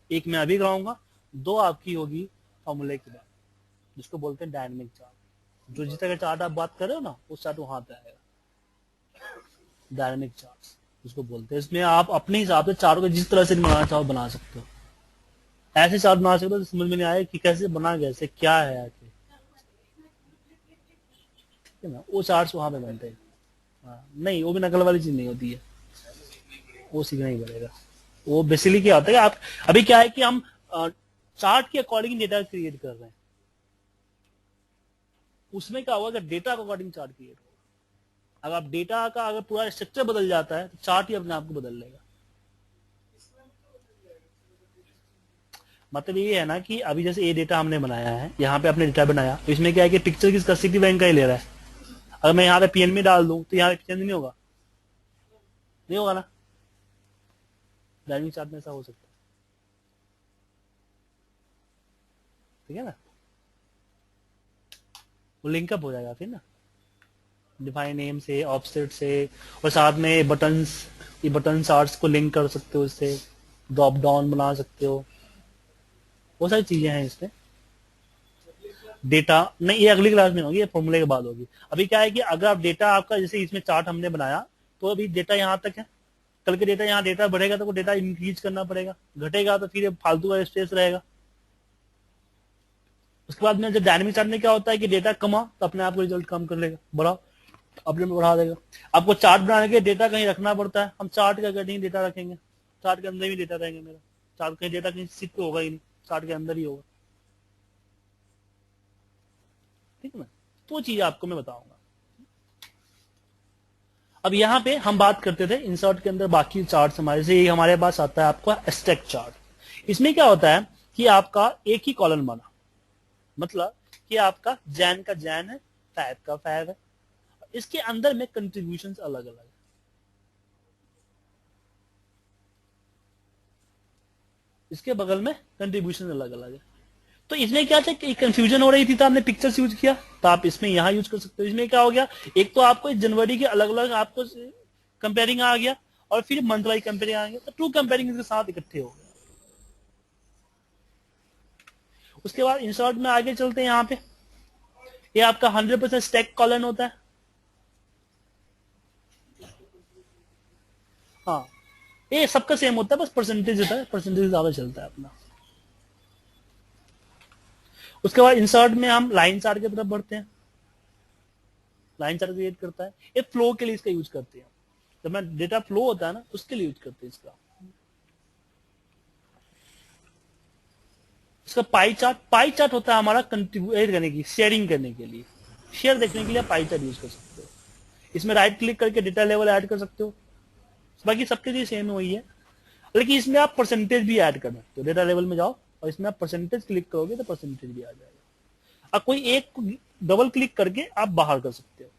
Speaker 1: एक मैं अभी कराऊंगा, 2 आपकी होगी फॉर्मूले के बाद, जिसको बोलते हैं डायनेमिक चार्ट। जो जिस तरह का चार्ट आप बात कर रहे हो ना, उस चार्ट वहां पे आएगा, डायनेमिक चार्ट जिसको बोलते हैं। इसमें आप अपने हिसाब से चार्ट को जिस तरह से बनाना चाहो बना सकते हो, ऐसे चार्ट बना सकते हो तो समझ में नहीं आए कि कैसे बना, कैसे क्या है आखिर, ना वो चार्ट वहां पे बनते हैं। हाँ, नहीं वो भी नकल वाली चीज नहीं होती है, वो सीखना ही पड़ेगा। वो बेसिकली क्या होता है कि आप अभी क्या है कि हम चार्ट के अकॉर्डिंग डेटा क्रिएट कर रहे हैं, उसमें क्या होगा कि डेटा के अकॉर्डिंग चार्ट क्रिएट होगा। अगर आप डेटा का अगर पूरा स्ट्रक्चर बदल जाता है तो चार्ट ही अपने आप को बदल लेगा। मतलब ये है ना कि अभी जैसे ये डेटा हमने बनाया है, यहाँ पे आपने डेटा बनाया, तो इसमें क्या है कि पिक्चर किसका, सिटी बैंक का ही ले रहा है। अगर मैं यहाँ पे पीएनबी डाल दूं तो यहाँ पे पीएनबी नहीं होगा, नहीं होगा ना। डायनेमिक चार्ट में ऐसा हो सकता है, ठीक है ना, वो लिंकअप हो जाएगा फिर ना, डिफाइन नेम से, ऑफसेट से, और साथ में बटन्स, ये बटन चार्ट्स को लिंक कर सकते हो, इससे ड्रॉप डाउन बना सकते हो, बहुत सारी चीजें हैं इसमें। डेटा नहीं, ये अगली क्लास में होगी, ये फॉर्मूले के बाद होगी। अभी क्या है कि अगर आप डेटा आपका, जैसे इसमें चार्ट हमने बनाया, तो अभी डेटा यहाँ तक है, कल के डेटा यहाँ डेटा बढ़ेगा तो वो डेटा इंक्रीज करना पड़ेगा, घटेगा तो फिर फालतू का स्पेस रहेगा। उसके बाद में जब डायनेमिक चार्ट में क्या होता है कि डेटा कमा तो अपने आप को रिजल्ट कम कर लेगा, बढ़ा अपने में बढ़ा देगा। आपको चार्ट बनाने के डेटा कहीं रखना पड़ता है, हम चार्ट का कहीं डेटा रखेंगे, चार्ट के अंदर ही डेटा रहेंगे मेरा, चार्ट कहीं डेटा कहीं सीट पे होगा ही नहीं, चार्ट के अंदर ही होगा, ठीक है ना। तो चीज आपको मैं बताऊंगा। अब यहाँ पे हम बात करते थे इंसर्ट के अंदर बाकी चार्ट हमारे से, हमारे पास आता है आपका स्टैक चार्ट। इसमें क्या होता है कि आपका एक ही कॉलम बना, मतलब कि आपका जैन का जैन है, फैब का फैब है, इसके अंदर में कंट्रीब्यूशन अलग अलग है, इसके बगल में कंट्रीब्यूशन अलग अलग है। तो इसमें क्या था कि कंफ्यूजन हो रही थी, तो आपने पिक्चर्स यूज किया, तो आप इसमें यहां यूज कर सकते हो। इसमें क्या हो गया, एक तो आपको जनवरी के अलग अलग आपको कंपेयरिंग आ गया, और फिर मंथ वाइज कंपेयरिंग आ गया, तो टू कंपेयरिंग इसके साथ इकट्ठे हो गए। उसके बाद इंसर्ट में आगे चलते हैं। यहाँ पे ये आपका 100% स्टैक कॉलन होता है। हाँ, ये सबका सेम होता है, बस परसेंटेज होता है, परसेंटेज ज्यादा चलता है अपना। उसके बाद इंसर्ट में हम लाइन चार्ट की तरफ बढ़ते हैं। लाइन चार्ट क्रिएट करता है, ये फ्लो के लिए इसका यूज करते हैं, जब मैं डेटा फ्लो होता है ना उसके लिए यूज करते हैं इसका। इसका पाई चार्ट होता है हमारा कंट्रीब्यूट करने की, शेयरिंग करने के लिए, शेयर देखने के लिए पाई चार्ट यूज कर सकते हो। इसमें राइट क्लिक करके डेटा लेवल ऐड कर सकते हो, बाकी सबके लिए सेम वही है, लेकिन इसमें आप परसेंटेज भी ऐड कर सकते हो। डेटा लेवल में जाओ और इसमें आप परसेंटेज क्लिक करोगे तो परसेंटेज भी आ जाएगा। अब कोई एक डबल क्लिक करके आप बाहर कर सकते हो।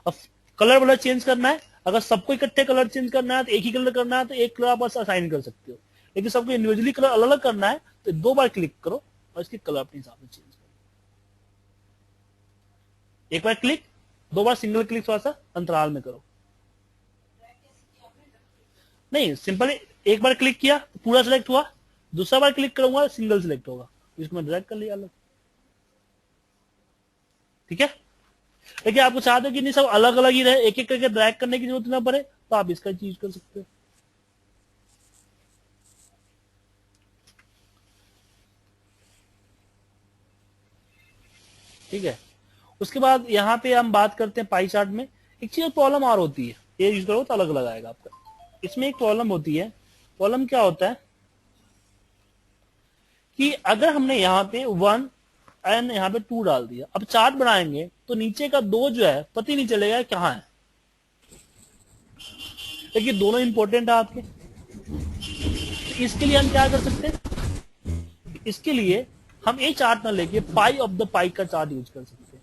Speaker 1: अब कलर वाला चेंज करना है, अगर सबको इकट्ठे कलर चेंज करना है तो एक ही कलर करना है, तो एक कलर आप बस असाइन कर सकते हो। लेकिन सबको इंडिविजुअली कलर अलग अलग करना है तो 2 बार क्लिक करो और इसके कलर अपने हिसाब से चेंज करो। एक बार क्लिक, 2 बार सिंगल क्लिक, थोड़ा सा अंतराल में करो। नहीं, सिंपल एक बार क्लिक किया तो पूरा सिलेक्ट हुआ, दूसरा बार क्लिक करूंगा सिंगल सिलेक्ट होगा, इसको मैं ड्रैग कर लिया अलग, ठीक है। लेकिन आपको चाहते हो कि नहीं सब अलग अलग ही रहे, एक एक करके ड्रैग करने की जरूरत ना पड़े, तो आप इसका चीज कर सकते हो। ठीक है। उसके बाद यहाँ पे हम बात करते हैं पाई चार्ट में। एक चीज प्रॉब्लम और होती है, ये यूज करो तो अलग अलग आएगा आपका। इसमें एक प्रॉब्लम होती है, प्रॉब्लम क्या होता है कि अगर हमने यहाँ पे 1 एंड यहाँ पे 2 डाल दिया, अब चार्ट बनाएंगे तो नीचे का 2 जो है पता ही नहीं चलेगा कहाँ है, लेकिन दोनों इंपॉर्टेंट है आपके। तो इसके लिए हम क्या कर सकते हैं, इसके लिए हम ये चार्ट ना लेके पाई ऑफ द पाई का चार्ट यूज कर सकते हैं।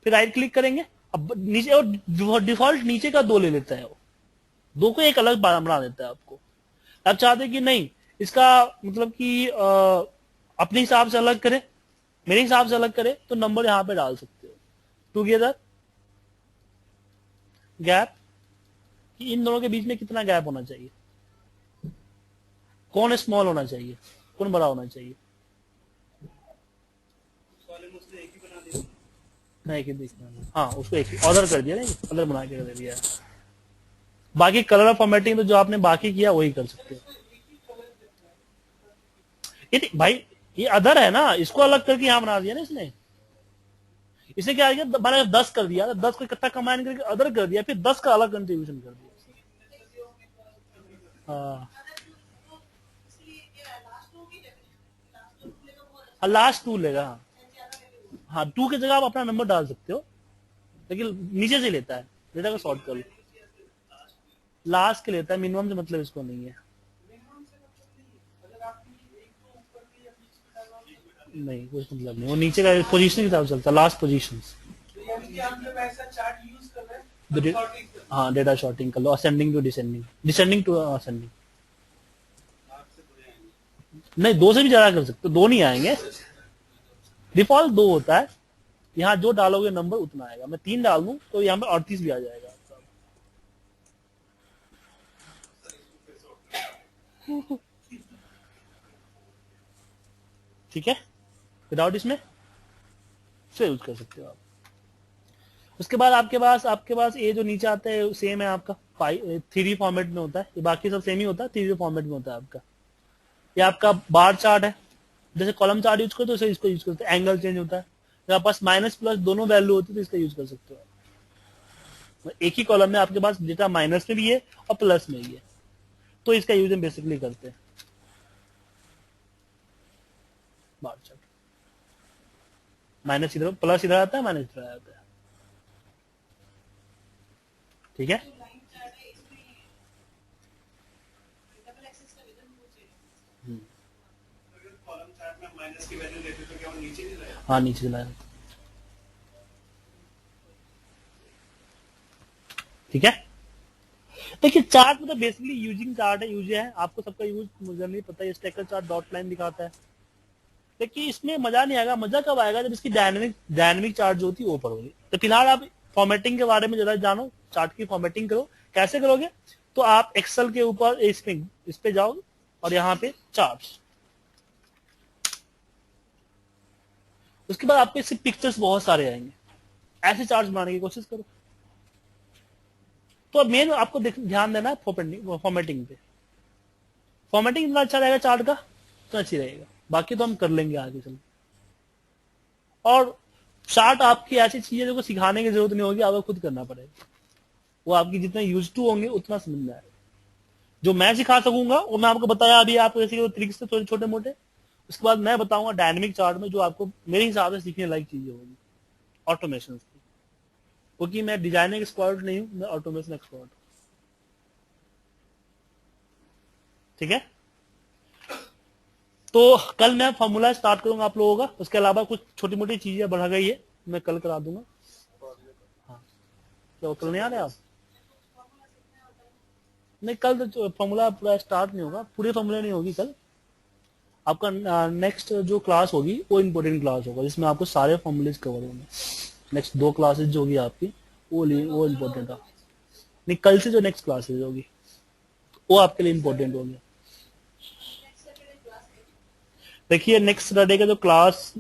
Speaker 1: फिर राइट क्लिक करेंगे, अब नीचे, और डिफॉल्ट नीचे का 2 ले लेता है, वो 2 को एक अलग बना देता है आपको। आप चाहते हैं कि नहीं, इसका मतलब कि अपने हिसाब से अलग करे, मेरे हिसाब से अलग करे, तो नंबर यहां पे डाल सकते हो। टुगेदर गैप, कि इन दोनों के बीच में कितना गैप होना चाहिए, कौन स्मॉल होना चाहिए, कौन बड़ा होना चाहिए। नहीं, एक ही देखना, हाँ उसको एक ही ऑर्डर कर दिया, नहीं ऑर्डर बना के दे दिया। बाकी कलर फॉर्मेटिंग तो जो आपने बाकी किया वही कर सकते हो। ये भाई ये अदर है ना, इसको अलग करके यहां बना दिया ना इसने। इसने क्या किया, मैंने 10 कर दिया, 10 को इकट्ठा कंबाइन करके अदर कर दिया, फिर 10 का अलग कंट्रीब्यूशन कर दिया। हाँ,
Speaker 5: तो इसलिए ये लास्ट टू की डेफिनेशन लास्ट टू लेगा वो
Speaker 1: लास्ट 2 लेगा।
Speaker 5: ज्यादा वैल्यू
Speaker 1: हाँ, 2 की जगह आप अपना नंबर डाल सकते हो, लेकिन नीचे से लेता है, डेटा को सॉर्ट कर लो। लास्ट के लेता है, मिनिमम से मतलब इसको नहीं है।
Speaker 4: मिनिमम से मतलब नहीं है। अगर आपने एक तो ऊपर के या बीच में डाला हो,
Speaker 1: नहीं, कुछ मतलब नहीं, वो नीचे का पोजीशन के हिसाब से चलता है, लास्ट पोजीशन।
Speaker 4: तो यानी कि हम जब ऐसा चार्ट यूज कर रहे हैं
Speaker 1: The
Speaker 4: तो
Speaker 1: di-
Speaker 4: sorting कर
Speaker 1: हाँ, डेटा शॉर्टिंग कर लो, ascending to descending, descending to ascending. नहीं, 2 से भी ज्यादा कर सकते हो, 2 नहीं आएंगे, डिफॉल्ट 2 होता है। यहाँ जो डालोगे नंबर उतना आएगा। मैं 3 डाल दूं तो यहाँ पे 38 भी आ जाएगा आपका। ठीक है, विदाउट इसमें से यूज कर सकते हो आप। उसके बाद आपके पास ये जो नीचे आता है सेम है आपका, 3D फॉर्मेट में होता है, ये बाकी सब सेम ही होता है, 3D फॉर्मेट में होता है आपका। ये आपका बार चार्ट है, जैसे कॉलम चार्ट यूज करते हो तो इसको यूज करते हैं, एंगल चेंज होता है। आपके पास माइनस प्लस दोनों वैल्यू होती है तो इसका यूज कर सकते हो। एक ही कॉलम में आपके पास डेटा माइनस में भी है और प्लस में भी है, तो इसका यूज हम बेसिकली करते हैं, बार चार्ट। माइनस इधर, प्लस इधर आता है, माइनस इधर आता है। ठीक है,
Speaker 5: लाइन चार्ट है इसमें डबल एक्सेस का विधन पूछे
Speaker 4: अगर कॉलम चार्ट में माइनस की वैल्यू लेते तो क्या वो नीचे नहीं लाएगा?
Speaker 1: हाँ, नीचे लाया। ठीक है, देखिए चार्ट मतलब बेसिकली यूजिंग चार्ट है, यूज है, आपको सबका यूज मुझे नहीं पता। ये स्टेकर चार्ट डॉट लाइन दिखाता है, लेकिन इसमें मजा नहीं आएगा। मजा कब आएगा जब इसकी डायनेमिक चार्ट जो होती है वो पढ़ोगे। तो फिलहाल आप फॉर्मेटिंग के बारे में जरा जानो, चार्ट की फॉर्मेटिंग करो। कैसे करोगे, तो आप एक्सेल के ऊपर इस पे जाओ और यहाँ पे चार्ट्स, उसके बाद आपके इससे पिक्चर्स बहुत सारे आएंगे, ऐसे चार्ट्स बनाने की कोशिश करो। तो मेन आपको ध्यान देना है फॉर्मेटिंग पे। फॉर्मेटिंग इतना अच्छा रहेगा चार्ट का तो अच्छी रहेगा, बाकी तो हम कर लेंगे आगे चल। और चार्ट आपकी ऐसी चीज है जो सिखाने की जरूरत नहीं होगी, आपको खुद करना पड़ेगा। वो आपकी जितना यूज टू होंगे उतना समझ में आएगा। जो मैं सिखा सकूंगा वो मैं आपको बताया अभी, आप ऐसे ट्रिक्स से थोड़े छोटे मोटे। उसके बाद मैं बताऊंगा डायनेमिक चार्ट में जो आपको मेरे हिसाब से सीखने लायक चीजें होगी, ऑटोमेशन की, क्योंकि मैं डिजाइनिंग एक्सपर्ट नहीं हूं, मैं ऑटोमेशन एक्सपर्ट हूं। ठीक है, तो कल मैं फॉर्मूला स्टार्ट करूंगा आप लोगों का। उसके अलावा कुछ छोटी मोटी चीजें बढ़ा गई है, मैं कल करा दूंगा। हाँ, तो कल नहीं आ रहे आप? नहीं, कल तो फॉर्मूला पूरा स्टार्ट नहीं होगा, पूरे फॉर्मूला नहीं होगी कल। आपका नेक्स्ट जो क्लास होगी वो इम्पोर्टेंट क्लास होगा, जिसमें आपको सारे फॉर्मूलेज कवर होंगे। नेक्स्ट 2 क्लासेज जो होगी आपकी वो इम्पोर्टेंट है। नहीं, कल से जो नेक्स्ट क्लासेज होगी वो आपके लिए इम्पोर्टेंट होगी। देखिए नेक्स्ट सैटरडे का जो क्लास